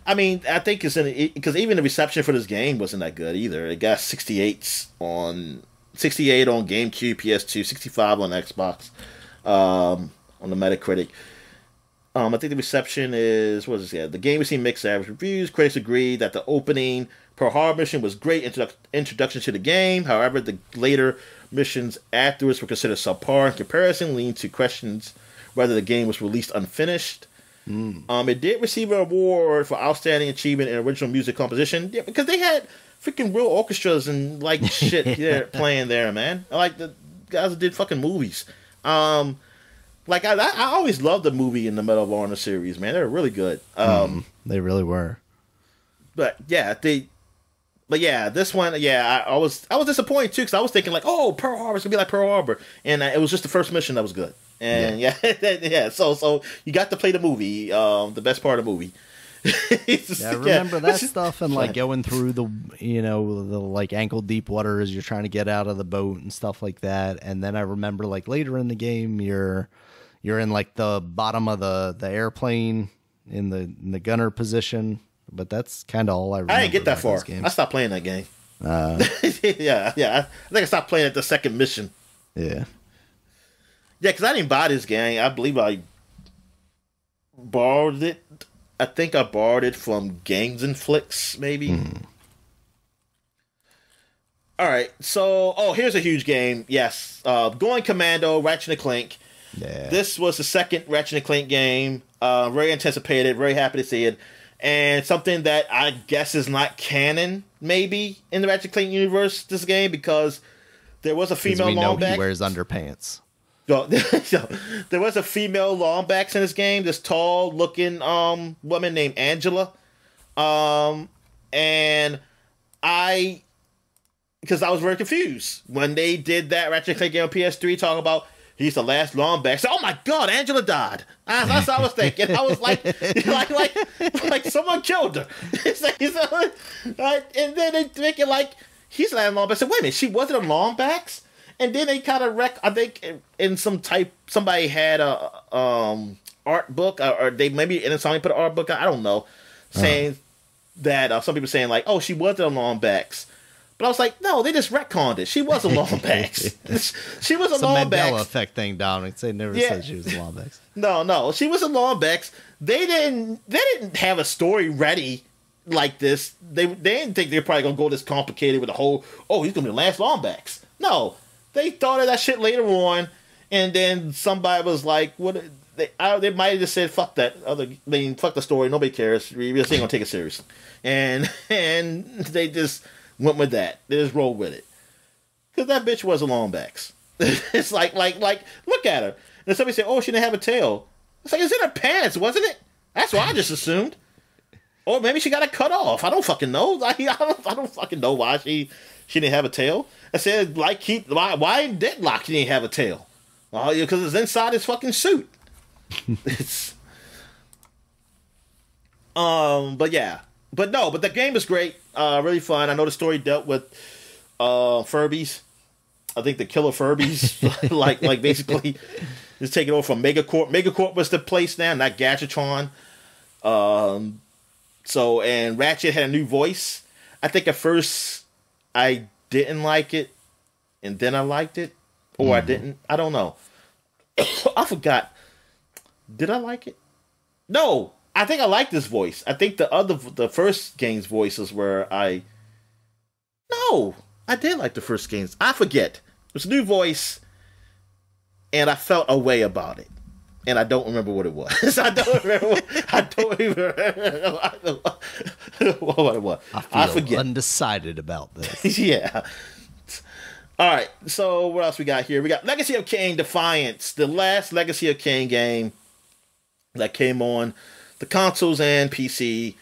I mean, I think because even the reception for this game wasn't that good either. It got 68 on GameCube, PS2, 65 on Xbox, on the Metacritic. I think the reception is, what is it? The game received mixed average reviews. Critics agreed that the opening Pearl Harbor mission was great introduction to the game. However, the later missions afterwards were considered subpar in comparison, leading to questions whether the game was released unfinished. It did receive an award for outstanding achievement in original music composition. Yeah, because they had freaking real orchestras and like shit playing there, man. Like the guys that did fucking movies. Like I always loved the movie in the Medal of Honor series, man. They were really good. They really were. But yeah, this one, I was disappointed too, because I was thinking like, oh, Pearl Harbor's gonna be like Pearl Harbor, and it was just the first mission that was good. And yeah. So you got to play the movie, the best part of the movie. I remember that stuff, and like going through the like ankle deep water as you're trying to get out of the boat and stuff like that. And then I remember like later in the game, you're in like the bottom of the airplane in the gunner position. But that's kind of all I remember. I didn't get that far. I stopped playing that game. Yeah. I think I stopped playing at the second mission. Yeah. Yeah, because I didn't buy this game. I believe I borrowed it. I think I borrowed it from Games and Flicks, maybe. All right. So, here's a huge game. Yes. Going Commando, Ratchet and Clank. Yeah. This was the second Ratchet and Clank game. Very anticipated. Very happy to see it. And something that I guess is not canon, maybe, in the Ratchet and Clank universe, this game, because there was a female longback. He wears underpants. There was a female longback in this game, this tall-looking woman named Angela. And because I was very confused when they did that Ratchet and Clank game on PS3, talking about he's the last longback. So, oh my God, Angela died. That's what I was thinking. I was like someone killed her. And then they make it like he's the last longback. So wait a minute, she wasn't a longback? And then they kind of I think in somebody had a art book, or they maybe in somebody put an art book. I don't know, saying that some people saying like, oh, she wasn't a longback. But I was like, no, they just retconned it. She was a longback. She was a longback. Mandela effect thing, Dominic. They never said she was a longback. No, she was a longback. They didn't have a story ready like this. They didn't think they were probably gonna go this complicated with the whole. Oh, he's gonna be the last longback. No. they thought of that shit later on, and then somebody was like, "What?" They might have just said, "Fuck that fuck the story. Nobody cares. We just ain't gonna take it serious." And they just went with that. They just rolled with it because that bitch was a longbacks. It's like, look at her. And somebody said, "Oh, she didn't have a tail." It's like, it's in her pants, wasn't it? That's what I just assumed. Or maybe she got it cut off. I don't fucking know. Like, I don't fucking know why she didn't have a tail. I said, like, why in Deadlock she didn't have a tail? Oh, yeah, because it's inside his fucking suit. It's but yeah. But the game is great. Really fun. I know the story dealt with Furbies. I think the killer Furbies like basically just taking over from Megacorp. Megacorp was the place now, not Gadgetron. So, and Ratchet had a new voice. I think at first I didn't like it, and then I liked it, or I didn't. I don't know. I forgot. Did I like it? No, I think I liked this voice. I think the first game's voices were No, I did like the first games. I forget. It was a new voice, and I felt a way about it. And I don't remember what it was. I don't remember what it was. I forget. Undecided about this. Yeah. All right. So what else we got here? We got Legacy of Kain Defiance, the last Legacy of Kain game that came on the consoles and PC.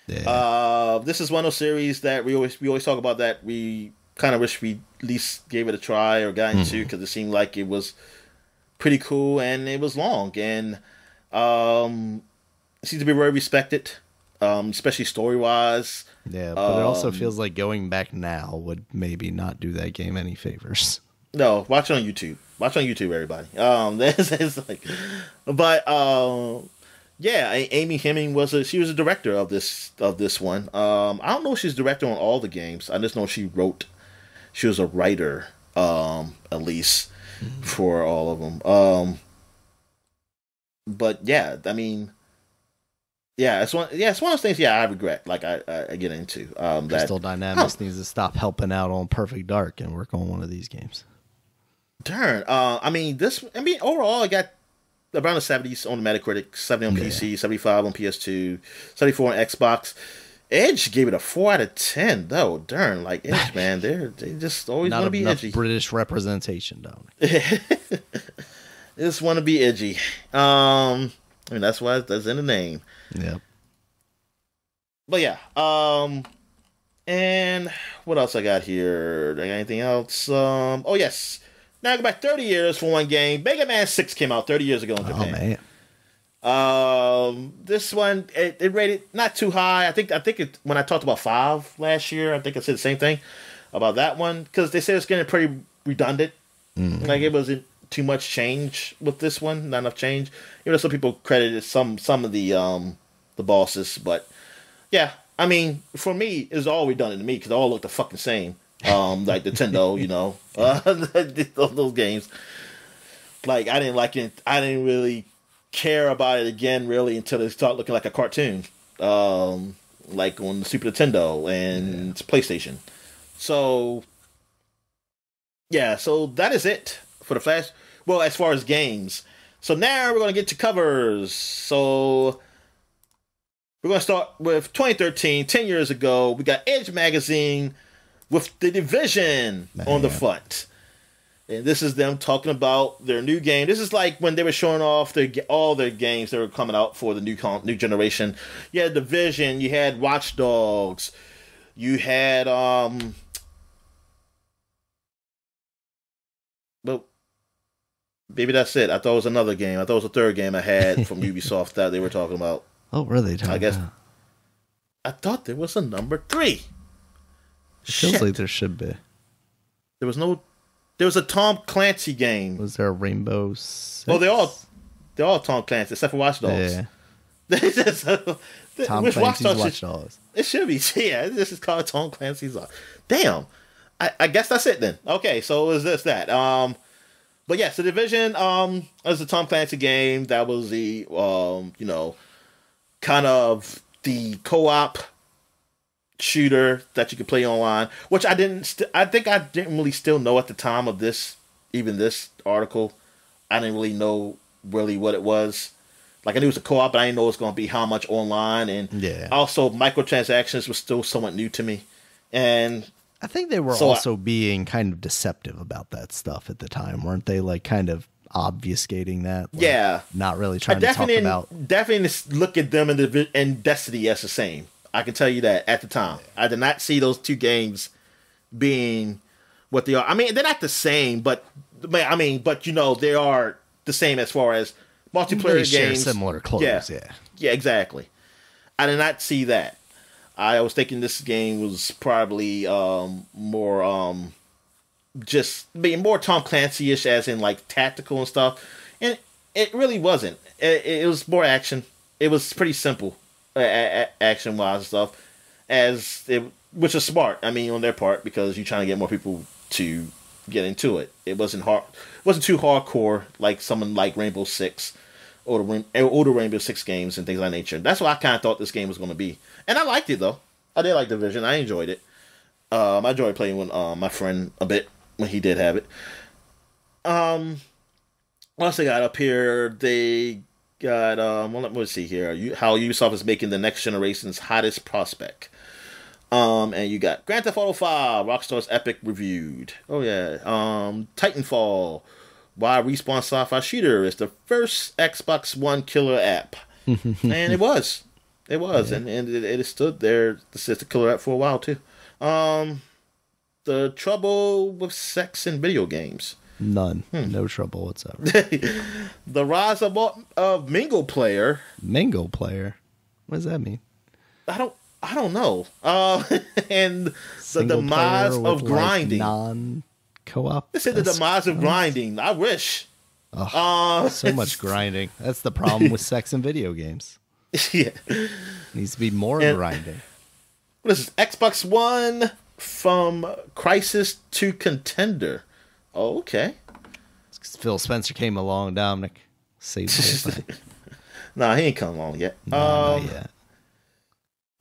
Yeah. This is one of those series that we always talk about that we kind of wish we at least gave it a try or got into because it seemed like it was pretty cool, and it was long, and it seems to be very respected, especially story-wise. Yeah, but it also feels like going back now would maybe not do that game any favors. No, watch it on YouTube. Watch it on YouTube, everybody. Yeah, Amy Hemming was a director of this one. I don't know if she's director on all the games. I just know she was a writer, at least. For all of them, but yeah, I mean, it's one of those things. Yeah, I regret. Like I get into Crystal Dynamics needs to stop helping out on Perfect Dark and work on one of these games. Darn. Overall, I got around the 70s on the Metacritic, 70 on PC, 75 on PS2, 74 on Xbox. Edge gave it a 4 out of 10, though. Darn, like Edge, man, they just always want to be edgy. British representation, don't they? They just want to be edgy. That's why that's in the name. Yeah. But yeah. And what else I got here? Do I got anything else? Oh yes. Now I go back 30 years for one game. Mega Man 6 came out 30 years ago in Japan. Oh man. This one it rated not too high. I think when I talked about 5 last year, I think I said the same thing about that one because they said it's getting pretty redundant. Like it wasn't too much change with this one, not enough change. Even though some people credited some of the bosses, but yeah, I mean for me it's all redundant to me because they all look the fucking same. Like Nintendo, those games. Like I didn't like it. I didn't really care about it again really until they start looking like a cartoon, like on the Super Nintendo and PlayStation. So yeah, so that is it for the Flash. Well, as far as games. So now we're going to get to covers. So we're going to start with 2013, 10 years ago. We got Edge Magazine with The Division on the front. And this is them talking about their new game. This is like when they were showing off all their games that were coming out for the new generation. You had Division, you had Watch Dogs, you had but maybe that's it. I thought it was another game. I thought it was a third game I had from Ubisoft that they were talking about. Oh, were they talking about? I thought there was a number 3. It feels like there should be. There was a Tom Clancy game. Was there a Rainbow Six? Oh, they're all Tom Clancy except for Watch Dogs. Yeah. Tom Clancy's Watch Dogs. It should be. Yeah, this is called Tom Clancy's. Damn. I guess that's it then. Okay, so is this that? But yes, The Division is a Tom Clancy game that was the kind of the co-op shooter that you could play online, which I think I didn't really still know at the time of this even this article, I didn't really know really what it was. Like, I knew it was a co-op, but I didn't know it was going to be how much online. And also, microtransactions was still somewhat new to me. And I think they were also being kind of deceptive about that stuff at the time, weren't they? Like, kind of obfuscating that. Like, not really trying to talk about. Definitely look at them and Destiny as the same. I can tell you that at the time. I did not see those two games being what they are. I mean, they're not the same, but they are the same as far as multiplayer games. Share similar clothes, Yeah, exactly. I did not see that. I was thinking this game was probably more just being more Tom Clancy-ish, as in like tactical and stuff, and it really wasn't. It was more action. It was pretty simple, action-wise and stuff, which is smart. I mean, on their part, because you're trying to get more people to get into it. It wasn't hard. It wasn't too hardcore like someone like Rainbow Six or the older Rainbow Six games and things of that nature. That's what I kind of thought this game was going to be, and I liked it though. I did like Division. I enjoyed it. I enjoyed playing with my friend a bit when he did have it. What else they got up here? They got let me see here. How Ubisoft is making the next generation's hottest prospect. And you got Grand Theft Auto 5, Rockstar's Epic reviewed. Oh yeah. Titanfall, why Respawn Sci-Fi Shooter is the first Xbox One killer app. And it was. Yeah. And it stood there as the killer app for a while too. The trouble with sex in video games. None. No trouble whatsoever. The rise of Mingle Player. Mingle Player? What does that mean? I don't know. And Single the demise of grinding. Like non-co-op. This is the demise of grinding. I wish. So much grinding. That's the problem with sex in video games. Yeah. Needs to be more grinding. What is this? Xbox One from crisis to contender. Oh, okay. Phil Spencer came along, Dominic. Saved the whole thing. Nah, he ain't come along yet. Not yet.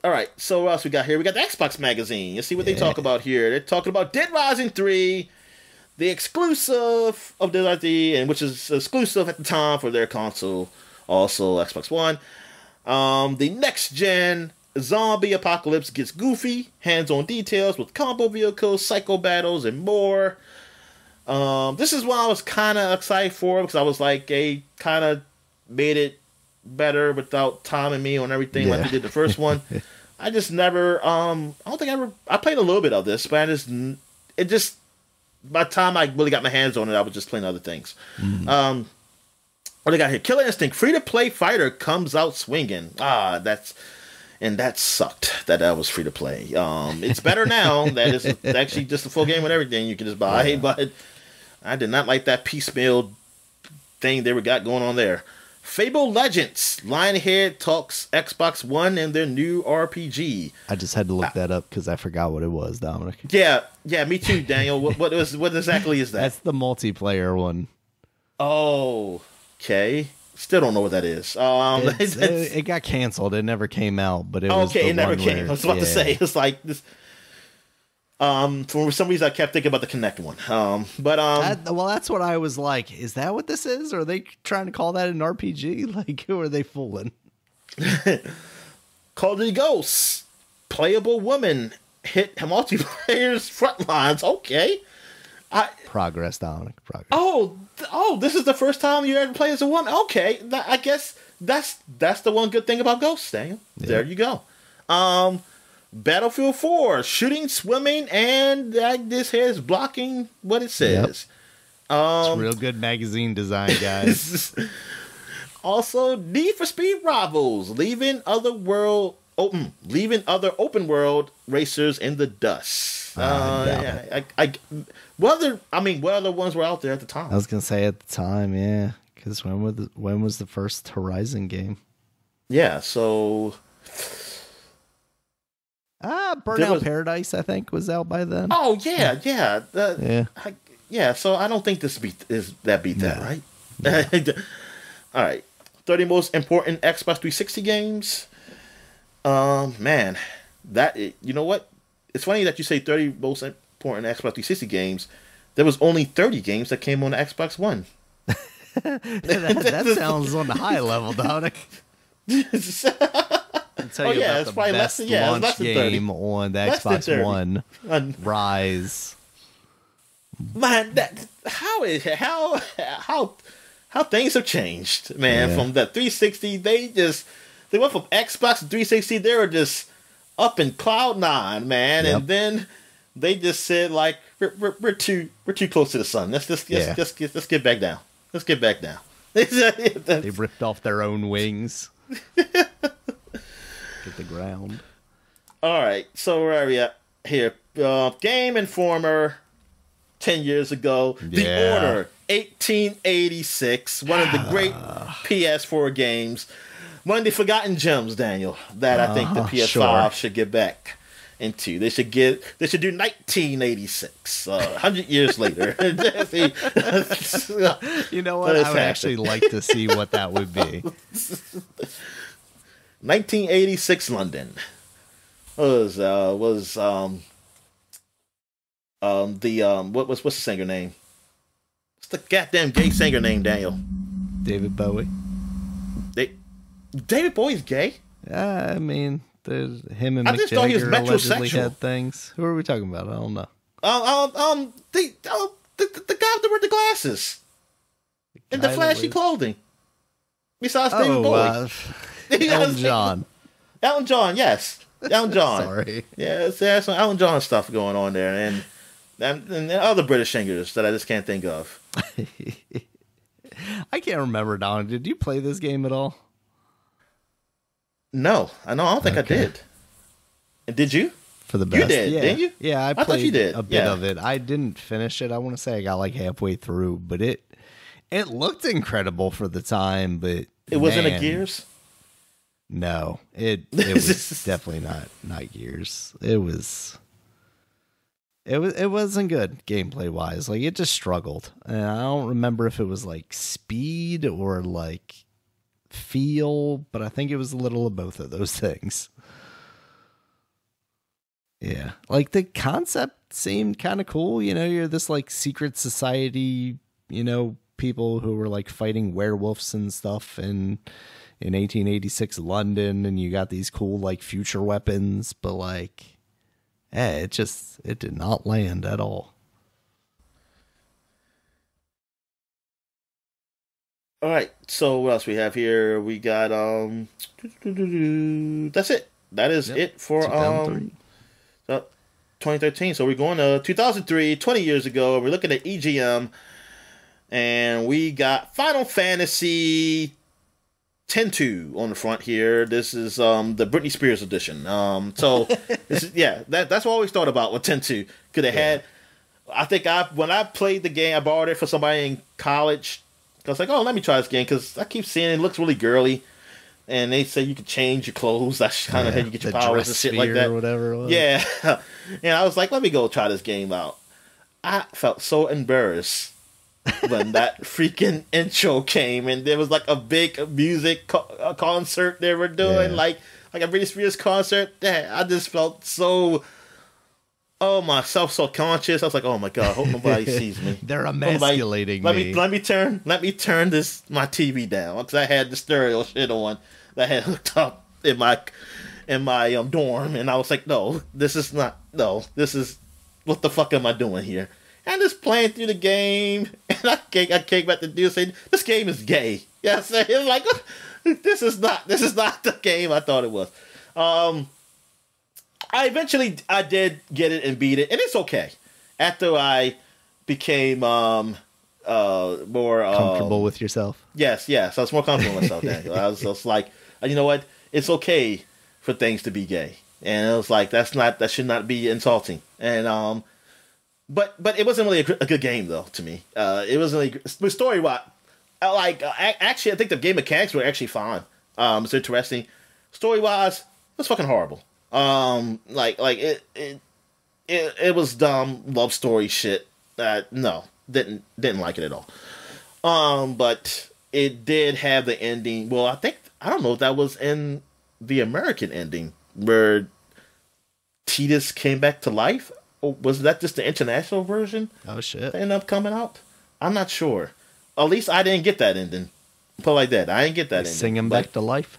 All right, so what else we got here? We got the Xbox magazine. Let's see what they talk about here. They're talking about Dead Rising 3, the exclusive of Dead Rising 3, and which is exclusive at the time for their console, also Xbox One. The next gen zombie apocalypse gets goofy, hands-on details with combo vehicles, psycho battles, and more. This is what I was kind of excited for, because I was like, they kind of made it better without Tom and me on everything like we did the first one. I just never I played a little bit of this, but by the time I really got my hands on it, I was just playing other things. What do they got here? Killer Instinct free to play fighter comes out swinging. That sucked that was free to play. It's better now that it's actually just a full game with everything you can just buy, but I did not like that piecemeal thing they got going on there. Fable Legends, Lionhead talks Xbox One and their new RPG. I just had to look that up because I forgot what it was, Dominic. Yeah, me too, Daniel. What exactly is that? That's the multiplayer one. Oh, okay. Still don't know what that is. It got canceled. It never came out, but it never came. I was about to say it's like this. For some reason, I kept thinking about the Kinect one. Well, that's what I was like. Is that what this is? Or are they trying to call that an RPG? Like, who are they fooling? Call of Duty Ghosts, playable woman hit multiplayer's front lines. Okay, Progress, Dominic. Progress. Oh, this is the first time you ever play as a woman. Okay, I guess that's the one good thing about Ghosts, Daniel. Yeah. There you go. Battlefield 4, shooting, swimming, and this here is blocking what it says. It's real good magazine design, guys. Also, Need for Speed Rivals, leaving other open world racers in the dust. What other ones were out there at the time? I was gonna say at the time, yeah, because when was the first Horizon game? Yeah, so. Burnout Paradise, I think, was out by then. Oh yeah. So I don't think this beat that, right? All right, 30 most important Xbox 360 games. Man, you know what? It's funny that you say 30 most important Xbox 360 games. there was only 30 games that came on the Xbox One. that sounds on the high level, Dominic. I'll tell you about the best launch game on the Xbox One, Rise. Man, how things have changed, man. From the 360, they went from Xbox to 360. They were just up in cloud nine, man. Yep. And then they just said like, we're too close to the sun. Let's get back down. Let's get back down. They ripped off their own wings. Get the ground. All right, so where are we at here? Game Informer, 10 years ago. The Order, 1886. One of the great PS4 games. One of the forgotten gems, Daniel, that I think the PS5 should get back into. They should do 1986, 100 years later. You know what? I would actually like to see what that would be. 1986 London what's the singer name? What's the goddamn gay singer name, Daniel? David Bowie. David Bowie's gay? I mean, there's him and Mick Jagger allegedly had things. Who are we talking about? I don't know. The guy that wear the glasses and the flashy clothing. Besides David Bowie. Elton John. Elton John, yes. Elton John. Sorry. Yeah, there's some Elton John stuff going on there, and other British singers that I just can't think of. I can't remember, Don. Did you play this game at all? No, I don't think I did. And did you? For the best. You did, didn't you? Yeah, I thought you did. A bit of it. I didn't finish it. I want to say I got like halfway through, but it looked incredible for the time, but it wasn't a Gears? No. It was definitely not Gears. It wasn't good gameplay wise. Like, it just struggled. And I don't remember if it was like speed or like feel, but I think it was a little of both of those things. Yeah, like the concept seemed kind of cool. You know, you're this like secret society, you know, people who were like fighting werewolves and stuff in 1886 London, and you got these cool like future weapons, but like, it did not land at all. All right, so what else we have here? We got that's it. That is it for 2013. So we're going to 2003, 20 years ago. We're looking at EGM, and we got Final Fantasy 10-2 on the front here. This is the Britney Spears edition. So this is, that's what I always thought about with 10-2. Could have had. I think when I played the game, I borrowed it for somebody in college. I was like, oh, let me try this game, because I keep seeing it looks really girly, and they say you can change your clothes. That's kind of how you get your powers and shit like that. Or whatever it was. Yeah, and I was like, let me go try this game out. I felt so embarrassed when that freaking intro came, and there was like a big music concert they were doing, like a Britney Spears concert. I just felt so. Oh, my self-conscious. I was like, oh my god, I hope nobody sees me. They're emasculating me. Let me turn my TV down, because I had the stereo shit on that I had hooked up in my dorm, and I was like, this is what the fuck am I doing here? And just playing through the game, and I came back to do saying this game is gay. Yeah, it was like, this is not the game I thought it was. I did get it and beat it, and it's okay. After I became more comfortable with yourself. Yes, I was more comfortable with myself. Daniel. I was just like, you know what? It's okay for things to be gay, and it was like that should not be insulting. And but it wasn't really a good game though to me. It wasn't really story wise. Actually, I think the game mechanics were actually fine. It's interesting. Story wise, it was fucking horrible. It was dumb love story shit. No, didn't like it at all. But it did have the ending. Well, I don't know if that was in the American ending where Tidus came back to life. was that just the international version Oh shit! that ended up coming out? I'm not sure. At least I didn't get that ending. Put it like that. I didn't get that ending. Sing him back to life.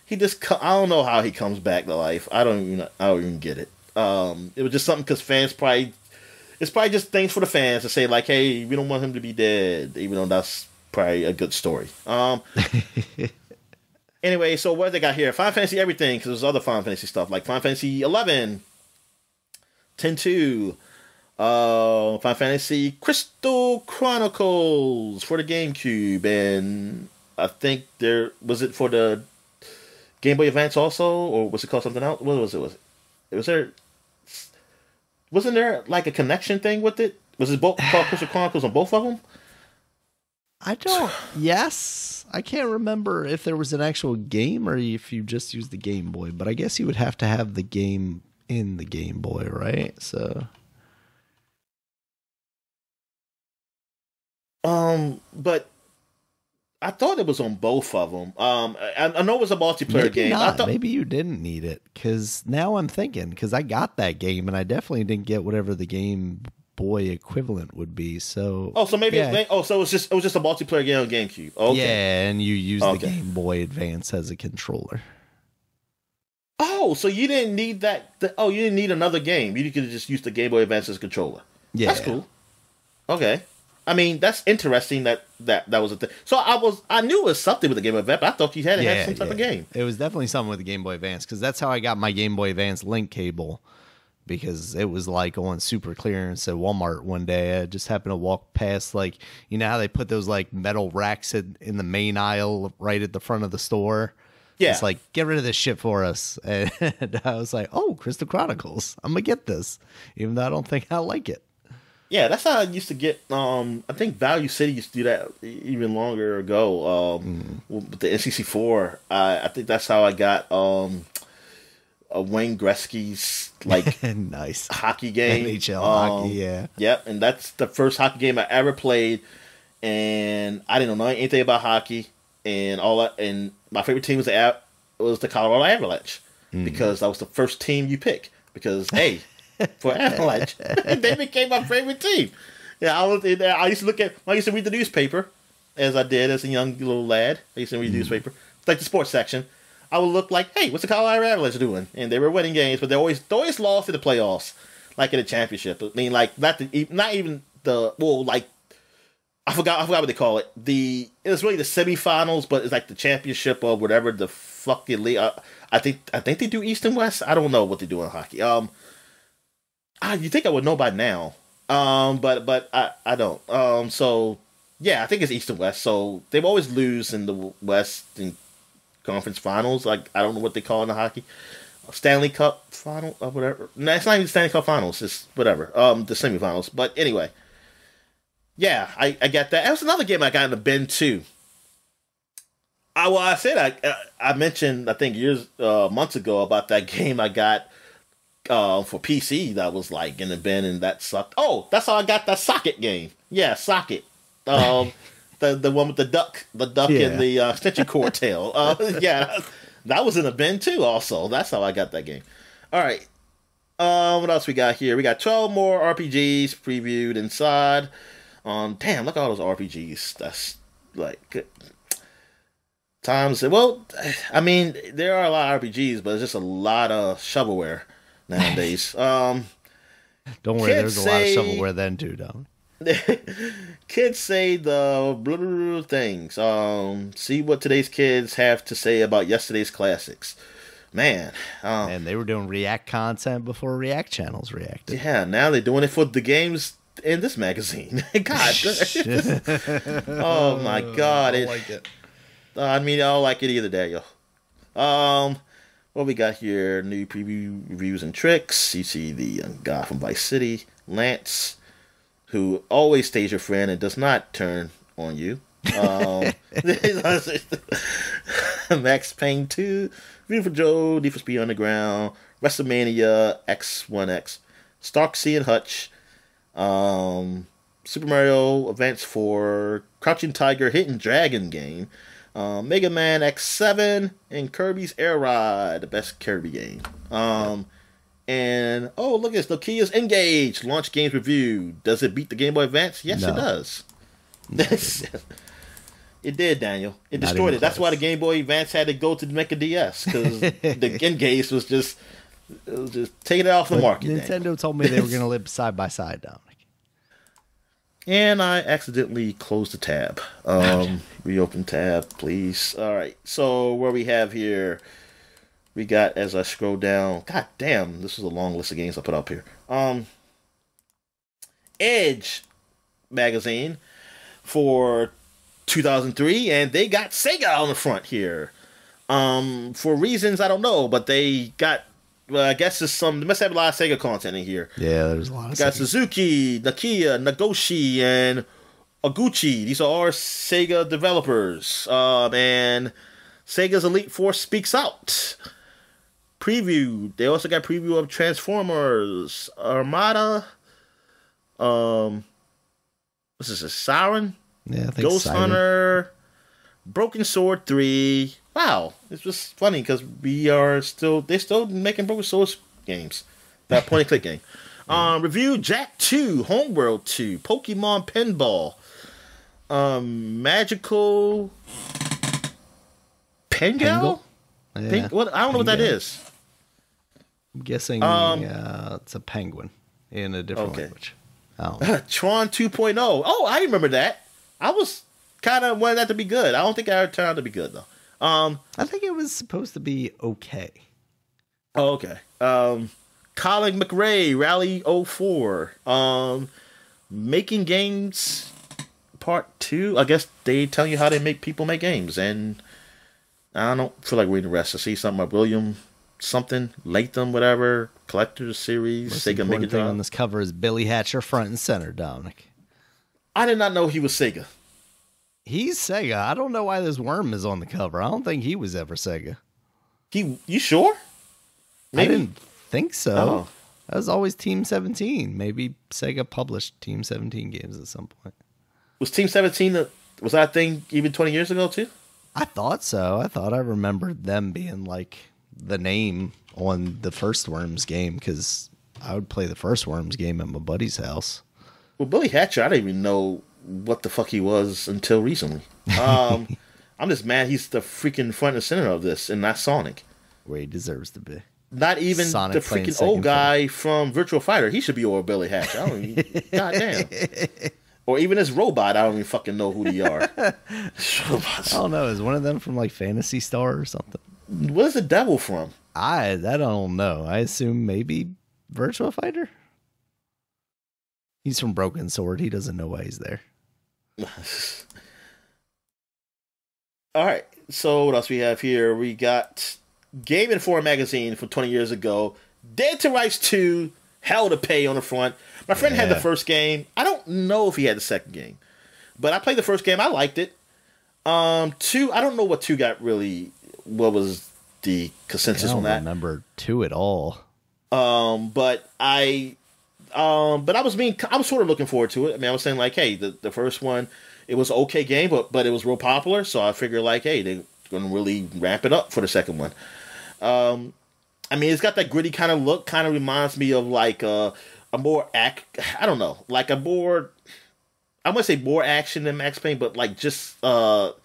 He just. I don't know how he comes back to life. I don't even get it. It was just something because fans probably. It's probably just things for the fans to say like, "Hey, we don't want him to be dead," even though that's probably a good story. Anyway, so what they got here? Final Fantasy everything, because there's other Final Fantasy stuff like Final Fantasy 11, 10-2, Final Fantasy Crystal Chronicles for the GameCube, and I think was it for the Game Boy Advance also, or was it called something else? What was it? Wasn't there like a connection thing with it? Was it both called Crystal Chronicles on both of them? Yes. I can't remember if there was an actual game or if you just used the Game Boy, but I guess you would have to have the game in the Game Boy, right? So. But I thought it was on both of them. I know it was a multiplayer game. Maybe you didn't need it, because now I'm thinking, because I got that game and I definitely didn't get whatever the Game Boy equivalent would be. So so maybe it was just a multiplayer game on GameCube. Okay. Yeah, and you use the Game Boy Advance as a controller. Oh, so you didn't need that? You didn't need another game. You could just use the Game Boy Advance as a controller. Yeah, that's cool. Okay. I mean, that's interesting that was a thing. So I knew it was something with the Game Boy Advance, but I thought you had to have some type of game. It was definitely something with the Game Boy Advance, because that's how I got my Game Boy Advance link cable, because it was like on super clearance at Walmart one day. I just happened to walk past, like, you know how they put those like metal racks in the main aisle right at the front of the store? Yeah. It's like, get rid of this shit for us. And I was like, oh, Crystal Chronicles. I'm going to get this, even though I don't think I'll like it. Yeah, that's how I used to get. I think Value City used to do that even longer ago. With the NCC4, I think that's how I got Wayne Gretzky's like nice hockey game, NHL hockey. Yeah, yep. And that's the first hockey game I ever played, and I didn't know anything about hockey and all that. And my favorite team was the Colorado Avalanche, because that was the first team you pick. Because hey. For Avalanche, they became my favorite team. Yeah, I used to read the newspaper, as I did as a young little lad. I used to read the newspaper, like the sports section. I would look like, hey, what's the Colorado Avalanche doing? And they were winning games, but they always lost in the playoffs, like in the championship. I mean, like not even the I forgot what they call it. It's really the semifinals, but it's like the championship or whatever the fucking league. I think they do East and West. I don't know what they do in hockey. You think I would know by now, but I don't. So yeah, I think it's East and West. So they always lose in the West in conference finals. Like, I don't know what they call it in the hockey, Stanley Cup final or whatever. No, it's not even Stanley Cup finals. It's whatever. The semifinals. But anyway, yeah, I get that. That was another game I got in the bin too. I mentioned, I think months ago, about that game I got. For PC, that was like in the bin, and that sucked. Oh, that's how I got that Socket game. Yeah, Socket. The one with the duck and the extension cord tail. Yeah, that was in the bin too. Also, that's how I got that game. All right. What else we got here? We got 12 more RPGs previewed inside. Damn, look at all those RPGs. That's like times. Well, I mean, there are a lot of RPGs, but it's just a lot of shovelware nowadays. Don't worry, there's a lot of shovelware then too, Dom. Kids say the blah, blah, blah things. See what today's kids have to say about yesterday's classics. Man. And they were doing React content before React channels reacted. Yeah, now they're doing it for the games in this magazine. God. Oh my God. I don't like it. I don't like it either, Daniel. What we got here? New preview reviews and tricks. You see the guy from Vice City, Lance, who always stays your friend and does not turn on you. Max Payne 2, Beautiful Joe, Need for Speed Underground, WrestleMania X1X, Starksy and Hutch, Super Mario Advance 4, Crouching Tiger, Hidden Dragon game, Mega Man X7, and Kirby's Air Ride, the best Kirby game. And oh, look at this, Nokia's Engage launch games review. Does it beat the Game Boy Advance? Yes, it does. It did, Daniel. It destroyed it. That's why the Game Boy Advance had to go to make a DS, because the Engage was just taking it off the market. Nintendo Daniel told me they were going to live side by side, Dominic. And I accidentally closed the tab. Reopen tab, please. All right. So where we have here, we got, as I scroll down, god damn, this is a long list of games I put up here. Edge magazine for 2003, and they got Sega on the front here. For reasons I don't know, but they got, well, I guess they must have a lot of Sega content in here. Yeah, there's a lot of Got Suzuki, Nokia, Nagoshi, and Oguchi. These are all Sega developers. And Sega's Elite Four Speaks Out. Preview. They also got preview of Transformers, Armada. What's this? A Siren? Yeah, I think Ghost Siren. Hunter. Broken Sword 3. Wow, this was funny because they're still making Broken Sword games. That point and click game. Review Jack 2, Homeworld 2, Pokemon Pinball, Magical Pengal? Yeah. What? I don't know what that is. I'm guessing it's a penguin in a different language. Tron 2.0. Oh, I remember that. I was kind of wanted that to be good. I don't think it turned out to be good though. I think it was supposed to be okay. Oh, okay. Colin McRae, Rally 04. Making Games Part 2. I guess they tell you how they make people make games, and I don't feel like reading the rest. I see something about William something, Latham, whatever, Collector's Series, Most Sega Mega important thing on Drive. this cover is Billy Hatcher front and center, Dominic. I did not know he was Sega. He's Sega. I don't know why this worm is on the cover. I don't think he was ever Sega. You sure? Maybe. I didn't think so. Oh. That was always Team 17. Maybe Sega published Team 17 games at some point. Was Team 17, was that a thing even 20 years ago too? I thought so. I thought I remembered them being like the name on the first Worms game, because I would play the first Worms game at my buddy's house. Well, Billy Hatcher, I didn't even know what the fuck he was until recently. I'm just mad he's the freaking front and center of this and not Sonic. Where he deserves to be. Not even Sonic the playing freaking old second guy from Virtual Fighter. He should be over Billy Hatcher. I don't even, goddamn. Or even this robot, I don't even fucking know who they are. Robots. I don't know. Is one of them from like Phantasy Star or something? What is the devil from? I don't know. I assume maybe Virtua Fighter? He's from Broken Sword. He doesn't know why he's there. All right. So what else we have here? We got Game Informer magazine from 20 years ago. Dead to Rights 2. Hell to Pay on the front. My friend had the first game. I don't know if he had the second game, but I played the first game. I liked it. 2. I don't know what 2 got really. What was the consensus on that? I don't remember 2 at all. But I was sort of looking forward to it. I mean, I was saying like, hey, the first one, it was an okay game, but it was real popular. So I figured like, hey, they're going to really ramp it up for the second one. I mean, it's got that gritty kind of look. Kind of reminds me of like a more I don't know, like a more, I wouldn't say more action than Max Payne, but like just like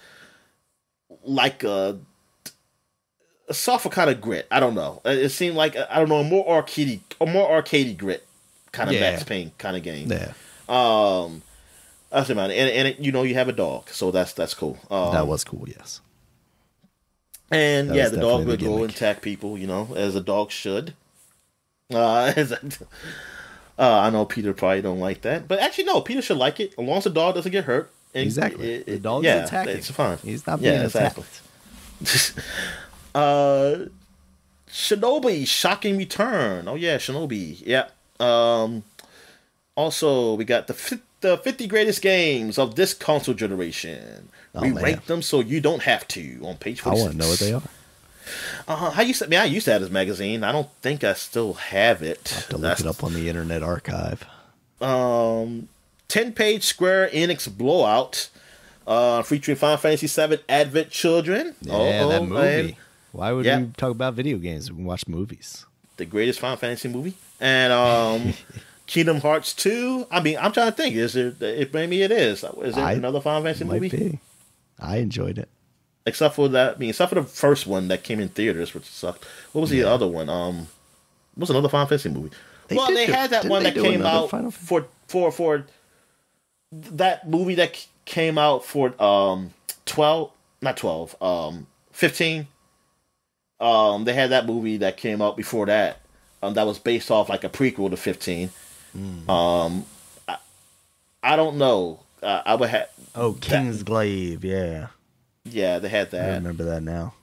a softer kind of grit. I don't know. It seemed like, I don't know, a more arcadey grit kind of Max Payne kind of game. Yeah. That's about it. And it, you have a dog, so that's cool. That was cool, yes. And That yeah, was the dog definitely would the go and gimmick. attack people, as a dog should. I know Peter probably don't like that, but actually no, Peter should like it as long as the dog doesn't get hurt. And Exactly. The dog's attacking. It's fine. He's not being attacked. Shinobi Shocking Return. Oh yeah, Shinobi. Yeah. Also, we got the 50 greatest games of this console generation. We rank them so you don't have to on page 46. I want to know what they are. I used to have this magazine. I don't think I still have it. I'll have to look it up on the Internet Archive. 10-page Square Enix blowout, featuring Final Fantasy VII Advent Children. Yeah, that movie. And Why would we talk about video games? We can watch movies. the greatest Final Fantasy movie. And Kingdom Hearts 2. I mean, I'm trying to think. Is there? Maybe it is. Is there another Final Fantasy movie? Might be. I enjoyed it. Except for that. I mean, except for the first one that came in theaters, which sucked. What was the other one? What was another Final Fantasy movie? They had that one that came out for that movie that came out for 15. They had that movie that came out before that. That was based off like a prequel to 15. I don't know. I would have. Oh, Kingsglaive, yeah. Yeah, they had that. I remember that now.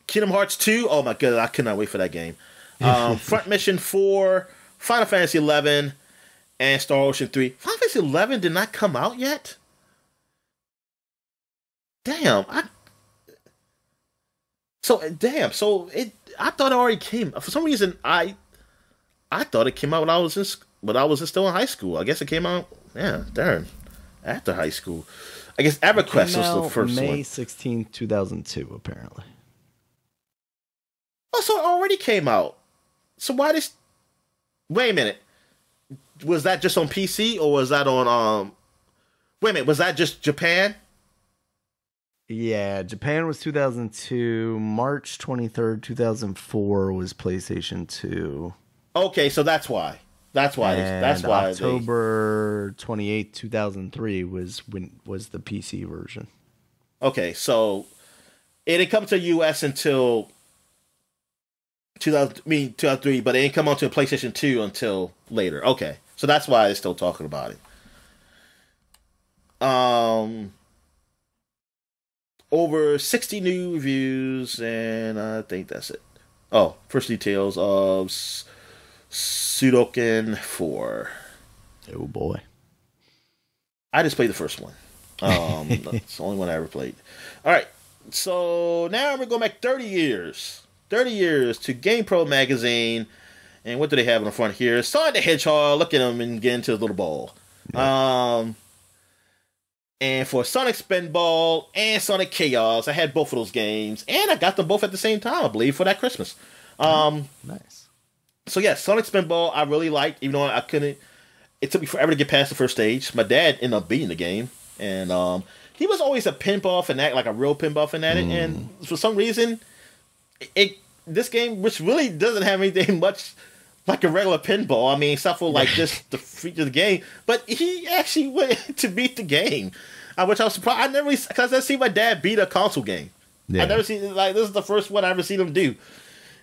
Kingdom Hearts 2. Oh my god, I could not wait for that game. Front Mission 4, Final Fantasy 11, and Star Ocean 3. Final Fantasy 11 did not come out yet? Damn. I thought it already came. For some reason, I thought it came out when I was still in high school. I guess it came out, after high school. I guess EverQuest was the first one. May 16th, 2002, apparently. Oh, so it already came out. So why this? Wait a minute. Was that just on PC or was that on Wait a minute, was that just Japan? Yeah, Japan was 2002. March 23rd, 2004 was PlayStation 2. Okay, so that's why. That's why. October 28th, 2003 was the PC version. Okay, so it didn't come to US until 2003, but it didn't come onto PlayStation 2 until later. Okay, so that's why they're still talking about it. Over 60 new reviews, and I think that's it. Oh, first details of Sudoken 4. Oh boy. I just played the first one. That's the only one I ever played. Alright, so now we're going back 30 years. 30 years to GamePro magazine. And what do they have on the front here? Sonic the Hedgehog. Look at him and get into his little ball. Yep. And for Sonic Spinball and Sonic Chaos, I had both of those games. And I got them both at the same time, I believe, for that Christmas. Nice. So yeah, Sonic Spinball I really liked, even though I couldn't. It took me forever to get past the first stage. My dad ended up beating the game. And he was always a pinball fanatic, like a real pinball fanatic. And for some reason, this game, which really doesn't have anything much like a regular pinball. I mean, except for like just the feature of the game. But he actually went to beat the game, which I was surprised. Because I see my dad beat a console game. Yeah. I never seen this is the first one I ever seen him do,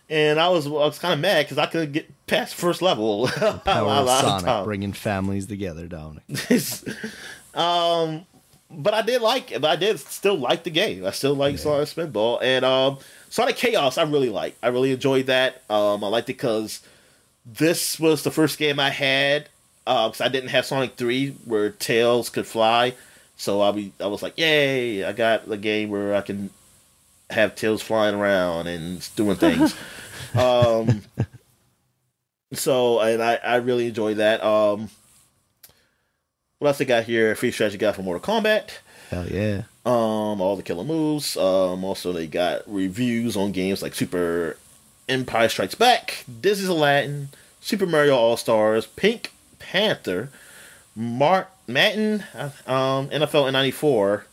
and I was kind of mad because I couldn't get past the first level. The power of Sonic bringing families together, Dominic. But I did like it. But I did still like the game. I still like Sonic Spinball and Sonic Chaos. I really like. I really enjoyed that. I liked it because this was the first game I had because I didn't have Sonic 3 where Tails could fly. So I was like, yay! I got the game where I can have Tails flying around and doing things. So and I really enjoyed that. What else they got here? Free strategy guide for Mortal Kombat. Hell yeah. All the killer moves. Also they got reviews on games like Super Empire Strikes Back, Disney's Aladdin, Super Mario All-Stars, Pink Panther, Madden, NFL '94.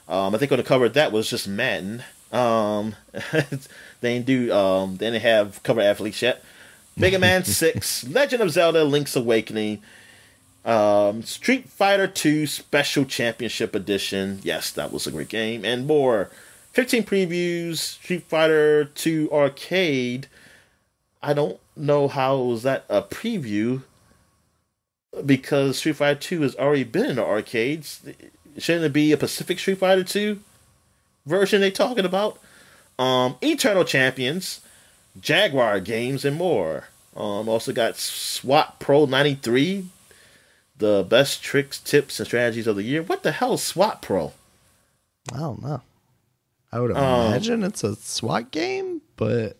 I think on the cover of that was just Madden. They didn't have cover athletes yet. Mega Man 6, Legend of Zelda: Link's Awakening, Street Fighter 2 Special Championship Edition. Yes, that was a great game, and more. 15 previews, Street Fighter 2 Arcade. I don't know how was that a preview because Street Fighter 2 has already been in the arcades. Shouldn't it be a Pacific Street Fighter 2 version they talking about? Eternal Champions, Jaguar games, and more. Also got SWAT Pro 93, the best tricks, tips, and strategies of the year. What the hell is SWAT Pro? I don't know. I would imagine it's a SWAT game, but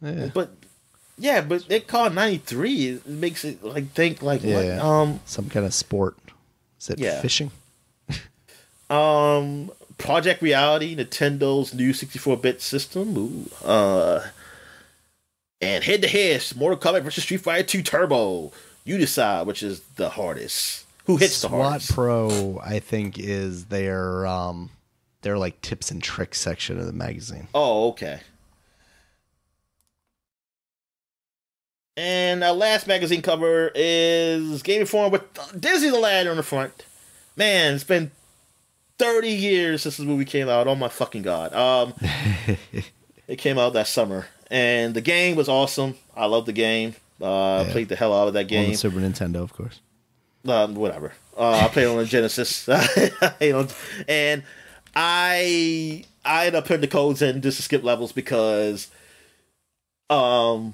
yeah. But they call it 93. It makes it think what? Some kind of sport. Is it fishing? Project Reality, Nintendo's new 64-bit system. And head-to-head, Mortal Kombat versus Street Fighter 2 Turbo. You decide which is the hardest. Who hits the hardest? SWAT Pro, I think, is their like tips and tricks section of the magazine. Oh, okay. And our last magazine cover is Game Informer with Disney the Lad on the front. Man, it's been 30 years since this movie came out. Oh my fucking god. It came out that summer. And the game was awesome. I love the game. Played the hell out of that game. On the Super Nintendo, of course. Whatever. I played on the Genesis. And I ended up putting the codes in just to skip levels because, I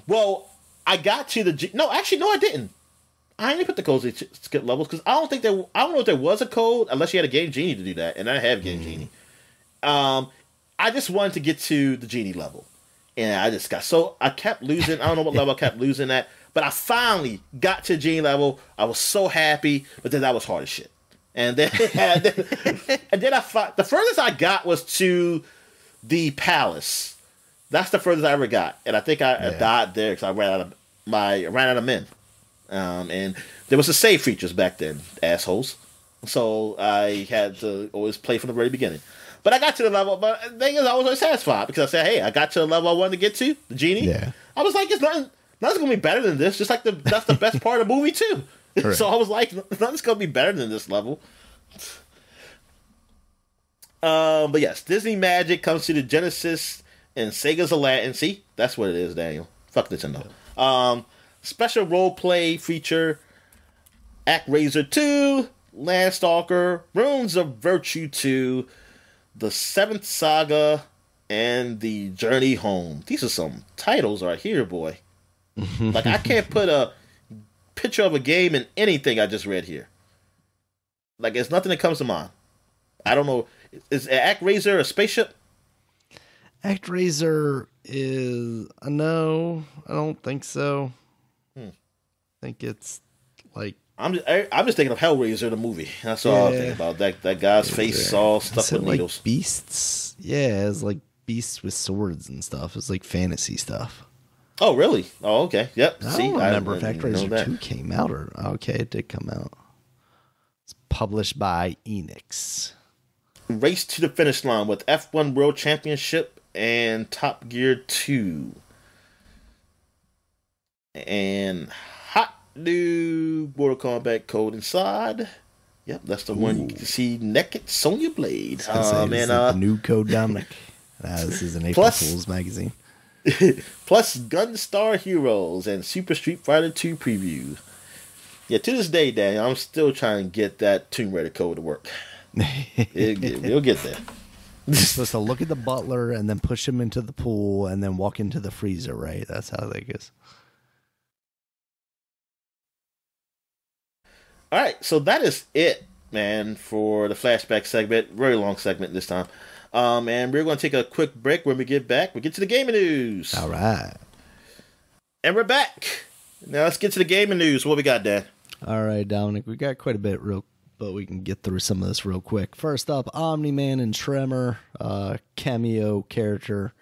got to the no, I didn't. I didn't put the codes in to skip levels because I don't know if there was a code unless you had a Game Genie to do that, and I have Game Genie. I just wanted to get to the Genie level. And I kept losing. I don't know what level I kept losing at, but I finally got to Genie level. I was so happy, but then that was hard as shit. And then, the furthest I got was to the palace. That's the furthest I ever got, and I think I died there because I ran out of men. And there was the save features back then, assholes. So I had to always play from the very beginning. But I got to the level, but the thing is, I was always satisfied because I said, hey, I got to the level I wanted to get to, the Genie. Yeah. I was like, nothing's going to be better than this. Just like that's the best part of the movie, too. Correct. So I was like, nothing's going to be better than this level. But yes, Disney Magic comes to the Genesis and Sega's Aladdin. See? That's what it is, Daniel. Fuck Nintendo. Yeah. Special role-play feature, ActRaiser 2, Landstalker, Runes of Virtue 2, The Seventh Saga, and The Journey Home. These are some titles right here, boy. Like, I can't put a picture of a game in anything I just read here. Like, there's nothing that comes to mind. I don't know. Is ActRaiser a spaceship? ActRaiser is... No, I don't think so. I think it's like... I'm just thinking of Hellraiser, the movie. That's all I'm thinking about. That guy's face all stuffed with needles. Like beasts? Yeah, it's like beasts with swords and stuff. It's like fantasy stuff. Oh, really? Oh, okay. Yep. I don't remember if ActRaiser 2 came out or... Okay, it did come out. It's published by Enix. Race to the Finish Line with F1 World Championship and Top Gear 2. And hot new Mortal Kombat code inside. Yep, that's the one you can see naked Sonya Blade. The new code, Dominic. This is an April Fool's magazine. Plus Gunstar Heroes and Super Street Fighter 2 preview. Yeah, to this day, Daniel, I'm still trying to get that Tomb Raider code to work. We'll get there. You're supposed to look at the butler and then push him into the pool and then walk into the freezer, right? That's how that goes. All right, so that is it, man, for the flashback segment. Very long segment this time. And we're going to take a quick break. When we get back, we get to the gaming news. All right. And we're back. Now let's get to the gaming news. What we got, Dan? All right, Dominic. We got quite a bit but we can get through some of this real quick. First up, Omni-Man and Tremor, cameo character,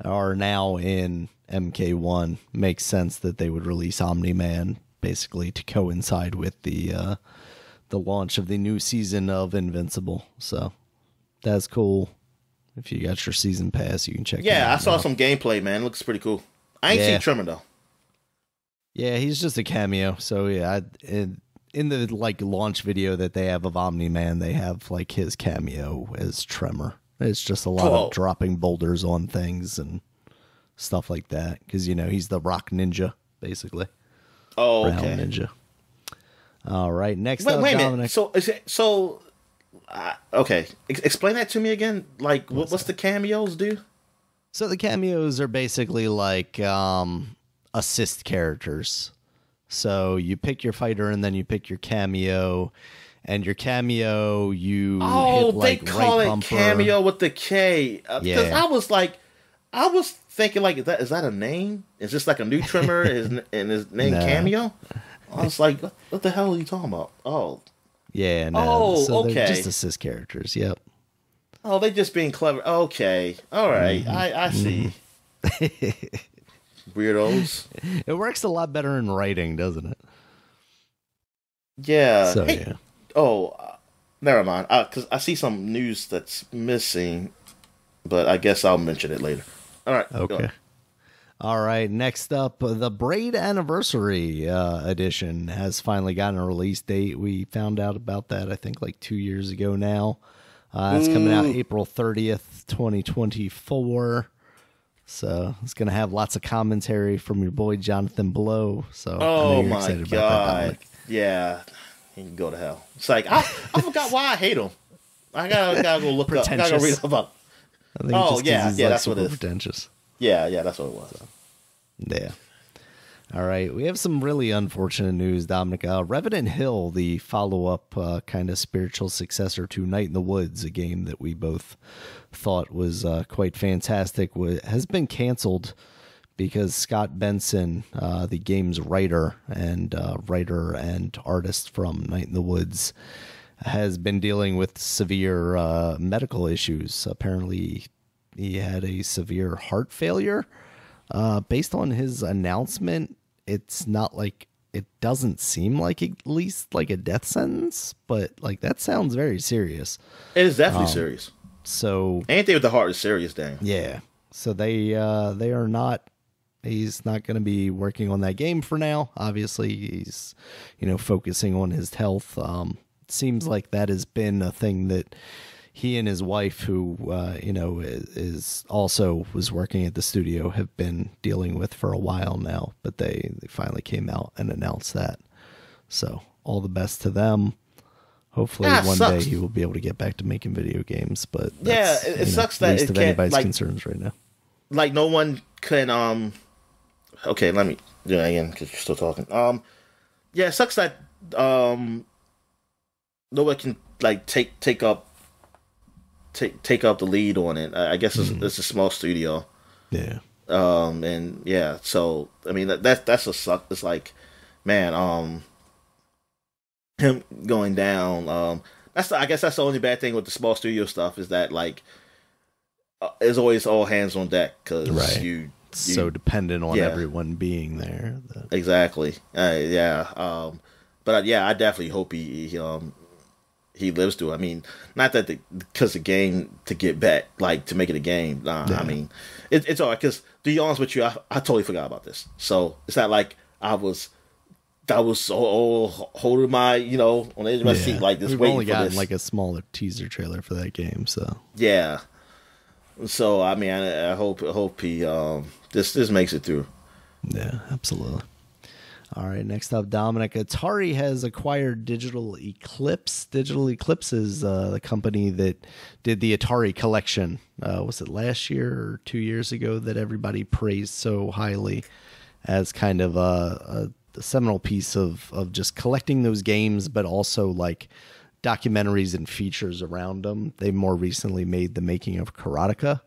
are now in MK1. Makes sense that they would release Omni-Man basically to coincide with the launch of the new season of Invincible. So that's cool. If you got your season pass, you can check it out. Yeah, I saw some gameplay, man. It looks pretty cool. I ain't seen Tremor, though. Yeah, he's just a cameo. So, yeah, in the like launch video that they have of Omni-Man, they have like his cameo as Tremor. It's just a lot of dropping boulders on things and stuff like that. Because, he's the rock ninja, basically. Oh, okay. Round ninja. All right, next up, wait a Dominic. minute. Okay. Explain that to me again. Like, what's the cameos do? So the cameos are basically like assist characters. So you pick your fighter and then you pick your cameo, and your cameo hit like they call right it bumper. Cameo with the K. Because I was thinking like, is that a name? Is this like a new Tremor? and his name Cameo? I was like, what the hell are you talking about? Oh. Yeah, no. Oh, so okay. They're just assist characters, yep. Oh, they just being clever. Okay. All right. I see. Weirdos. It works a lot better in writing, doesn't it? Yeah. So, hey, yeah. Oh, never mind. Because I see some news that's missing, but I guess I'll mention it later. All right. Okay. All right. Next up, the Braid Anniversary edition has finally gotten a release date. We found out about that, I think, like 2 years ago now. It's coming out April 30th, 2024. So it's going to have lots of commentary from your boy Jonathan Blow. So oh my God. Yeah. He can go to hell. It's like, I forgot why I hate him. I gotta go look up. I gotta go read about it. I think that's what it is. Pretentious. Yeah, that's what it was. So, yeah. All right. We have some really unfortunate news, Dominic. Revenant Hill, the follow-up kind of spiritual successor to Night in the Woods, a game that we both thought was quite fantastic, has been canceled because Scott Benson, the game's writer and artist from Night in the Woods, has been dealing with severe medical issues. Apparently, he had a severe heart failure. Based on his announcement, it's not like, it doesn't seem like at least like a death sentence, but like that sounds very serious. It is definitely serious. So anything with the heart is serious, Dan. Yeah. So they are not. He's not going to be working on that game for now. Obviously, he's focusing on his health. Seems like that has been a thing that he and his wife, who is also was working at the studio, have been dealing with for a while now. But they finally came out and announced that. So all the best to them. Hopefully one day he will be able to get back to making video games. But it sucks that least it of can't, anybody's like, concerns right now. Like no one can. Okay, let me do that again because you're still talking. Yeah, it sucks that nobody can like take up the lead on it. I guess it's a small studio. Yeah. And yeah, so I mean that's a suck. It's like, man, him going down. I guess that's the only bad thing with the small studio stuff is that like, there's always all hands on deck because you so dependent on everyone being there. Exactly. Yeah. But yeah, I definitely hope he lives through it. I mean, not that because the game to get back, like to make it a game. Nah, yeah. I mean, it's all right. Because to be honest with you, I totally forgot about this. So it's not like I was holding my on the edge of my seat like this. We've waiting only for gotten this. like a smaller teaser trailer for that game. So yeah. So I mean, I hope he this makes it through. Yeah, absolutely. All right, next up, Dominic. Atari has acquired Digital Eclipse. Digital Eclipse is the company that did the Atari collection. Was it last year or 2 years ago that everybody praised so highly as kind of a seminal piece of just collecting those games, but also like documentaries and features around them. They more recently made the making of Karateka.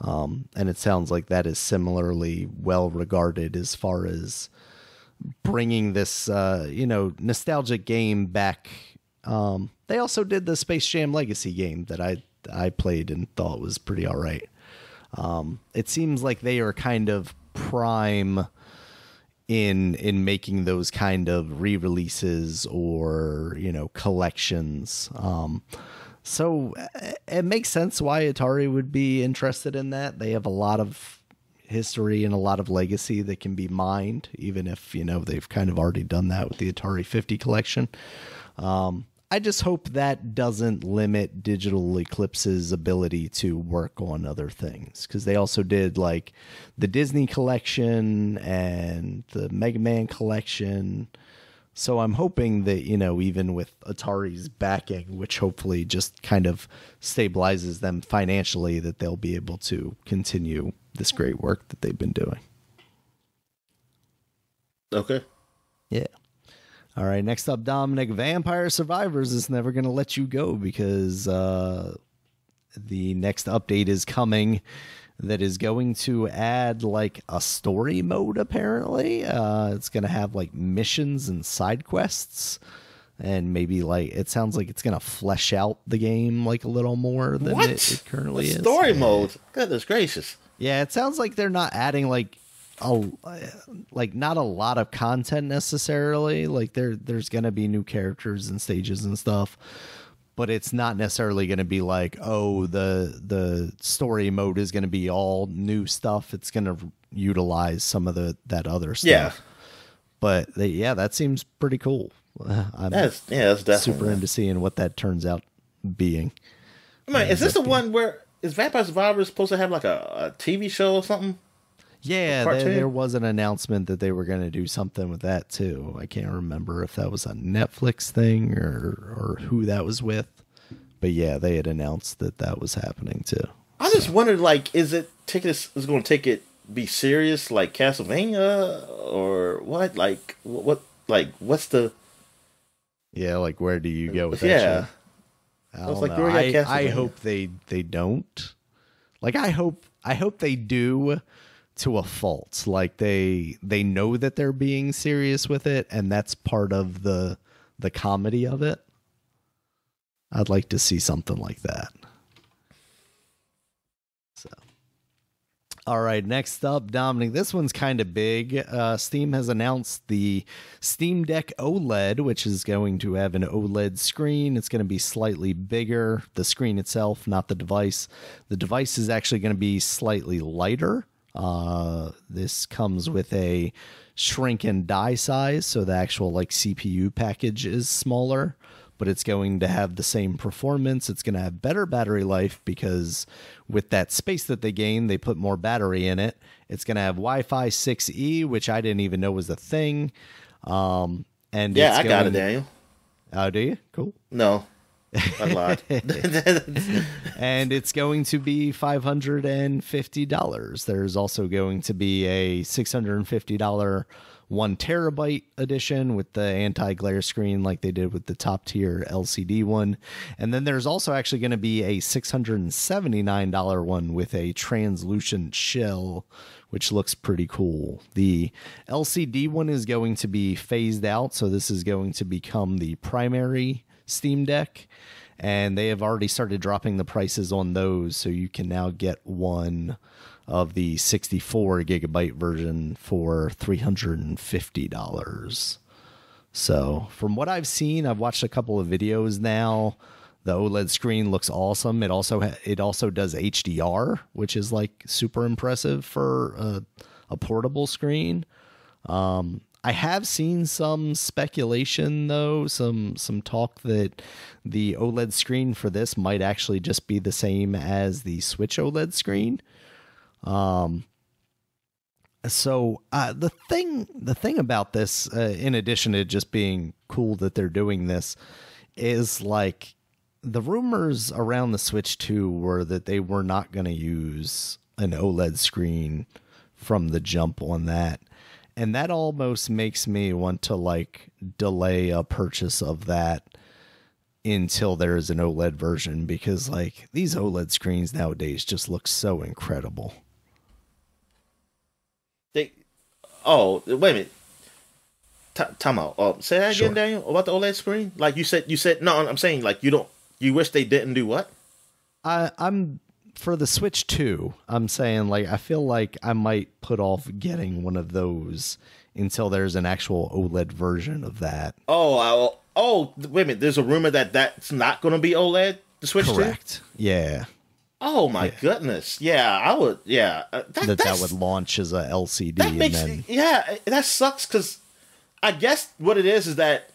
And it sounds like that is similarly well regarded as far as bringing this, nostalgic game back. They also did the Space Jam Legacy game that I played and thought was pretty all right. It seems like they are kind of prime in making those kind of re-releases or, collections. So it makes sense why Atari would be interested in that. They have a lot of history and a lot of legacy that can be mined, even if, they've kind of already done that with the Atari 50 collection. I just hope that doesn't limit Digital Eclipse's ability to work on other things, because they also did like the Disney collection and the Mega Man collection. So I'm hoping that, even with Atari's backing, which hopefully just kind of stabilizes them financially, that they'll be able to continue this great work that they've been doing. Okay. Yeah. All right, next up, Dominic. Vampire Survivors is never going to let you go because the next update is coming that is going to add like a story mode, apparently. It's going to have like missions and side quests, and maybe like it sounds like it's going to flesh out the game like a little more than it currently is. Story mode? Goodness gracious. Yeah, it sounds like they're not adding like like not a lot of content necessarily. Like there's gonna be new characters and stages and stuff, but it's not necessarily gonna be like, oh, the story mode is gonna be all new stuff. It's gonna utilize some of that other stuff. Yeah. But that seems pretty cool. That's definitely super into seeing what that turns out being. I mean, is this the one where is Vampire Survivors supposed to have like a TV show or something? Yeah, there was an announcement that they were going to do something with that too. I can't remember if that was a Netflix thing or who that was with. But yeah, they had announced that was happening too. I just wondered, like, is going to take it be serious like Castlevania or what? Like what? Like what's the? Yeah, like where do you go with that? Yeah, I hope they don't. Like I hope they do to a fault. Like they know that they're being serious with it, and that's part of the comedy of it. I'd like to see something like that. So, all right, next up, Dominic. This one's kind of big. Steam has announced the Steam Deck OLED, which is going to have an OLED screen. It's going to be slightly bigger. The screen itself, not the device. The device is actually going to be slightly lighter. This comes with a shrink and die size, so the actual like CPU package is smaller, but it's going to have the same performance. It's going to have better battery life because with that space that they gain, they put more battery in it. It's going to have Wi-Fi 6E, which I didn't even know was a thing. And yeah, I got it, Daniel. Oh, do you? Cool. No. I lied. And it's going to be $550. There's also going to be a $650 1 terabyte edition with the anti-glare screen like they did with the top tier LCD one. And then there's also actually going to be a $679 one with a translucent shell, which looks pretty cool. The LCD one is going to be phased out, so this is going to become the primary Steam Deck, and they have already started dropping the prices on those, so you can now get one of the 64 gigabyte version for $350. So from what I've seen, I've watched a couple of videos now. The OLED screen looks awesome. It also does HDR, which is like super impressive for a portable screen. I have seen some speculation, though, some talk that the OLED screen for this might actually just be the same as the Switch OLED screen. So the thing about this, in addition to just being cool that they're doing this, is like the rumors around the Switch 2 were that they were not going to use an OLED screen from the jump on that. And that almost makes me want to like delay a purchase of that until there is an OLED version, because like these OLED screens nowadays just look so incredible. Oh, wait a minute. Time out. Say that again, Daniel, about the OLED screen. Like you said. No, I'm saying like you wish they didn't do what? I'm for the Switch 2. I'm saying like I feel like I might put off getting one of those until there's an actual OLED version of that. Oh, wait a minute. There's a rumor that's not going to be OLED. The Switch 2? Correct. Yeah. Oh my goodness! Yeah, I would. Yeah, that would launch as a LCD. That makes, and then that sucks because I guess what it is that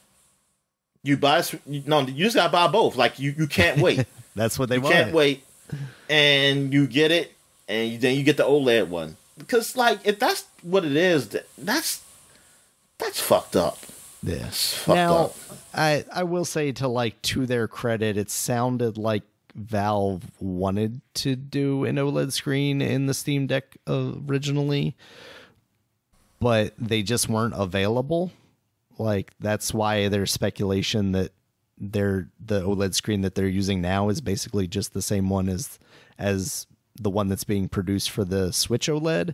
you just gotta buy both. Like you can't wait. That's what they want. You can't wait, and you get it, and then you get the OLED one because like if that's what it is, that's fucked up. Yeah, fucked up. I will say to their credit, it sounded like Valve wanted to do an OLED screen in the Steam Deck originally, but they just weren't available. Like that's why there's speculation that the OLED screen that they're using now is basically just the same one as the one that's being produced for the Switch OLED,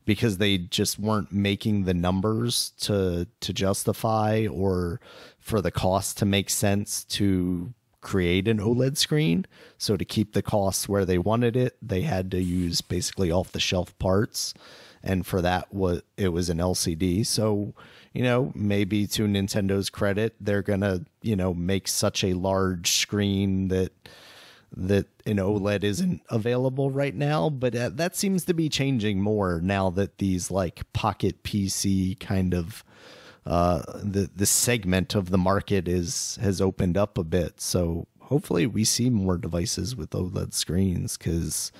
because they just weren't making the numbers to justify or for the cost to make sense to create an OLED screen. So to keep the costs where they wanted it, they had to use basically off-the-shelf parts. and for that it was an LCD. So, maybe to Nintendo's credit, they're gonna, make such a large screen that an OLED isn't available right now, but that seems to be changing more now that these like pocket PC kind of the segment of the market has opened up a bit. So hopefully we see more devices with OLED screens, because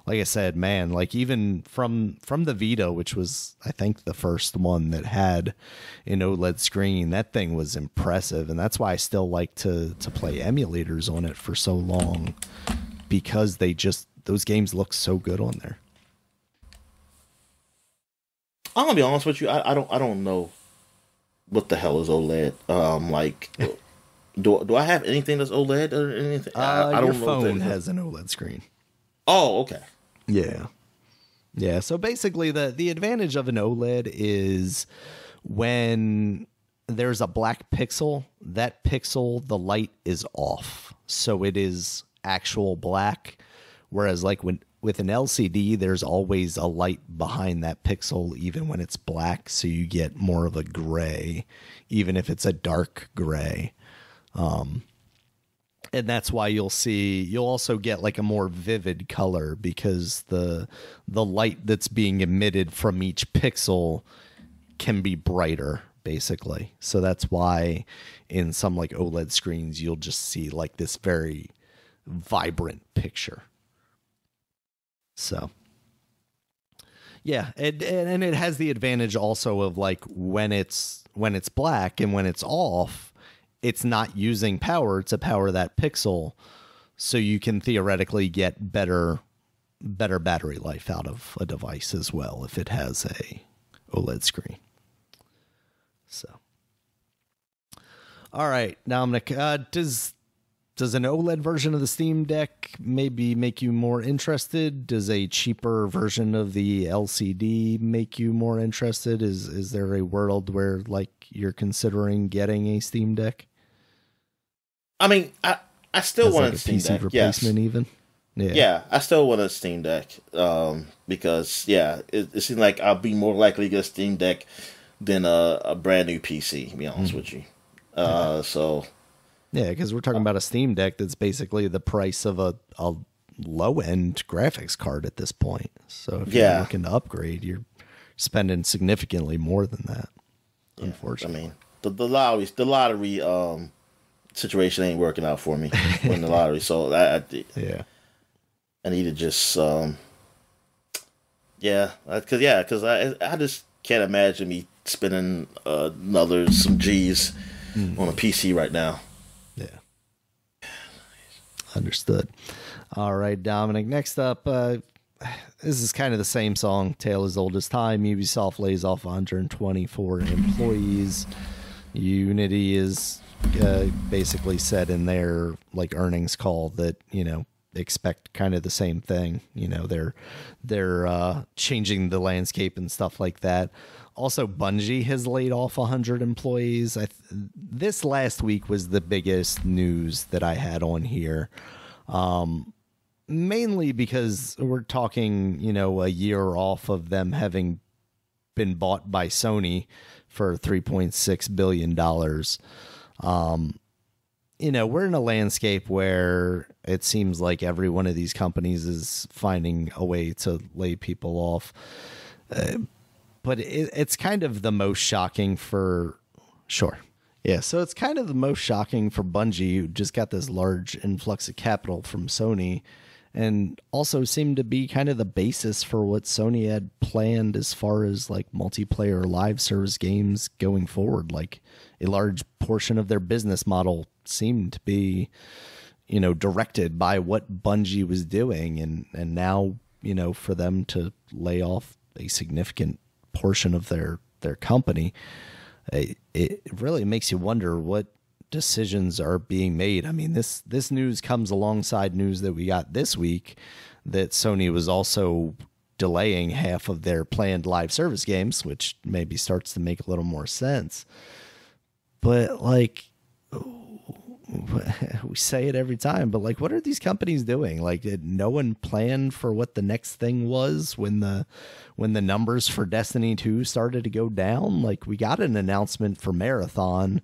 like I said, man, like even from the Vita, which was I think the first one that had an OLED screen, that thing was impressive, and that's why I still like to play emulators on it for so long, because those games look so good on there. I'm gonna be honest with you, I don't know what the hell is OLED. Do I have anything that's OLED or anything? I don't your know. Phone has an OLED screen. Oh, okay. Yeah. So basically, the advantage of an OLED is when there's a black pixel, that pixel, the light is off, so it is actual black. Whereas like with an LCD, there's always a light behind that pixel, even when it's black, so you get more of a gray, even if it's a dark gray. And that's why you'll also get like a more vivid color, because the light that's being emitted from each pixel can be brighter, basically. So that's why in some like OLED screens, you'll just see like this very vibrant picture. So yeah, and it has the advantage also of like when it's black and when it's off, it's not using power to power that pixel, so you can theoretically get better battery life out of a device as well if it has a OLED screen. So, all right, Dominic, does an OLED version of the Steam Deck maybe make you more interested? Does a cheaper version of the LCD make you more interested? Is there a world where like you're considering getting a Steam Deck? I mean, I still want a Steam PC Deck. Replacement, yes. Even. Yeah, I still want a Steam Deck. Because it seems like I'll be more likely to get a Steam Deck than a brand new PC. To be honest with you. So. Yeah, because we're talking about a Steam Deck that's basically the price of a low-end graphics card at this point. So if you're looking to upgrade, you're spending significantly more than that. Yeah, unfortunately, I mean, the lottery situation ain't working out for me in the lottery. So I need to just because I just can't imagine me spending some G's on a PC right now. Yeah. Understood. All right, Dominic. Next up, this is kind of the same song, Tale as Old as Time. Ubisoft lays off 124 employees. Unity is basically said in their like earnings call that, expect kind of the same thing. They're changing the landscape and stuff like that. Also, Bungie has laid off 100 employees. This last week was the biggest news that I had on here. Mainly because we're talking, a year off of them having been bought by Sony for $3.6 billion. We're in a landscape where it seems like every one of these companies is finding a way to lay people off. But it's kind of the most shocking for... Sure. Yeah, so it's kind of the most shocking for Bungie, who just got this large influx of capital from Sony, and also seemed to be kind of the basis for what Sony had planned as far as like multiplayer live service games going forward. Like a large portion of their business model seemed to be, directed by what Bungie was doing, and now, for them to lay off a significant portion of their company, it really makes you wonder what decisions are being made. I mean, this news comes alongside news that we got this week that Sony was also delaying half of their planned live service games, which maybe starts to make a little more sense. But like, we say it every time, but like, what are these companies doing? Like, did no one plan for what the next thing was when the numbers for Destiny 2 started to go down? Like, we got an announcement for Marathon,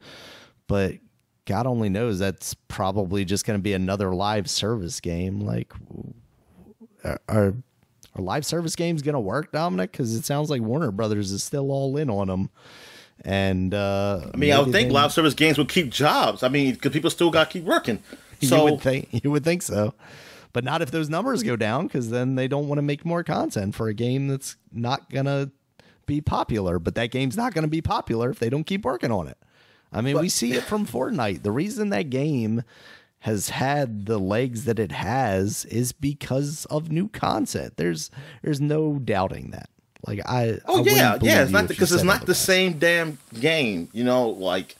but God only knows that's probably just going to be another live service game. Like, are live service games going to work, Dominic? Because it sounds like Warner Brothers is still all in on them. And I mean, I would think live service games would keep jobs. I mean, because people still got to keep working. So you would think so, but not if those numbers go down, because then they don't want to make more content for a game that's not gonna be popular. But that game's not gonna be popular if they don't keep working on it. I mean, we see it from Fortnite. The reason that game has had the legs that it has is because of new content. There's no doubting that. Like it's not because it's not the same damn game, you know, like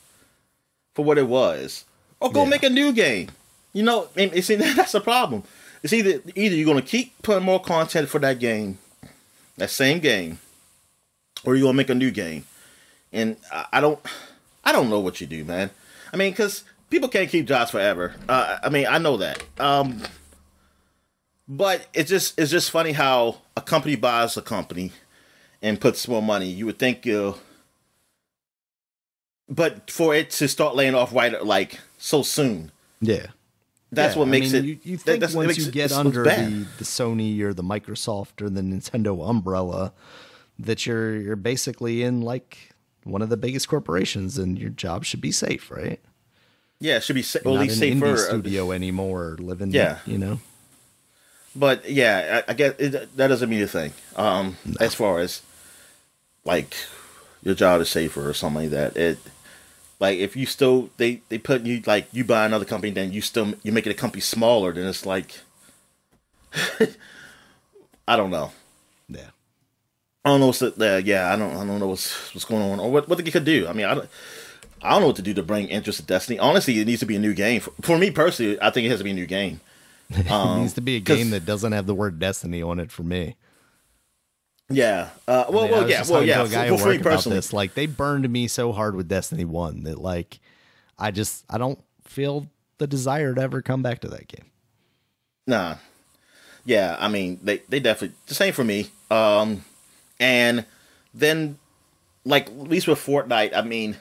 for what it was. Or go make a new game. You know, and see, that's the problem. It's either you're going to keep putting more content for that game, that same game, or you're going to make a new game. And I don't know what you do, man. I mean, because people can't keep jobs forever. I mean, I know that. But it's just funny how a company buys a company and puts more money. You would think, but for it to start laying off like so soon, that's what makes it. You think once you get under the Sony or the Microsoft or the Nintendo umbrella, that you're basically in like one of the biggest corporations, and your job should be safe, right? Yeah, it should be at least safer. Not an indie studio anymore, living. You know. But yeah, I guess that doesn't mean a thing. No. As far as like your job is safer or something like that. It like if you still they put you like you buy another company, then you make it a company smaller. Then it's like I don't know. Yeah, I don't know what's I don't know what's going on or what they could do. I mean, I don't know what to do to bring interest to Destiny. Honestly, it needs to be a new game. For me personally, I think it has to be a new game. It needs to be a game that doesn't have the word Destiny on it for me. Yeah. For me personally, like they burned me so hard with Destiny 1 that like I don't feel the desire to ever come back to that game. Nah. Yeah, I mean they definitely the same for me. And then like at least with Fortnite, I mean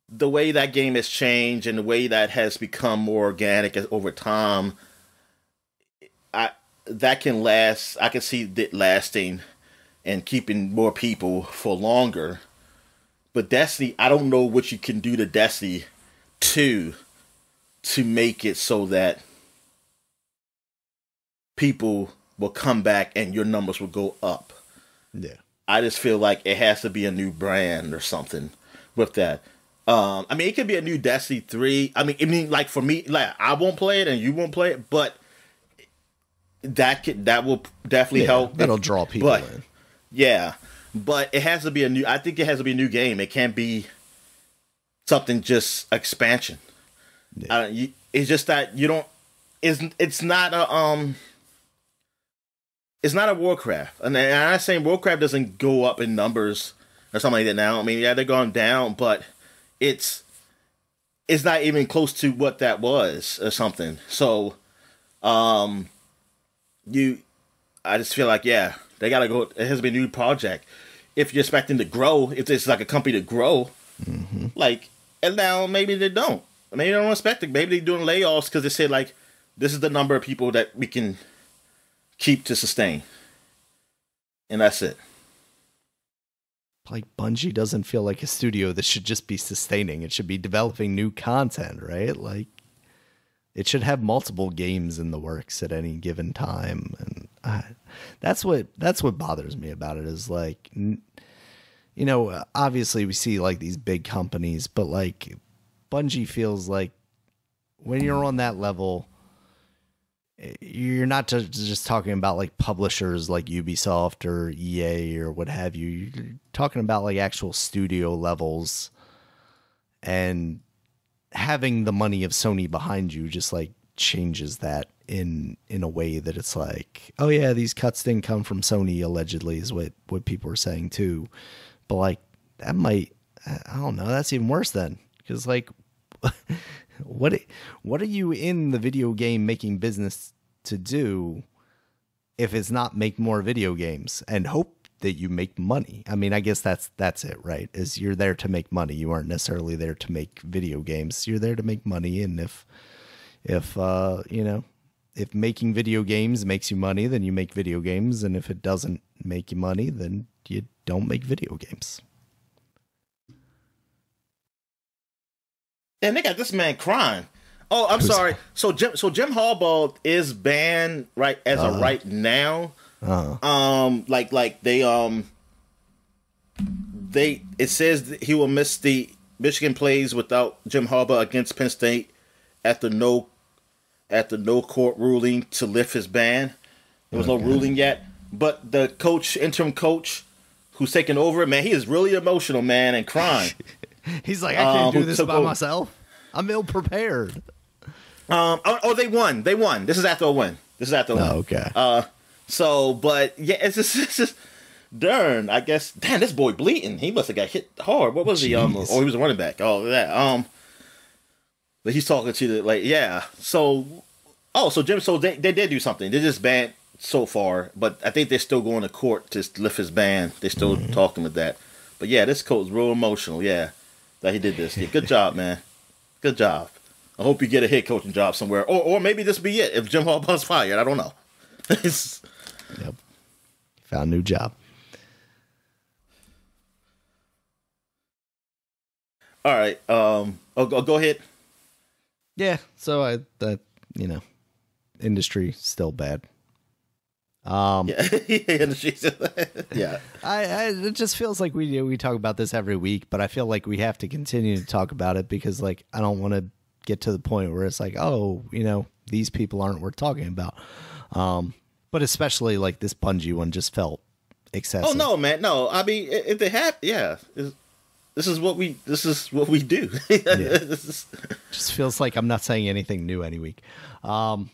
the way that game has changed and the way that has become more organic over time, that can last. I can see it lasting and keeping more people for longer. But Destiny, I don't know what you can do to Destiny 2 to make it so that people will come back and your numbers will go up. Yeah. I just feel like it has to be a new brand or something with that. I mean, it could be a new Destiny 3. I mean, like for me, like I won't play it and you won't play it, but that will definitely help. That'll draw people in. Yeah, but it has to be I think it has to be a new game. It can't be something just expansion. Yeah. It's just that you don't. It's not a It's not a Warcraft, and I'm not saying Warcraft doesn't go up in numbers or something like that now. I mean, yeah, they're going down, but it's not even close to what that was or something. So, I just feel like, yeah, they gotta go. It has to be a new project. If you're expecting to grow, if it's like a company to grow, like, and now maybe they don't. Maybe they don't expect it. Maybe they're doing layoffs because they said like, this is the number of people that we can keep to sustain, and that's it. Like Bungie doesn't feel like a studio that should just be sustaining. It should be developing new content, right? Like it should have multiple games in the works at any given time. And that's what bothers me about it is like, you know, obviously we see like these big companies, but like Bungie feels like when you're on that level, you're not just talking about like publishers like Ubisoft or EA or what have you. You're talking about like actual studio levels, and having the money of Sony behind you just like changes that in a way that it's like, oh yeah, these cuts didn't come from Sony allegedly is what people are saying too. But like that might, I don't know, that's even worse then. Cause like what are you in the video game making business to do if it's not make more video games and hope that you make money? I mean, I guess that's it, right? Is you're there to make money. You aren't necessarily there to make video games. You're there to make money, and if you know, if making video games makes you money, then you make video games, and if it doesn't make you money, then you don't make video games. And they got this man crying. Oh, I'm sorry. So Jim Harbaugh is banned right as of right now. Like they it says that he will miss the Michigan plays without Jim Harbaugh against Penn State after no court ruling to lift his ban. There was no ruling yet, but the interim coach who's taking over it, man, he is really emotional, man, and crying. He's like, I can't do this by myself. I'm ill prepared. They won. This is after a win. Oh, okay. So, but yeah, it's just darn. I guess, damn, this boy bleeding. He must have got hit hard. What was he? He was a running back. Oh, that. But he's talking to the yeah. So, Jim. So they did do something. They just banned so far, but I think they're still going to court to lift his ban. They're still talking with that. But yeah, this coach is real emotional. Yeah, that he did this. Yeah, good job, man. Good job. I hope you get a head coaching job somewhere, or maybe this be it. If Jim Harbaugh's fired, I don't know. Yep. Found a new job. All right. Go ahead. Yeah. So industry still bad. Yeah. Yeah. It just feels like we talk about this every week, but I feel like we have to continue to talk about it because I don't want to get to the point where it's like, oh, these people aren't worth talking about. But especially like this Bungie one just felt excessive. Oh no, man, no. I mean, if they have, yeah, this is what we do. Yeah. Just feels like I'm not saying anything new any week. All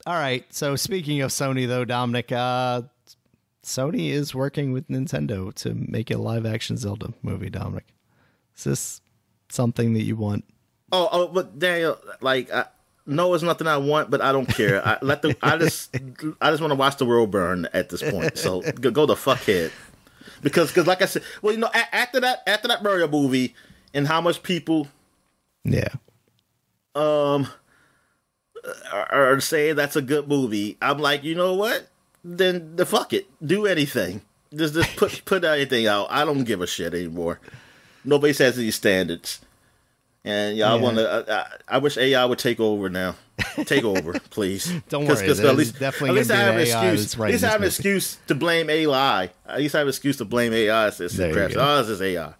right. So speaking of Sony, though, Dominic, Sony is working with Nintendo to make a live action Zelda movie. Dominic, is this something that you want? Oh, but Daniel, no, it's nothing I want, but I don't care. I just want to watch the world burn at this point. So go the fuck head, because like I said, well, after that Mario movie and how much people, are saying that's a good movie, I'm like, you know what? Then the fuck it, do anything. Just put anything out. I don't give a shit anymore. Nobody has any standards. And I wish AI would take over now. Take over, please. Don't worry. At least I have an excuse. At least I have an excuse to blame AI. At least I have an excuse to blame AI. This is AI.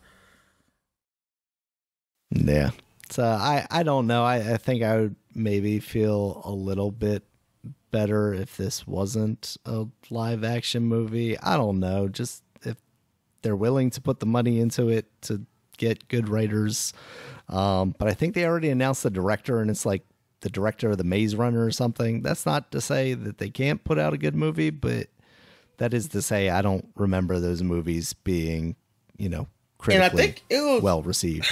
Yeah. So I don't know. I think I would maybe feel a little bit better if this wasn't a live action movie. I don't know. Just if they're willing to put the money into it to get good writers. But I think they already announced the director, and it's like the director of the Maze Runner or something. That's not to say that they can't put out a good movie, but that is to say I don't remember those movies being, critically well received.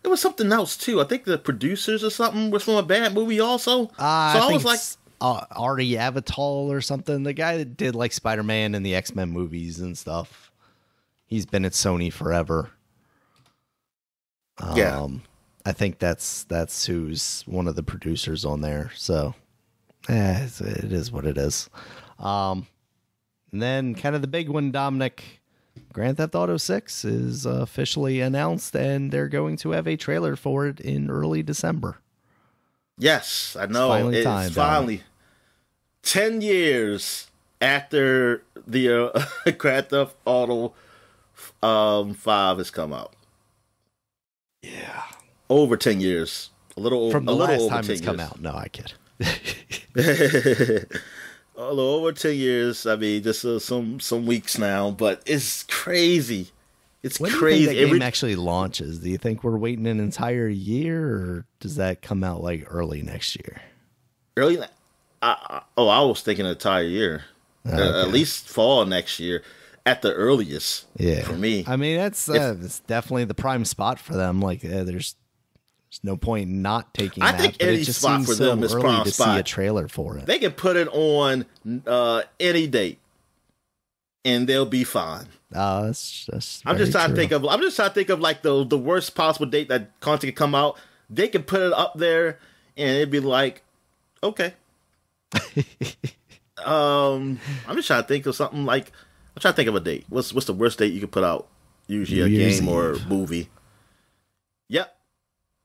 There was something else too. I think the producers or something was from a bad movie also. I was like Ari Avital or something. The guy that did like Spider-Man and the X-Men movies and stuff. He's been at Sony forever. I think that's who's one of the producers on there. So, it is what it is. And then kind of the big one, Dominic, Grand Theft Auto 6 is officially announced, and they're going to have a trailer for it in early December. Yes, I know. It's finally 10 years after the Grand Theft Auto 5 has come out. Yeah. Over 10 years. A little over. From the last time it's come out. No, I kid. A little over 10 years. I mean, just some weeks now, but it's crazy. It's when crazy. When do you think that game actually launches? Do you think we're waiting an entire year, or does that come out like early next year? Early? I was thinking an entire year. Okay. At least fall next year. At the earliest, for me. I mean, it's definitely the prime spot for them. Like, there's There's no point in not taking I that. think but any it just spot seems for so them is early prime to spot. see a trailer for it. They can put it on any date, and they'll be fine. That's I'm just trying to think of. I'm just trying to think of like the worst possible date that content could come out. They could put it up there, and it'd be like, okay. I'm just trying to think of something like. I'm trying to think of a date. What's the worst date you could put out? Usually a game or a movie. Yep.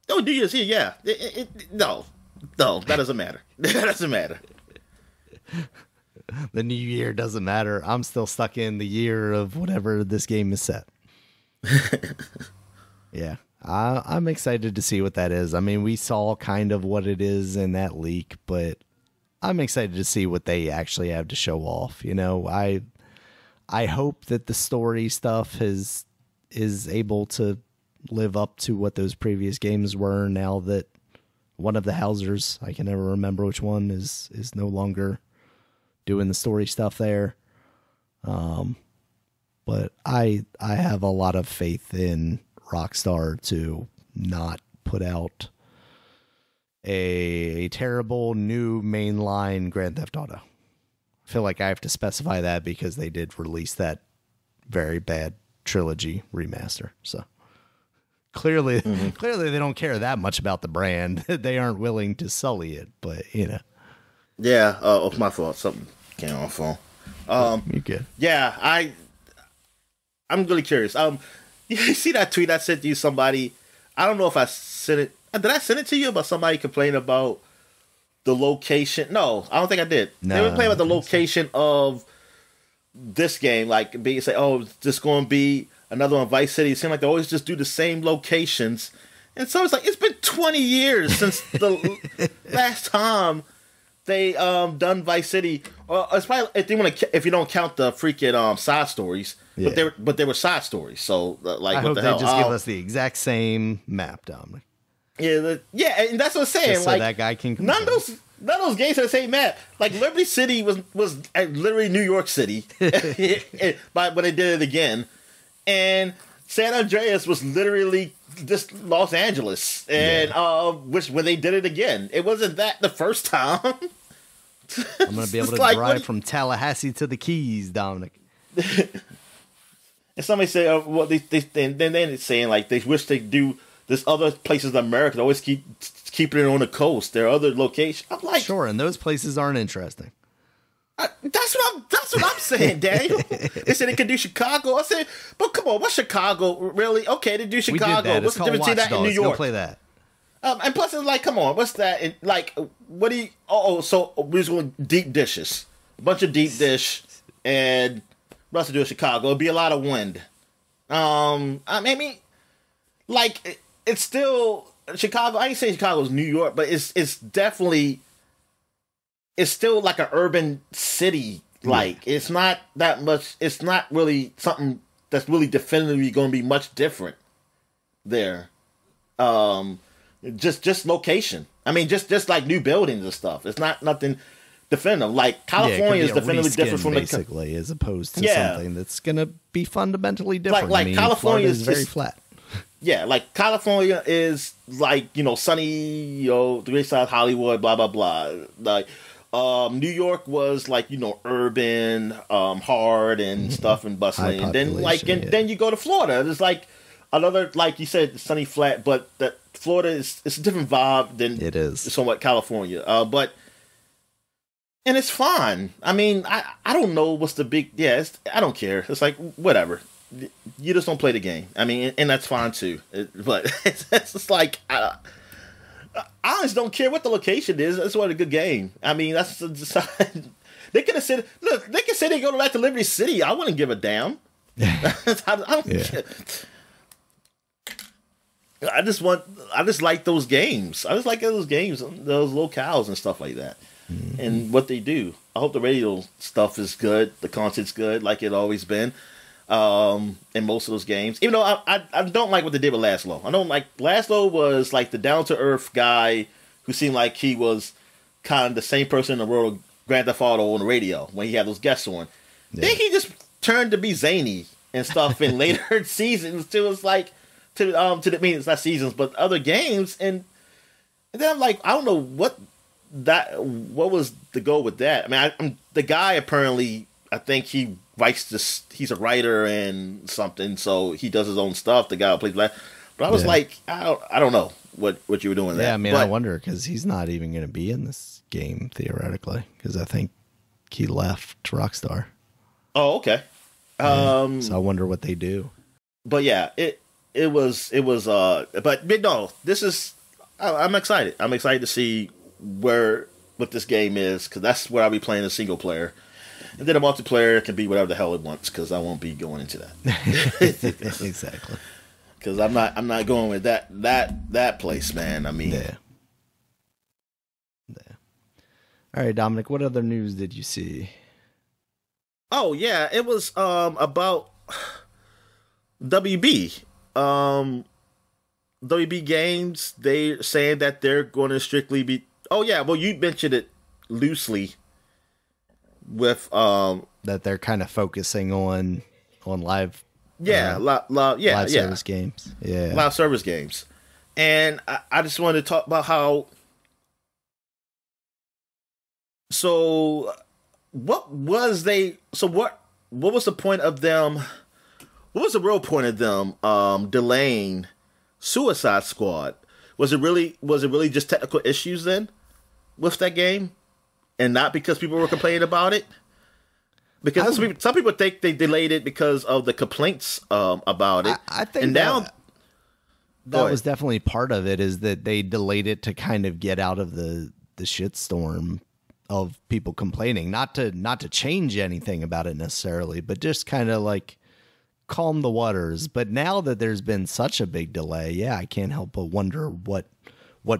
Oh, New Year's Eve, yeah. No, that doesn't matter. That doesn't matter. The new year doesn't matter. I'm still stuck in the year of whatever this game is set. Yeah, I'm excited to see what that is. I mean, we saw kind of what it is in that leak, but I'm excited to see what they actually have to show off. You know, I hope that the story stuff is able to live up to what those previous games were. Now that one of the Housers, I can never remember which one, is no longer doing the story stuff there. But I have a lot of faith in Rockstar to not put out a terrible new mainline Grand Theft Auto. I feel like I have to specify that because they did release that very bad trilogy remaster. So clearly they don't care that much about the brand. They aren't willing to sully it, but you know. Yeah, it's my fault. Something came on my phone. You good? Yeah, I'm really curious. You see that tweet I sent you? Somebody, I don't know if I sent it. Did I send it to you about somebody complaining about the location? No, I don't think I did. No, they were complaining about the location of this game, like say, oh, it's just going to be another one, Vice City. It seems like they always just do the same locations, and so it's like it's been 20 years since the last time they done Vice City. Well, it's probably if you don't count the freaking side stories, yeah. but they were side stories. So like, I what hope the they hell? just give us the exact same map, Dominic. Yeah, and that's what I'm saying. Just so like that guy can none of those games are the same map. Like Liberty City was literally New York City, but they did it again, and San Andreas was literally just Los Angeles, and when they did it again, it wasn't that the first time. I'm gonna be able to drive from Tallahassee to the Keys, Dominic. And somebody said, "Well, then it's saying like they wish they do this other places in America. They always keeping it on the coast. There are other locations." I'm like, sure, and those places aren't interesting. That's what I'm saying, Daniel. They said they could do Chicago. I said, but come on, what's Chicago really? Okay, they do Chicago. We did that. What's the difference between that and New York? Go play that. And plus, it's like, come on, what's that? And like, what do you? So we're just going deep dishes, a bunch of deep dish, and what's to do in Chicago? It'd be a lot of wind. I mean, like it's still Chicago. I ain't saying Chicago's New York, but it's definitely. It's still like an urban city. Like it's not that much. It's not really something that's really definitively going to be much different there. Just location. I mean, just like new buildings and stuff. It's not nothing definitive. Like California is definitively different from basically, as opposed to something that's going to be fundamentally different. Like I mean, California is very flat. Yeah, like California is like sunny, the great side of Hollywood, blah blah blah. Like New York was like urban, hard and stuff and bustling. And then then you go to Florida. It's like another, like you said, sunny, flat, but that Florida it's a different vibe than it is somewhat California. And it's fine. I mean, I don't know what's the big I don't care. It's like whatever. You just don't play the game. I mean, and that's fine too. But it's just like I honestly don't care what the location is. That's what a good game. I mean, that's they could have said. Look, they could say they go back to Liberty City. I wouldn't give a damn. I don't care. I just like those games. I just like those games, those locales and stuff like that, and what they do. I hope the radio stuff is good. The content's good, like it always been. In most of those games, even though I don't like what they did with Laszlo. I don't like Laszlo was like the down to earth guy who seemed like he was kind of the same person in the world of Grand Theft Auto on the radio when he had those guests on. Yeah. Then he just turned to be zany and stuff in later seasons too. It's like, to the mean it's not seasons, but other games, and then I'm like, I don't know what was the goal with that. I mean, the guy apparently, I think he writes this. He's a writer and something, so he does his own stuff. The guy who plays Black, but I was like, I don't know what you were doing there. Yeah, I mean, I wonder because he's not even going to be in this game theoretically because I think he left Rockstar. Oh, okay. So I wonder what they do. But yeah, it was but no, this is I'm excited. I'm excited to see what this game is because that's where I'll be playing a single player, and then a multiplayer can be whatever the hell it wants because I won't be going into that. Exactly. Because I'm not going with that place, man. I mean, yeah. All right, Dominic. What other news did you see? Oh yeah, it was about WB. WB Games. They're saying that they're going to strictly be. Oh yeah, well you mentioned it loosely. With that they're kind of focusing on live. Live service games. Yeah, live service games, and I just wanted to talk about how. So. What was the point of them? What was the real point of them delaying Suicide Squad? Was it really just technical issues then with that game, and not because people were complaining about it? Because some people think they delayed it because of the complaints about it. I think and now that was definitely part of it. Is that they delayed it to kind of get out of the shitstorm of people complaining, not to change anything about it necessarily, but just kind of like calm the waters. But now that there's been such a big delay, yeah, I can't help but wonder what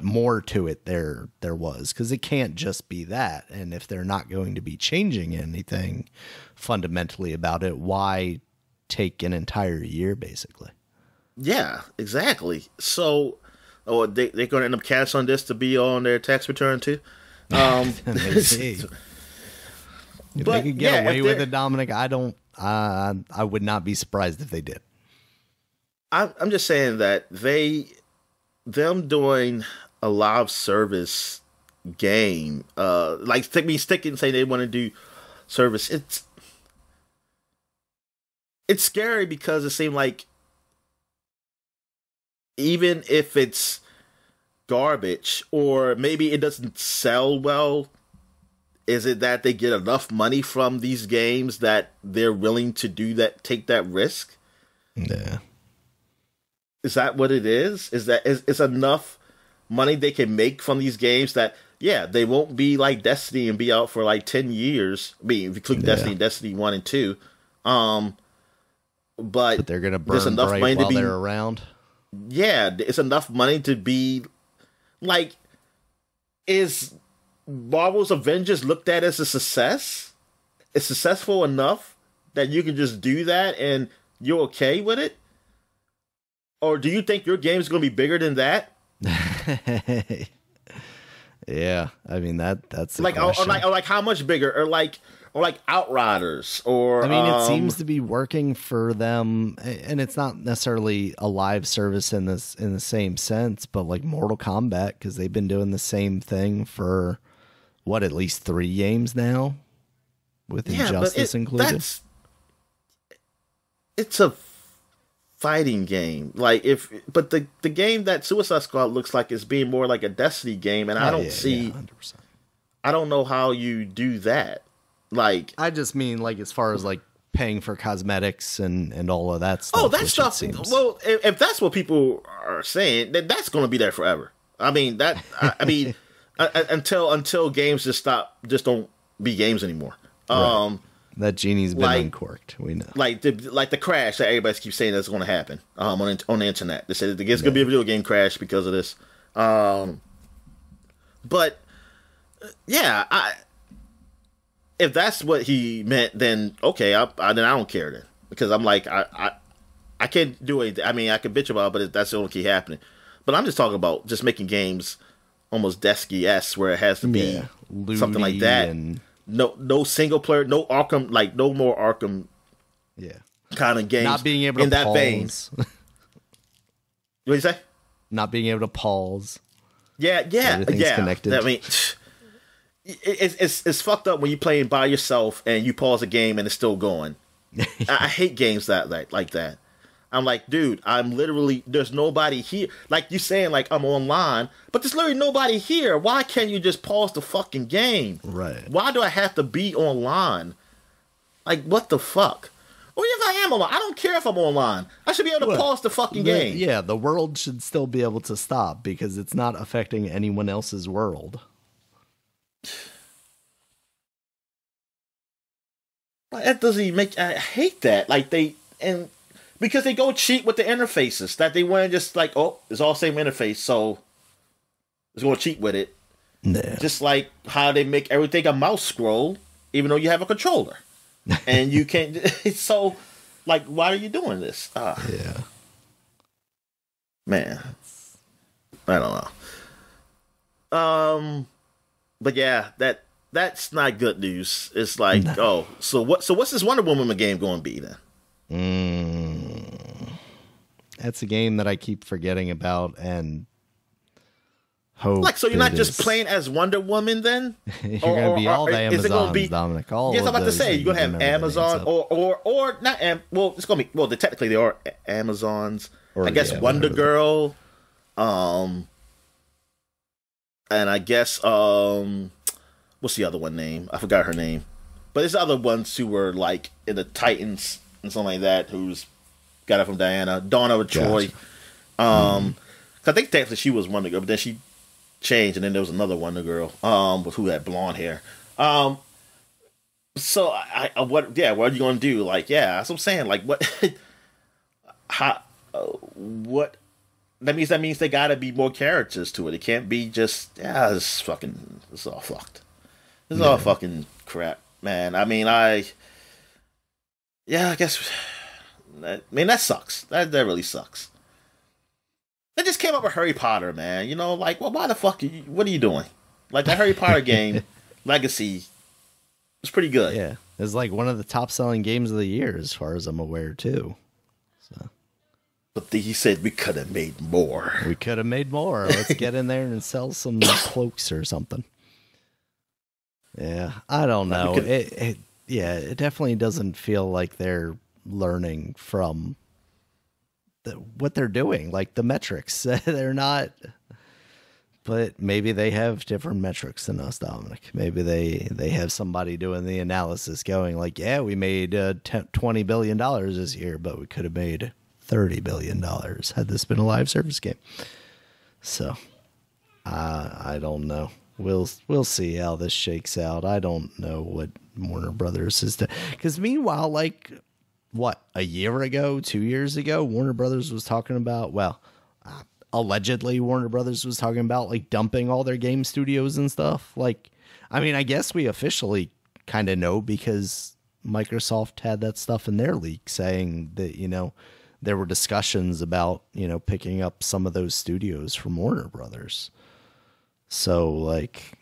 more to it there was, because it can't just be that. And if they're not going to be changing anything fundamentally about it, why take an entire year basically? Yeah, exactly. So they're going to end up canceling this to be on their tax return too. If they could get away with it, Dominic, I would not be surprised if they did. I'm just saying that them doing a live service game, like sticking saying they want to do service, it's scary because it seemed like even if it's garbage or maybe it doesn't sell well, is it that they get enough money from these games that they're willing to take that risk? Yeah. Is that what it is? Is that is enough money they can make from these games that they won't be like Destiny and be out for like 10 years. I mean, if you include Destiny 1 and 2. But they're gonna burn enough money while they're around. Yeah, it's enough money to be like, is Marvel's Avengers looked at as a success? It's successful enough that you can just do that and you're okay with it? Or do you think your game is going to be bigger than that? Yeah, I mean that's like or like how much bigger, or like Outriders, or I mean it seems to be working for them, and it's not necessarily a live service in the same sense, but like Mortal Kombat, because they've been doing the same thing for at least 3 games now, with Injustice included. It's a fighting game, but the game that Suicide Squad looks like is being more like a Destiny game, and I don't see. 100%. I don't know how you do that. Like, I just mean like as far as like paying for cosmetics and all of that stuff. Oh, that stuff. Well, if that's what people are saying, then that's going to be there forever. I mean that. I mean, until games just don't be games anymore. Right. That genie's been uncorked. We know, like the crash that everybody keeps saying that's going to happen on the internet. They said there's going to be a video game crash because of this. But yeah, if that's what he meant, then okay, then I don't care then, because I'm like I can't do it. I mean, I can bitch about it, but that's going to keep happening. But I'm just talking about just making games almost Destiny-esque, where it has to be something like that. And no single player, no Arkham, like no more Arkham, kind of games. Not being able to in that vein. What do you say? Not being able to pause. Yeah. Everything's connected. I mean, it's fucked up when you're playing by yourself and you pause a game and it's still going. I hate games like that. I'm like, dude, I'm literally, there's nobody here. Like you saying, like, I'm online, but there's literally nobody here. Why can't you just pause the fucking game? Right. Why do I have to be online? Like, what the fuck? Or if I am online, I don't care if I'm online. I should be able to pause the fucking game. Yeah, the world should still be able to stop because it's not affecting anyone else's world. That doesn't even make, I hate that. Like, because they go cheat with the interfaces. That they want to just like, oh, it's all same interface, so it's going to cheat with it. Yeah. Just like how they make everything a mouse scroll, even though you have a controller. And you can't. So, like, why are you doing this? Yeah. Man. I don't know. But yeah, that's not good news. It's like, oh, so what's this Wonder Woman game going to be then? That's a game that I keep forgetting about and hope. Like, so you're not just playing as Wonder Woman then? You're going to be all the Amazons, Dominic. All yes, I'm about to say, you're going to have Amazon or not. Well, it's going to be, well, technically they are Amazons. Or, I guess Wonder Girl. And I guess, what's the other one name? I forgot her name. But there's other ones who were like in the Titans and something like that, who's got it from Diana. Dawn of Troy. Cause I think technically she was Wonder Girl, but then she changed, and then there was another Wonder Girl, who had blonde hair. So what are you gonna do? Like, yeah, that's what I'm saying. Like, what? What? That means they gotta be more characters to it. It can't be just it's all fucked. This is all fucking crap, man. I mean, I guess. That sucks. That really sucks. They just came up with Harry Potter, man. You know, like, well, why the fuck? What are you doing? Like, the Harry Potter game, Legacy, was pretty good. Yeah, it's like one of the top-selling games of the year, as far as I'm aware, too. So, but he said we could have made more. We could have made more. Let's get in there and sell some cloaks or something. Yeah, I don't know. It definitely doesn't feel like they're learning from what they're doing, like the metrics. They're not, but maybe they have different metrics than us, Dominic. Maybe they have somebody doing the analysis going like, yeah, we made $20 billion this year, but we could have made $30 billion had this been a live service game. So I don't know. We'll see how this shakes out. I don't know what Warner Brothers is doing, because meanwhile, like, what, a year ago, 2 years ago, Warner Brothers was talking about, allegedly Warner Brothers was talking about, like, dumping all their game studios and stuff. Like, I mean, I guess we officially kind of know, because Microsoft had that stuff in their leak saying that, you know, there were discussions about, you know, picking up some of those studios from Warner Brothers. So, like,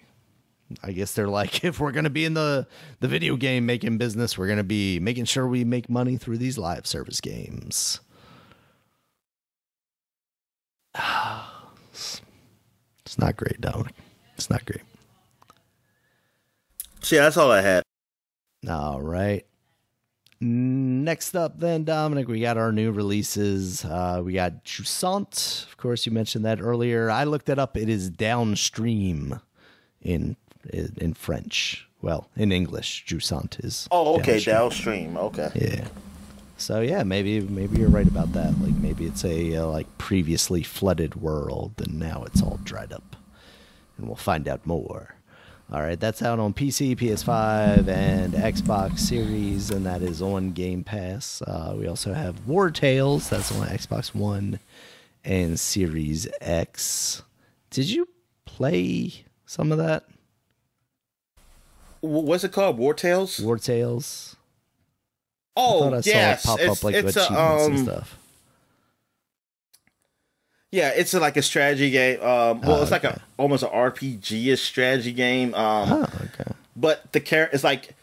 I guess they're like, if we're going to be in the video game making business, we're going to be making sure we make money through these live service games. It's not great, Dominic. It's not great. So yeah, that's all I had. All right. Next up then, Dominic, we got our new releases. We got Jouissance. Of course, you mentioned that earlier. I looked it up. It is downstream in French. Well, in English, Jouissance is. Oh, okay, downstream. Okay. Yeah. So yeah, maybe you're right about that. Like, maybe it's a like previously flooded world, and now it's all dried up, and we'll find out more. All right, that's out on PC, PS5, and Xbox Series, and that is on Game Pass. We also have War Tales. That's on Xbox One and Series X. Did you play some of that? What's it called? War Tales? War Tales. Oh, I thought I saw it pop up like with achievements and stuff. Yeah, it's like a strategy game. It's like almost an RPG-ish strategy game. Okay. But the character is like,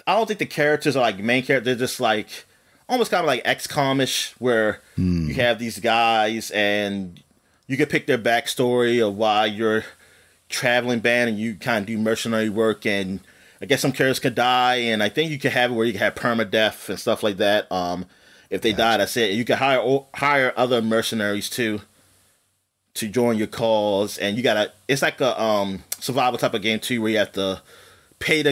I don't think the characters are like main characters. They're just like almost kind of like XCOM-ish, where you have these guys and you can pick their backstory of why you're traveling band and you kind of do mercenary work, and I guess some characters could die, and I think you can have it where you can have permadeath and stuff like that. If they die, that's it. You can hire other mercenaries too to join your cause, and it's like a survival type of game too, where you have to pay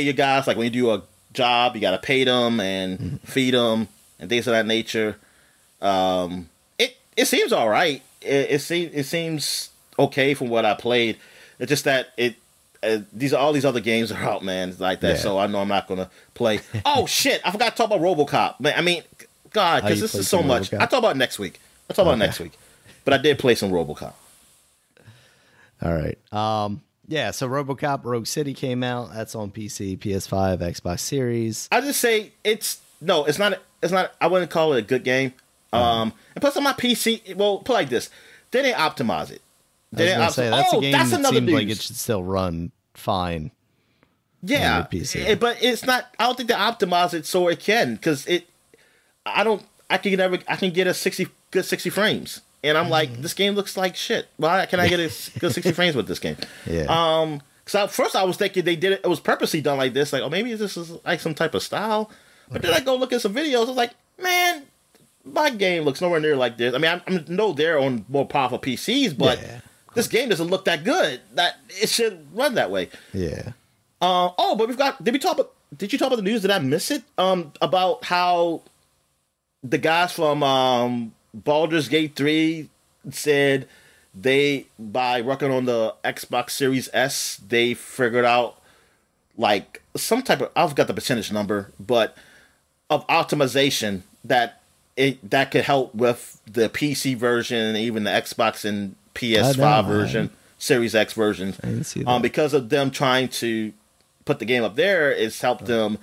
your guys. Like when you do a job, you got to pay them and feed them and things of that nature. It seems all right. It seems okay from what I played. It's just that all these other games are out, man, like that. Yeah. So I know I'm not gonna play. Oh shit! I forgot to talk about RoboCop. Man, I mean, God, because this is so much. I'll talk about it next week. Next week. But I did play some RoboCop. All right. Yeah. So RoboCop Rogue City came out. That's on PC, PS5, Xbox Series. I just say it's not. I wouldn't call it a good game. And plus on my PC, well, put it like this, they didn't optimize it. That's a game that seems like it should still run fine. Yeah, but it's not. I don't think they optimize it so it can, because I can get a 60 frames, and I'm like, this game looks like shit. Why can I get a good 60 frames with this game? Yeah. Because at first I was thinking they did it. It was purposely done like this. Like, oh, maybe this is like some type of style. But then I go look at some videos. I was like, man, my game looks nowhere near like this. I mean, I know they're on more powerful PCs, but this game doesn't look that good. That it should run that way. Yeah. But did you talk about the news? Did I miss it? About how the guys from Baldur's Gate 3 said by working on the Xbox Series S, they figured out like some type of, I forgot the percentage number, but of optimization that could help with the PC version and even the Xbox and PS5 version, Series X versions. I didn't see that. Because of them trying to put the game up there, it's helped them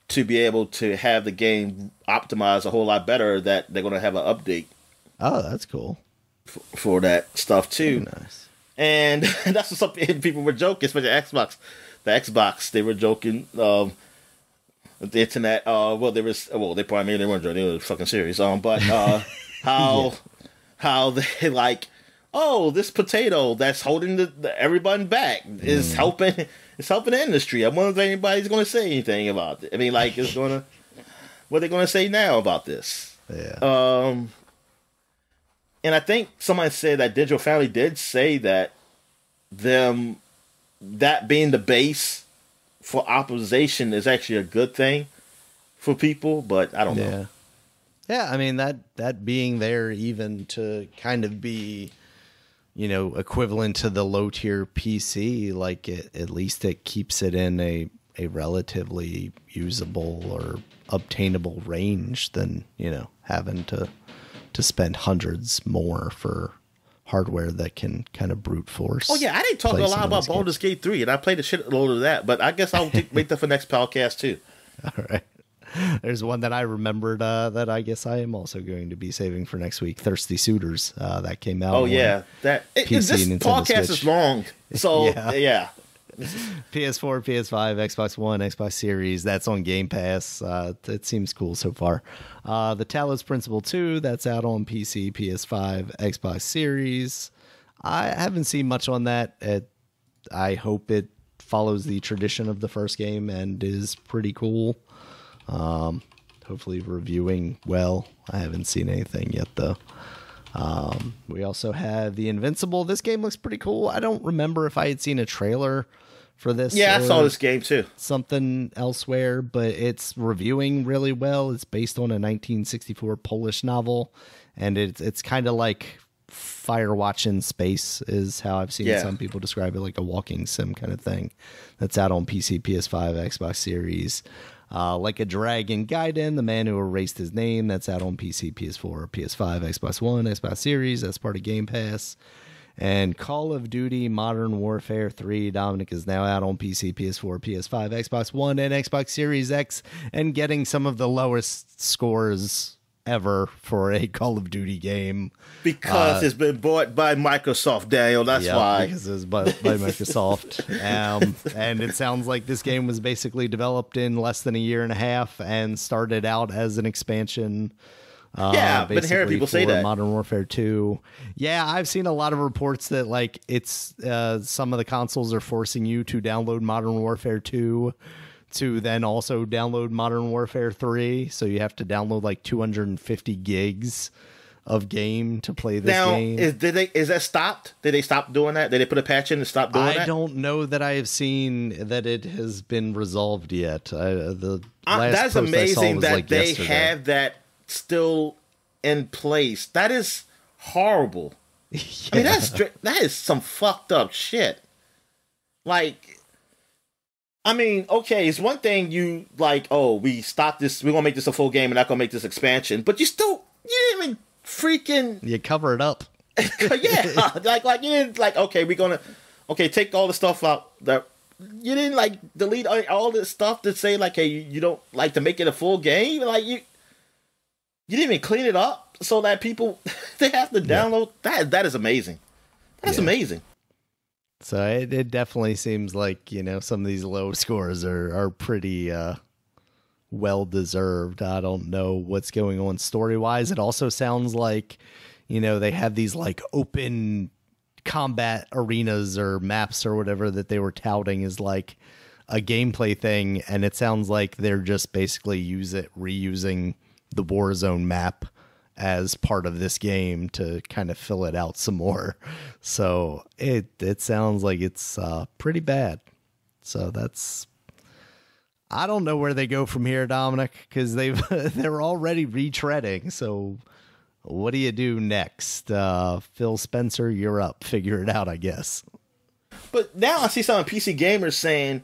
to be able to have the game optimized a whole lot better, that they're going to have an update. Oh, that's cool. For that stuff too. Very nice. And that's what some people were joking, especially Xbox. The Xbox, they were joking. The internet, they probably maybe they weren't joking, they were fucking serious. But how they like, oh, this potato that's holding everybody back is helping. It's helping the industry. I wonder if anybody's going to say anything about it. I mean, like, what are they going to say now about this? Yeah. And I think somebody said that Digital Foundry did say that that being the base for optimization is actually a good thing for people, but I don't know. Yeah, I mean, that being there even to kind of be, equivalent to the low tier PC, like at least it keeps it in a relatively usable or obtainable range than, having to spend hundreds more for hardware that can kind of brute force. Oh yeah, I didn't talk a lot about Baldur's Gate 3, and I played a shit load of that, but I guess I'll wait for next podcast too. All right. There's one that I remembered that I guess I am also going to be saving for next week. Thirsty Suitors, that came out. Oh yeah, this podcast is long, so yeah. PS4, PS5, Xbox One, Xbox Series. That's on Game Pass. It seems cool so far. The Talos Principle 2, that's out on PC, PS5, Xbox Series. I haven't seen much on that. I hope it follows the tradition of the first game and is pretty cool. Hopefully reviewing well. I haven't seen anything yet, though. We also have The Invincible. This game looks pretty cool. I don't remember if I had seen a trailer for this. Yeah, I saw this game too. Something elsewhere, but it's reviewing really well. It's based on a 1964 Polish novel, and it's kind of like Firewatch in space is how I've seen some people describe it, like a walking sim kind of thing. That's out on PC, PS5, Xbox Series. Like a Dragon Gaiden, The Man Who Erased His Name, that's out on PC, PS4, PS5, Xbox One, Xbox Series. That's part of Game Pass. And Call of Duty Modern Warfare 3, Dominic, is now out on PC, PS4, PS5, Xbox One, and Xbox Series X, and getting some of the lowest scores ever for a Call of Duty game. Because it's been bought by Microsoft, Daniel. That's why. Because it was by Microsoft. And it sounds like this game was basically developed in less than a year and a half and started out as an expansion. I've been hearing people say that. Modern Warfare 2. Yeah, I've seen a lot of reports that like it's some of the consoles are forcing you to download Modern Warfare 2 to then also download Modern Warfare 3. So you have to download like 250 gigs of game to play this game. Is that stopped? Did they stop doing that? Did they put a patch in to stop doing that? I don't know that I have seen that it has been resolved yet. That's amazing that like they have that still in place. That is horrible. Yeah. I mean, that is some fucked up shit. Like, I mean, okay, it's one thing you like, oh, we stopped this, we're gonna make this a full game and not gonna make this expansion, but you didn't even freaking... You cover it up. Yeah, like you didn't, like, okay, take all the stuff out. You didn't, like, delete all this stuff to say, like, hey, you don't like to make it a full game? Like, you didn't even clean it up so that people, they have to download. Yeah. That is amazing. That's amazing. So it definitely seems like, some of these low scores are pretty well-deserved. I don't know what's going on story-wise. It also sounds like, they have these like open combat arenas or maps or whatever that they were touting as like a gameplay thing. And it sounds like they're just basically reusing the Warzone map as part of this game to kind of fill it out some more. So it sounds like it's pretty bad. So I don't know where they go from here, Dominic, because they're already retreading. So what do you do next? Phil Spencer, you're up. Figure it out, I guess. But now I see some PC gamers saying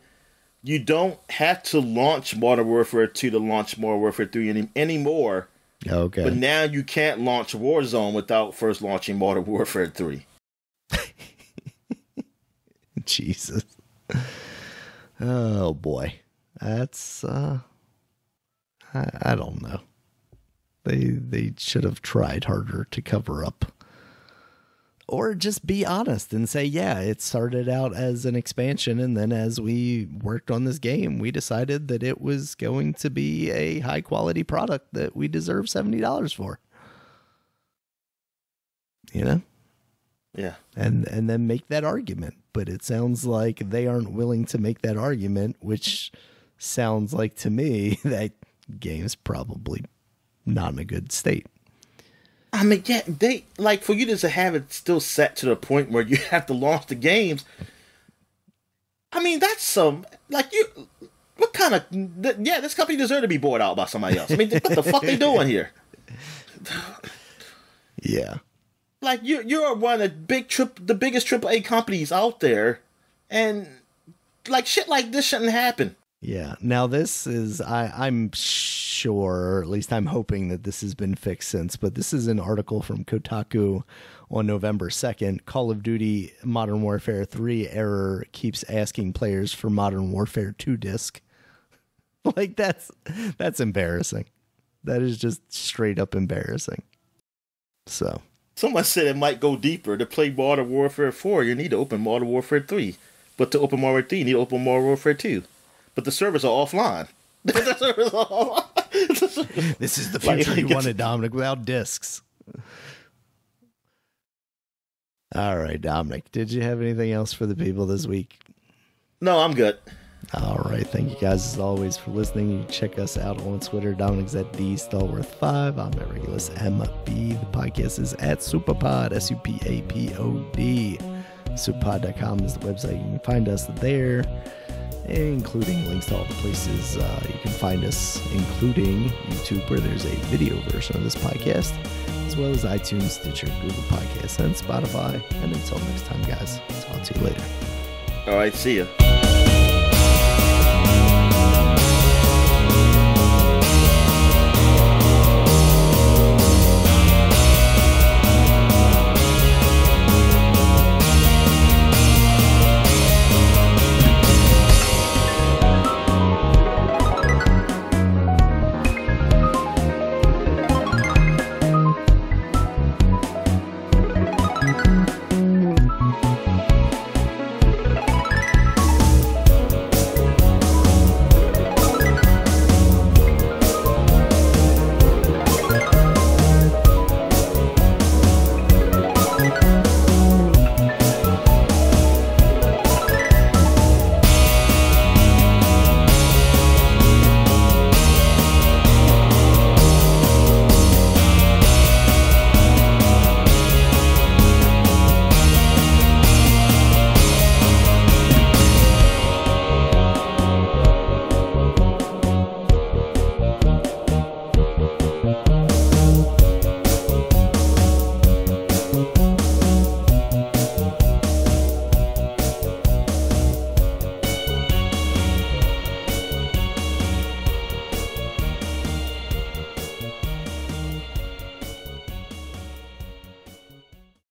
you don't have to launch Modern Warfare 2 to launch Modern Warfare 3 anymore. Okay. But now you can't launch Warzone without first launching Modern Warfare 3. Jesus. Oh, boy. That's, I don't know. They should have tried harder to cover up. Or just be honest and say, yeah, it started out as an expansion, and then as we worked on this game, we decided that it was going to be a high-quality product that we deserve $70 for. Yeah. And then make that argument. But it sounds like they aren't willing to make that argument, which sounds like to me that game's probably not in a good state. I mean, yeah, they like for you to have it still set to the point where you have to launch the games. I mean, that's some like you. What kind of this company deserves to be bought out by somebody else. I mean, what the fuck they doing here? Yeah, like you're one of the biggest AAA companies out there, and like shit like this shouldn't happen. Yeah. Now this is, I'm sure, or at least I'm hoping that this has been fixed since, but this is an article from Kotaku on November 2nd. Call of Duty Modern Warfare 3 error keeps asking players for Modern Warfare 2 disc. Like that's embarrassing. That is just straight up embarrassing. So. Someone said it might go deeper. To play Modern Warfare 4, you need to open Modern Warfare 3. But to open Modern Warfare 3, you need to open Modern Warfare 2. But the servers are offline. This is the future you wanted, Dominic, without discs. All right, Dominic, did you have anything else for the people this week? No, I'm good. All right, thank you guys as always for listening. You can check us out on Twitter. Dominic's at @DStallworth5. I'm at Regulus MB. The podcast is at Superpod, SUPAPOD. Superpod.com is the website. You can find us there, including links to all the places you can find us, including YouTube, where there's a video version of this podcast, as well as iTunes, Stitcher, Google Podcasts, and Spotify. And until next time, guys, talk to you later. All right, see ya.